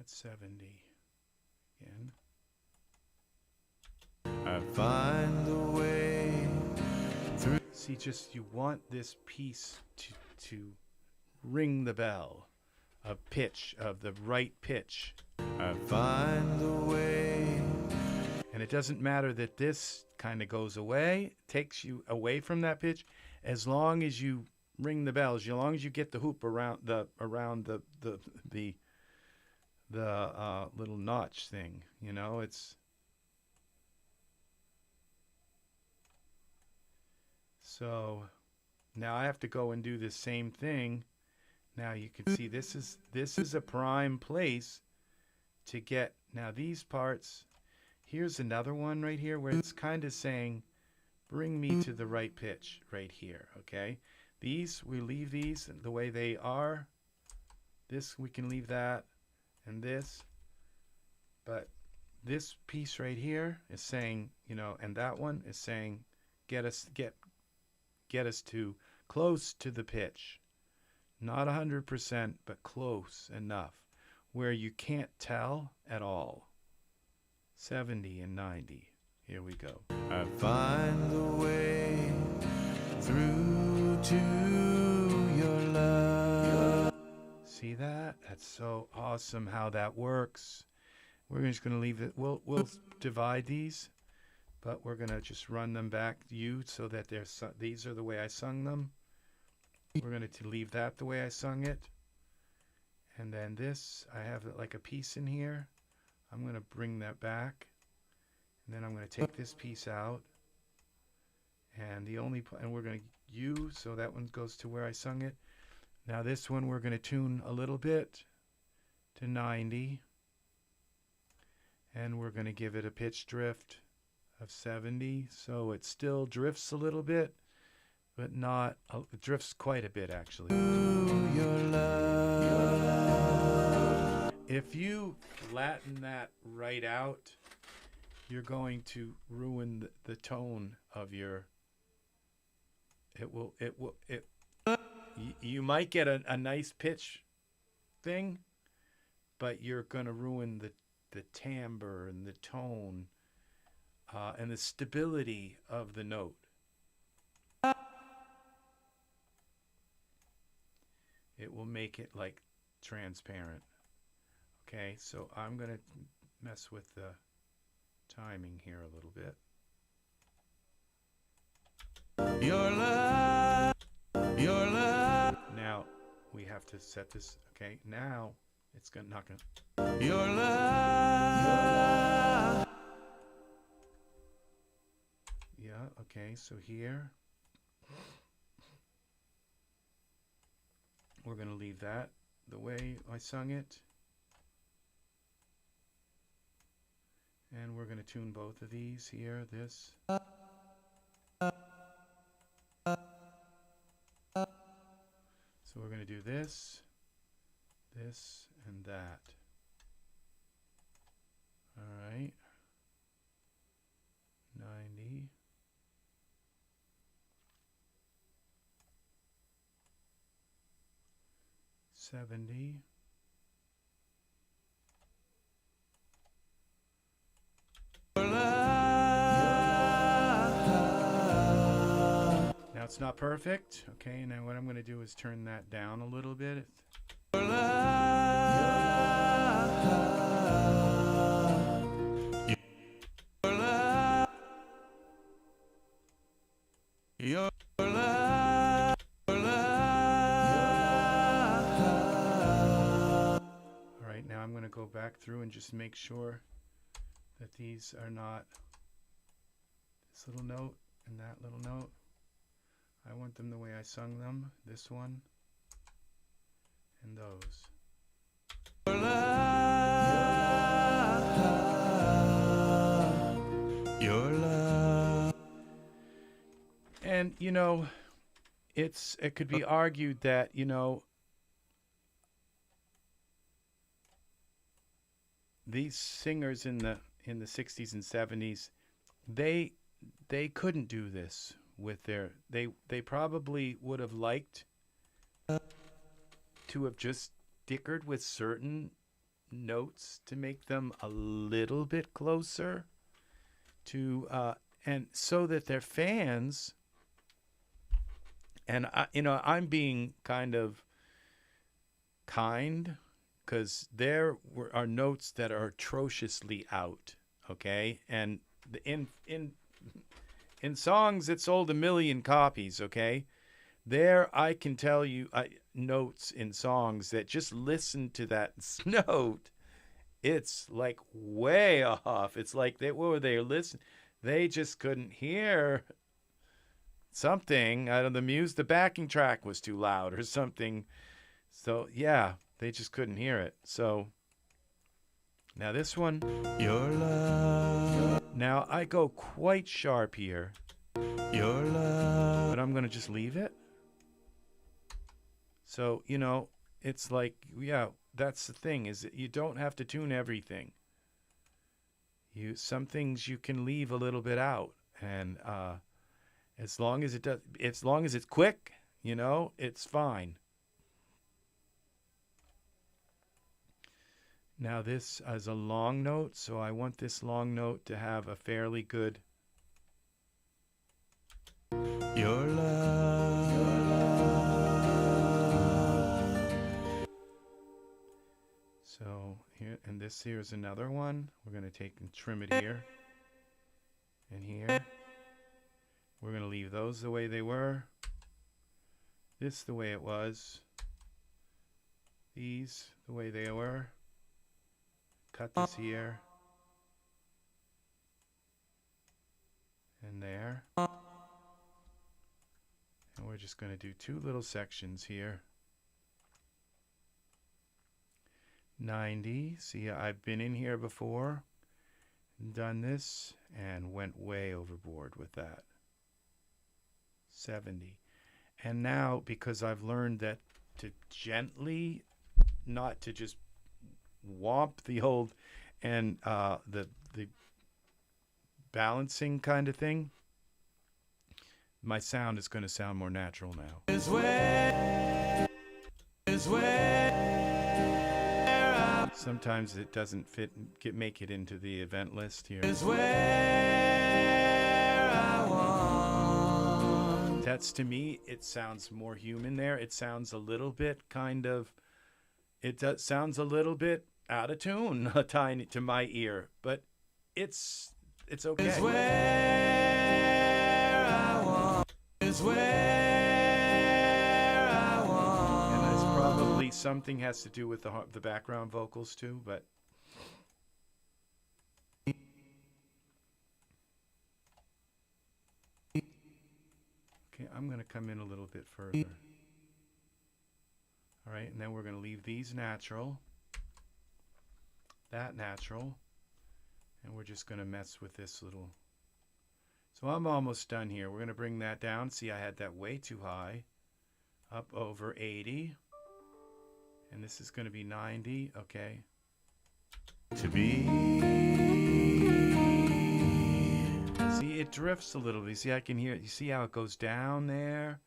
at 70. Again. I find the way through. See, just you want this piece to ring the bell of pitch, of the right pitch. I find the way. And it doesn't matter that this kind of goes away, takes you away from that pitch, as long as you ring the bell, as long as you get the hoop around the little notch thing, you know, it's. So now I have to go and do the same thing. Now you can see this is a prime place to get. Now these parts, here's another one right here where it's kind of saying, bring me to the right pitch right here, okay? These, we leave these the way they are. This, we can leave that, and this. But this piece right here is saying, you know, and that one is saying, get us to close to the pitch. Not 100%, but close enough where you can't tell at all. 70 and 90. Here we go. I find the way through to your love. See that? That's so awesome how that works. We're just going to leave it. We'll divide these, but we're going to just run them back to you so that these are the way I sung them. We're going to leave that the way I sung it. And then this, I have like a piece in here. I'm going to bring that back. And then I'm going to take this piece out. And we're going to use, so that one goes to where I sung it. Now this one we're going to tune a little bit to 90. And we're going to give it a pitch drift of 70. So it still drifts a little bit, but not, it drifts quite a bit actually. Your love. If you flatten that right out, you're going to ruin the tone of your, you might get a nice pitch thing, but you're going to ruin the timbre and the tone and the stability of the note. It will make it like transparent. Okay, so I'm going to mess with the timing here a little bit. Your love. Your love. Now we have to set this. Okay, now it's not going to. Your love. Yeah, okay, so here we're going to leave that the way I sung it. And we're going to tune both of these here, this. So we're going to do this, this, and that. All right. 90. $70. Now it's not perfect. Okay, now what I'm going to do is turn that down a little bit. Now I'm going to go back through and just make sure that these are not this little note and that little note. I want them the way I sung them, this one and those. Your love. And you know, it could be argued that, you know, these singers in the 60s and 70s, they couldn't do this with their, they probably would have liked to have just stickered with certain notes to make them a little bit closer to and so that their fans, and you know, I'm being kind of kind, because there are notes that are atrociously out, okay? And in songs that sold 1 million copies, okay? There I can tell you notes in songs that just listen to that note. It's like way off. It's like they listening? They just couldn't hear something. I don't know, the backing track was too loud or something. So yeah. They just couldn't hear it. So now this one. Your love. Now I go quite sharp here. Your love. But I'm going to just leave it. So, it's like, yeah, that's the thing, is that you don't have to tune everything. Some things you can leave a little bit out, and as long as it's quick, it's fine. Now this is a long note, so I want this long note to have a fairly good. Your love. So here, and this here is another one. We're going to take and trim it here and here. We're going to leave those the way they were. This the way it was. These the way they were. Cut this here. And there. And we're just going to do two little sections here. 90. See, I've been in here before, done this, and went way overboard with that. 70. And now, because I've learned that to gently, not to just whomp the old and the balancing kind of thing, my sound is going to sound more natural now. Sometimes it doesn't fit, make it into the event list here. That's, to me, it sounds more human there. It sounds a little bit sounds a little bit out of tune, a tiny, to my ear, but it's okay. Probably something has to do with the background vocals too, but okay, I'm going to come in a little bit further. All right, and then we're going to leave these natural, that natural, and we're just going to mess with this little. So I'm almost done here. We're going to bring that down. See, I had that way too high. Up over 80. And this is going to be 90, okay. To be. See, it drifts a little bit. See, I can hear it. You see how it goes down there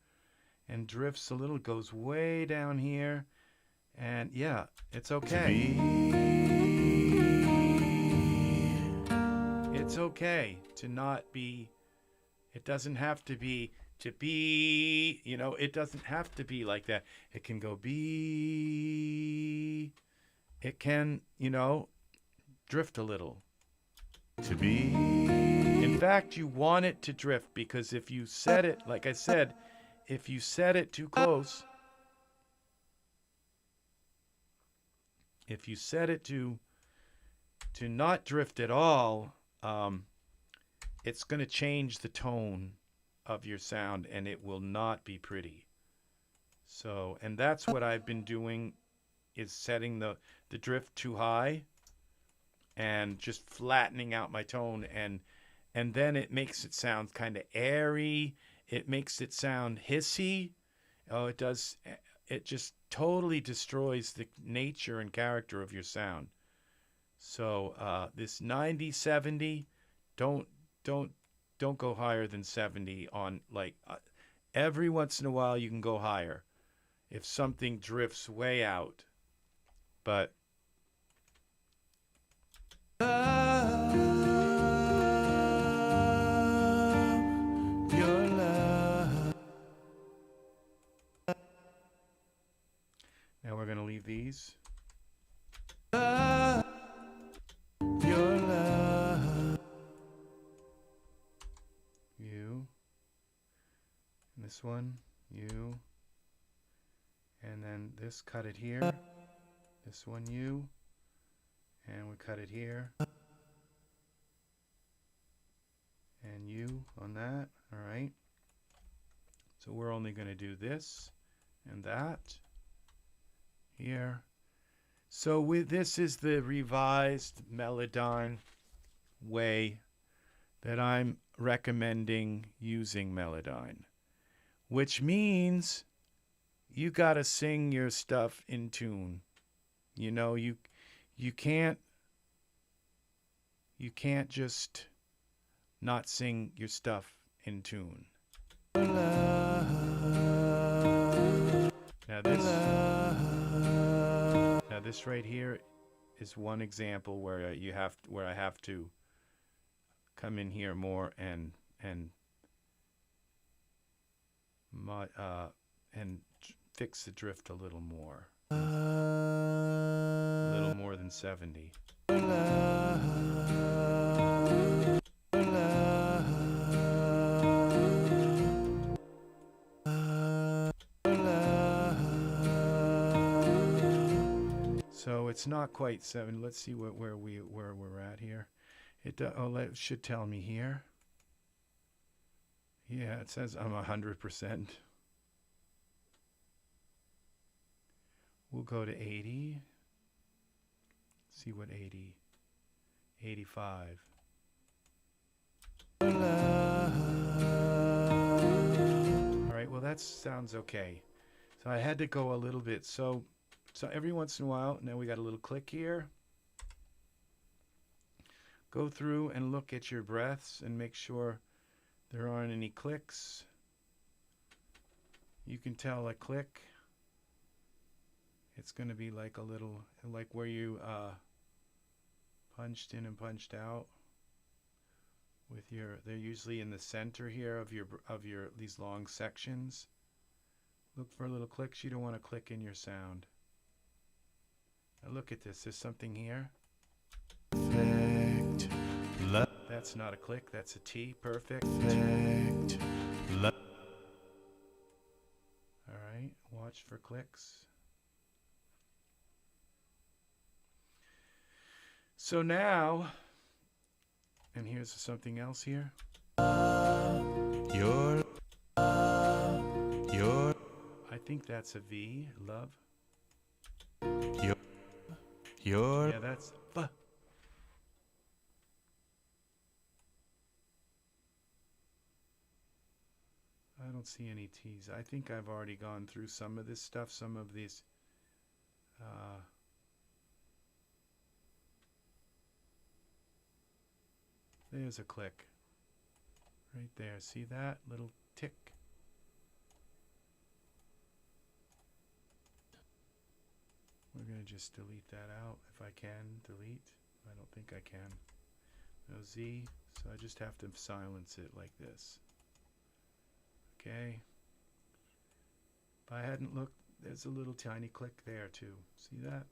and drifts a little, goes way down here. And yeah, it's okay. It's okay to not be, it doesn't have to be, it doesn't have to be like that. It can go be, it can, drift a little. To be. In fact, you want it to drift, because if you set it, like I said, if you set it too close, if you set it to not drift at all, it's going to change the tone of your sound, and it will not be pretty. So, and that's what I've been doing, is setting the drift too high and just flattening out my tone, and then it makes it sound kind of airy. It makes it sound hissy. Oh, it does. It just totally destroys the nature and character of your sound. So this 90, 70, don't go higher than 70 on, like, every once in a while you can go higher if something drifts way out, but Your love. now we're going to leave these. Your love. You. And this one, you. And then this, cut it here. This one, you. And we cut it here. And you on that. All right. So we're only going to do this and that here. So this is the revised Melodyne way that I'm recommending using Melodyne, which means you gotta sing your stuff in tune. You know, you can't just not sing your stuff in tune. Now this right here is one example where I have to come in here more and fix the drift a little more. A little more than 70. So it's not quite 7. Let's see where we're at here. It should tell me here. Yeah, it says I'm 100%. We'll go to 80. See what 80. 85. All right, well that sounds okay. So I had to go a little bit. So every once in a while, now we got a little click here. Go through and look at your breaths and make sure there aren't any clicks. You can tell a click. It's going to be like a little, like where you punched in and punched out with they're usually in the center here of these long sections. Look for little clicks. You don't want to click in your sound. Now look at this. There's something here. Perfect. That's not a click. That's a T. Perfect. Perfect. All right. Watch for clicks. So now, and here's something else here. I think that's a V. Love. Yeah, that's B. I don't see any T's. I think I've already gone through some of this stuff, some of these. There's a click. Right there. See that little tick? We're going to just delete that out if I can. Delete. I don't think I can. No Z. So I just have to silence it like this. Okay. If I hadn't looked, there's a little tiny click there too. See that?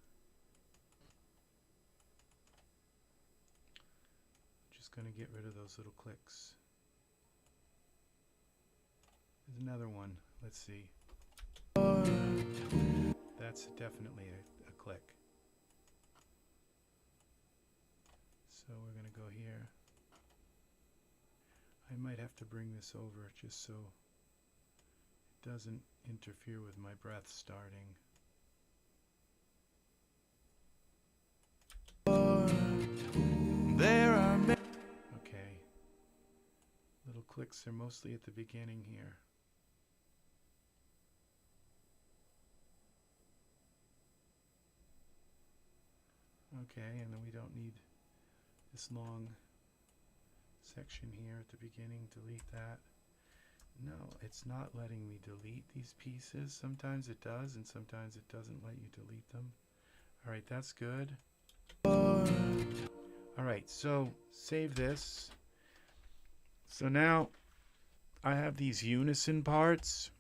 Just going to get rid of those little clicks. There's another one. Let's see. That's definitely a click. So we're going to go here. I might have to bring this over just so it doesn't interfere with my breath starting. There are okay. Little clicks are mostly at the beginning here. Okay, and then we don't need this long section here at the beginning. Delete that. No, it's not letting me delete these pieces. Sometimes it does, and sometimes it doesn't let you delete them. All right, that's good. All right, so save this. So now I have these unison parts.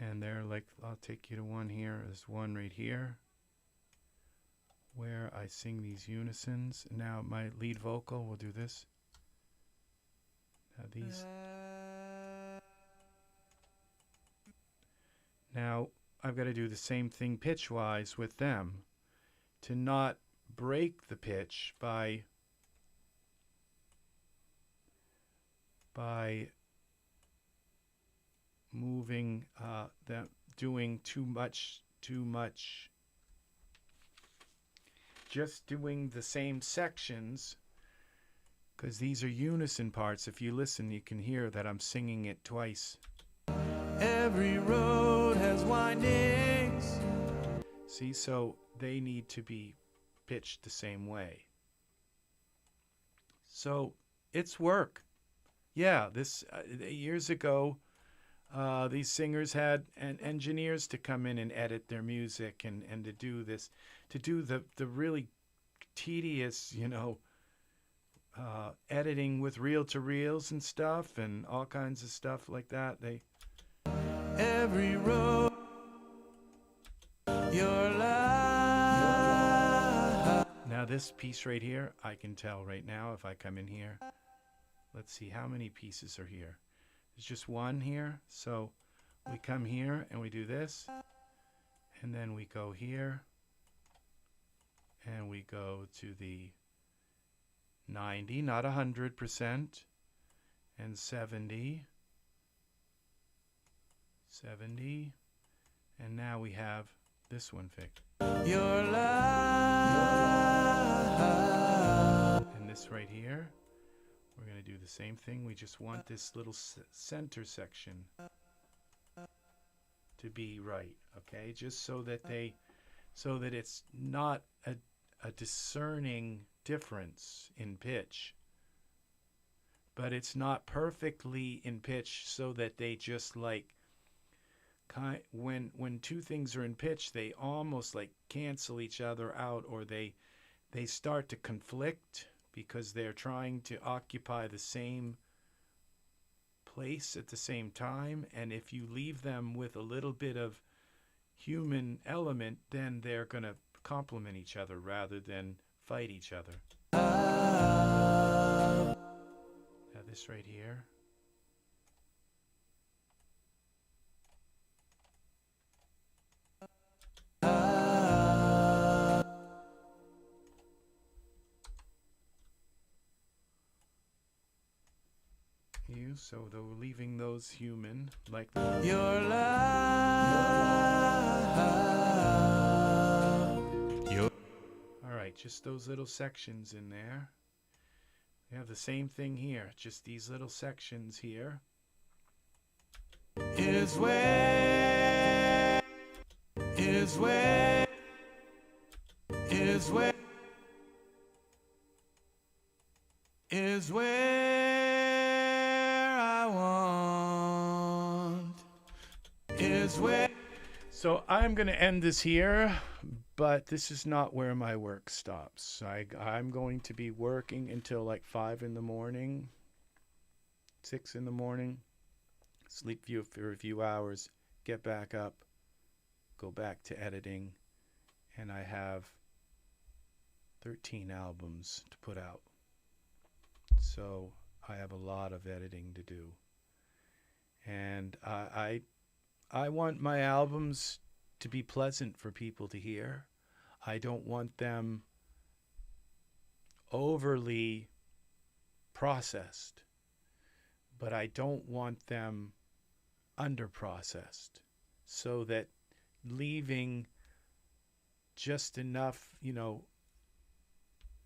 And they're like, I'll take you to one here. There's one right here where I sing these unisons. Now my lead vocal will do this. Now these. Now I've got to do the same thing pitch-wise with them to not break the pitch by moving them, doing too much, just doing the same sections because these are unison parts. If you listen, you can hear that I'm singing it twice. Every road has windings. See, so they need to be pitched the same way. So it's work. Yeah, this years ago, these singers had engineers to come in and edit their music and to do this, to do the really tedious, editing with reel-to-reels and stuff and all kinds of stuff like that. Every road, your life. Now this piece right here, I can tell right now if I come in here. Let's see how many pieces are here. There's just one here. So we come here and we do this. And then we go here. And we go to the 90, not 100%. And 70. 70. And now we have this one fixed. Your life. And this right here, we're going to do the same thing. We just want this little center section to be right, okay? Just so that it's not a discerning difference in pitch, but it's not perfectly in pitch so that they just like when two things are in pitch, they almost like cancel each other out, or they start to conflict because they're trying to occupy the same place at the same time. And if you leave them with a little bit of human element, then they're going to complement each other rather than fight each other. Now this right here. So though leaving those human like Your life. all right, just those little sections in there. We have the same thing here, just these little sections here. Is where. Is where. Is where. Is where. So I'm going to end this here, but this is not where my work stops. I'm going to be working until like 5 in the morning, 6 in the morning, sleep for a few hours, get back up, go back to editing, and I have 13 albums to put out. So I have a lot of editing to do. And I want my albums to be pleasant for people to hear. I don't want them overly processed, but I don't want them under-processed, so that leaving just enough,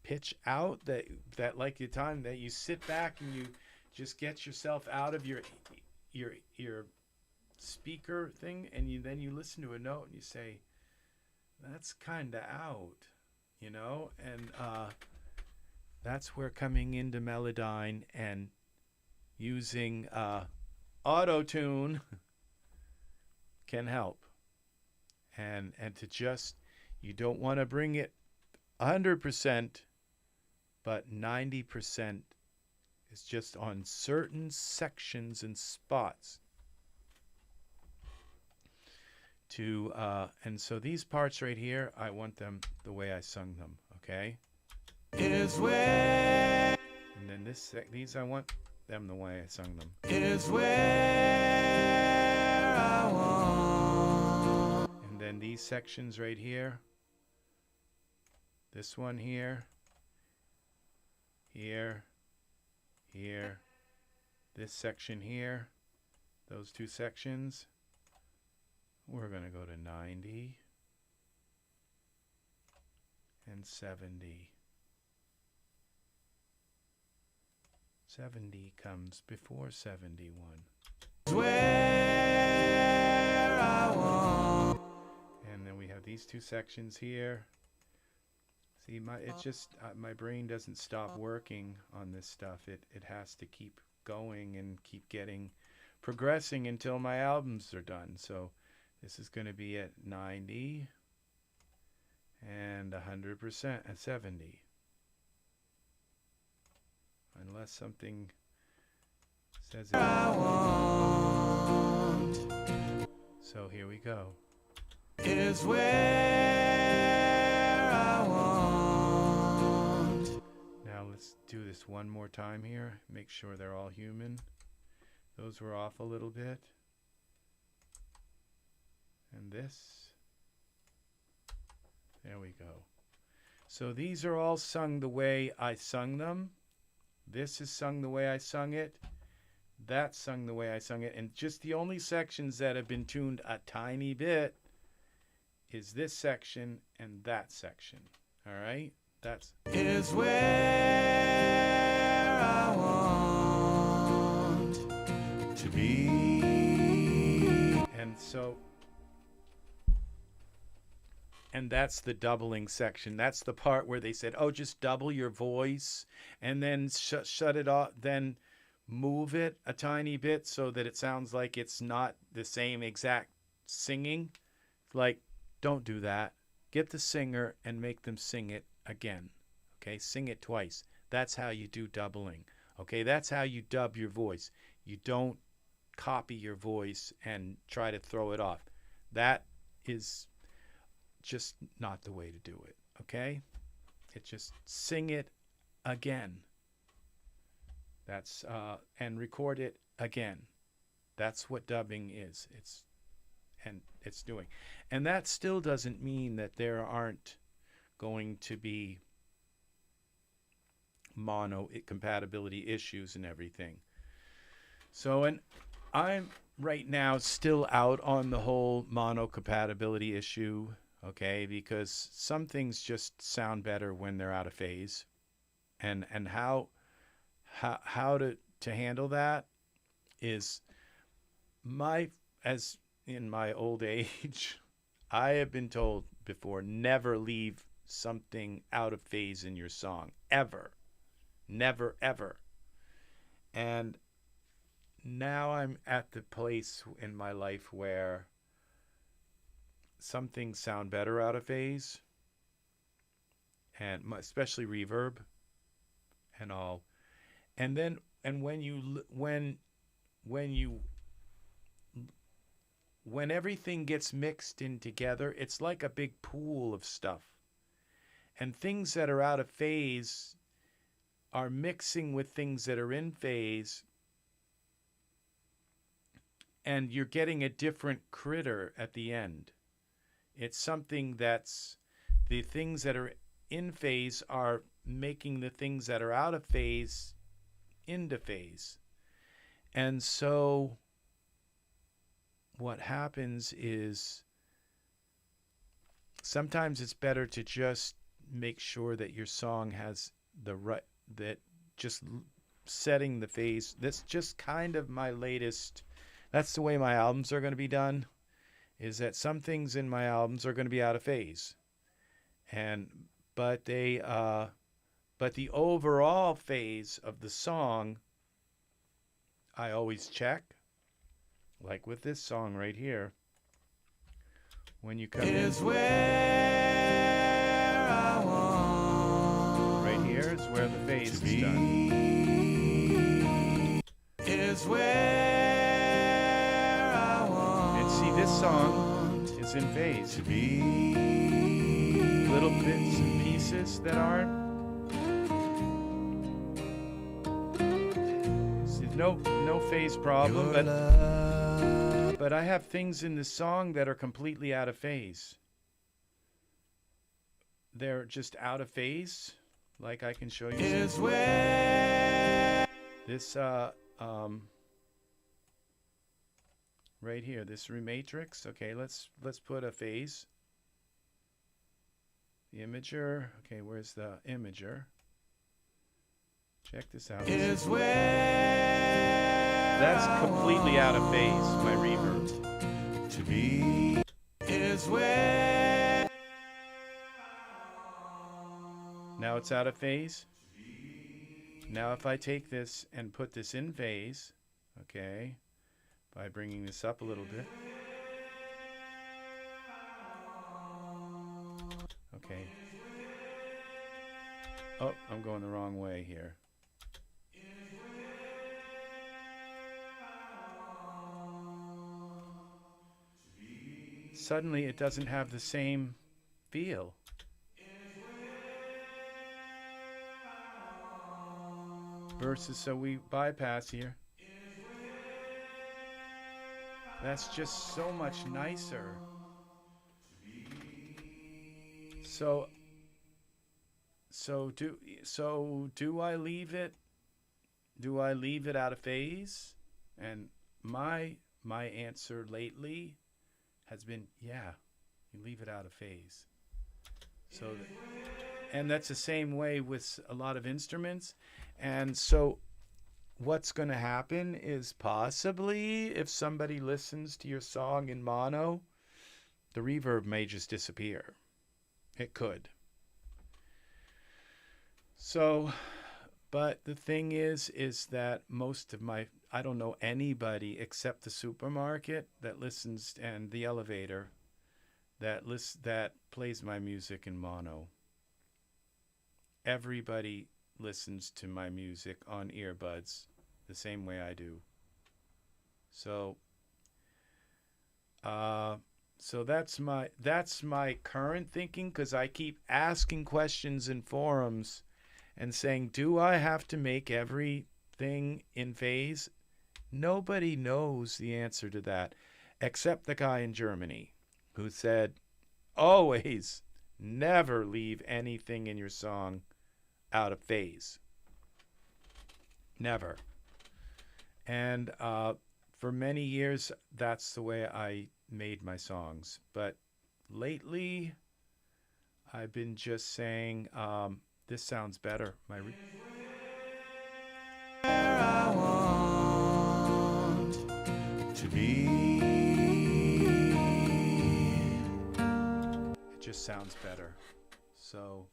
pitch out that like your time that you sit back and you just get yourself out of your speaker thing, and then you listen to a note and you say, that's kind of out, and that's where coming into Melodyne and using auto-tune can help. And to just, you don't want to bring it 100%, but 90% is just on certain sections and spots. And so these parts right here, I want them the way I sung them, okay? Is where. And then these I want them the way I sung them. Is where I want. And then these sections right here, this one here, here, this section here, those two sections. We're going to go to 90 and 70. 70 comes before 71. Where I want. And then we have these two sections here. See, my brain doesn't stop working on this stuff. It has to keep going and keep progressing until my albums are done. So this is going to be at 90 and 100% at 70. Unless something says it. I want. So here we go. Is where I want. Now let's do this one more time here. Make sure they're all human. Those were off a little bit. And this. There we go. So these are all sung the way I sung them. This is sung the way I sung it. That's sung the way I sung it. And just the only sections that have been tuned a tiny bit is this section and that section. All right? That's Is where I want to be. and so and that's the doubling section. That's the part where they said, "Oh, just double your voice and then shut it off, then move it a tiny bit so that it sounds like it's not the same exact singing." Like, don't do that. Get the singer and make them sing it again. Okay? Sing it twice. That's how you do doubling. Okay? That's how you dub your voice. You don't copy your voice and try to throw it off. That is just not the way to do it. Okay? It's just sing it again. That's and record it again. That's what dubbing is. It's doing. And that still doesn't mean that there aren't going to be mono compatibility issues and everything. So, and I'm right now still out on the whole mono compatibility issue, okay, because some things just sound better when they're out of phase. And how to handle that is as in my old age, I have been told before, never leave something out of phase in your song, ever. Never, ever. And now I'm at the place in my life where some things sound better out of phase, and especially reverb and all. And then, and when everything gets mixed in together, it's like a big pool of stuff. And things that are out of phase are mixing with things that are in phase, and you're getting a different critter at the end. It's something that's, the things that are in phase are making the things that are out of phase into phase. And so what happens is sometimes it's better to just make sure that your song has the right, that just setting the phase. That's just kind of my latest, that's the way my albums are going to be done, is that some things in my albums are going to be out of phase. But the overall phase of the song, I always check. Like with this song right here, when you come Is in, where I want. right here is where the phase is done. Is where I want. And see, this song is in phase. To be. Little bits and pieces that aren't. See, no phase problem, but I have things in the song that are completely out of phase. They're just out of phase. Like I can show you. Is where. This right here, this rematrix. Okay, let's put a phase. The imager. Okay, where's the imager? Check this out. Is where That's completely out of phase, my reverb. to be is where Now it's out of phase. Now if I take this and put this in phase, okay, by bringing this up a little bit. Okay. Oh, I'm going the wrong way here. Suddenly it doesn't have the same feel. Versus, so we bypass here. That's just so much nicer. So do I leave it? Do I leave it out of phase? And my answer lately has been, yeah, you leave it out of phase. So and that's the same way with a lot of instruments. And so what's going to happen is possibly if somebody listens to your song in mono, the reverb may just disappear. It could. So, but the thing is that most of I don't know anybody except the supermarket that listens and the elevator that plays my music in mono. Everybody listens to my music on earbuds the same way I do. So that's my current thinking, because I keep asking questions in forums and saying, do I have to make everything in phase? Nobody knows the answer to that except the guy in Germany who said, always never leave anything in your song out of phase. Never. And for many years, that's the way I made my songs. But lately, I've been just saying, this sounds better. where I want to be. It just sounds better. So,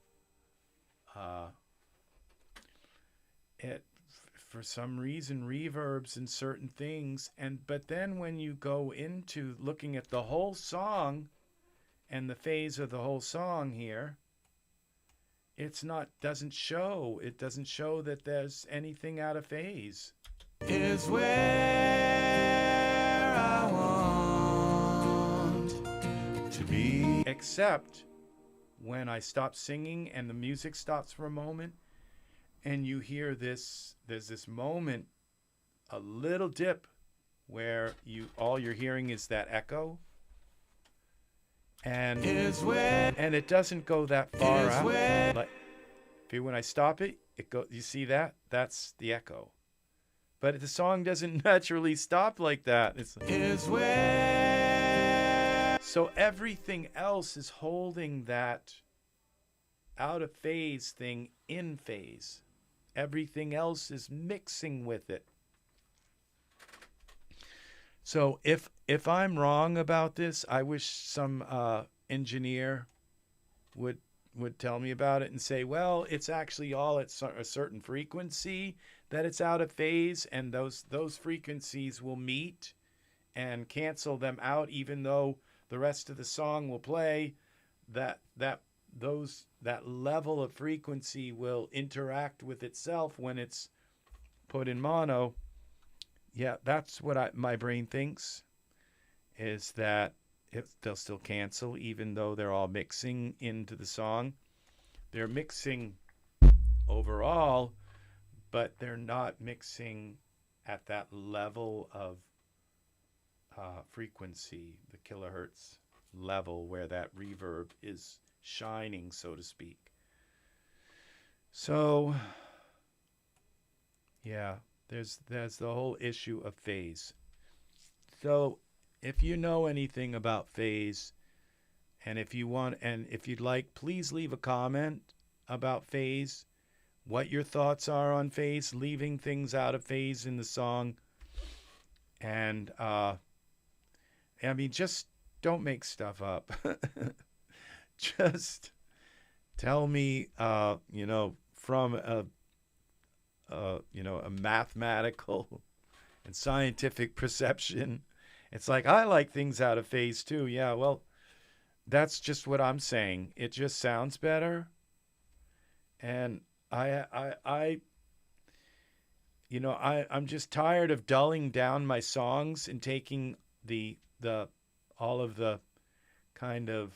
for some reason, reverbs and certain things, but then when you go into looking at the whole song and the phase of the whole song here, it doesn't show that there's anything out of phase. Is where I want to be. Except when I stop singing and the music stops for a moment, and you hear there's this moment, a little dip, where all you're hearing is that echo, and it doesn't go that far out. Like when I stop it, you see that? That's the echo. But the song doesn't naturally stop like that. So everything else is holding that out of phase thing in phase. Everything else is mixing with it. So if I'm wrong about this, I wish some engineer would tell me about it and say, well, it's actually all at a certain frequency that it's out of phase, and those frequencies will meet and cancel them out, even though the rest of the song will play. That level of frequency will interact with itself when it's put in mono. Yeah, that's what my brain thinks, is that they'll still cancel even though they're all mixing into the song. They're mixing overall, but they're not mixing at that level of frequency, the kilohertz level where that reverb is shining, so to speak. So, yeah, there's the whole issue of phase. So, if you know anything about phase, and if you'd like, please leave a comment about phase, what your thoughts are on phase, leaving things out of phase in the song. And I mean, just don't make stuff up. Just tell me, from a mathematical and scientific perception. It's like, I like things out of phase too. Yeah, well, that's just what I'm saying. It just sounds better. And I'm just tired of dulling down my songs and taking the all of the kind of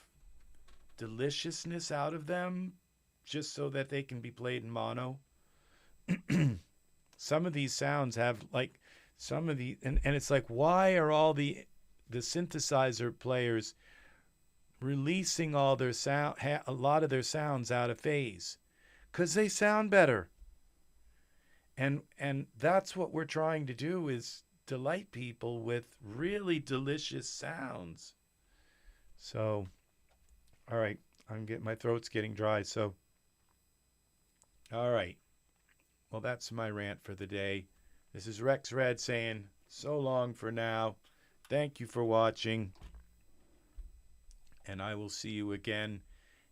deliciousness out of them just so that they can be played in mono. Some of these sounds have like some of the and it's like, why are all the synthesizer players releasing all their sound, a lot of their sounds out of phase? Because they sound better. And that's what we're trying to do, is delight people with really delicious sounds. So, all right, my throat's getting dry. So, all right. Well, that's my rant for the day. This is RexRed saying so long for now. Thank you for watching. And I will see you again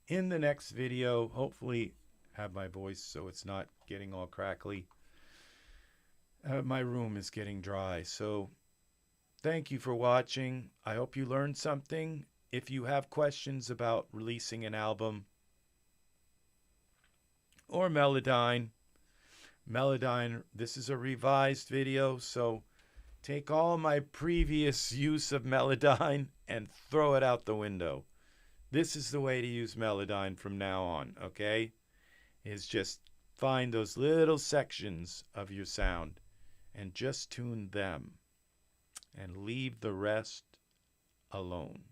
in the next video. Hopefully have my voice so it's not getting all crackly. My room is getting dry. So thank you for watching. I hope you learned something. If you have questions about releasing an album or Melodyne, this is a revised video, so take all my previous use of Melodyne and throw it out the window. This is the way to use Melodyne from now on, okay? Is just find those little sections of your sound and just tune them and leave the rest alone.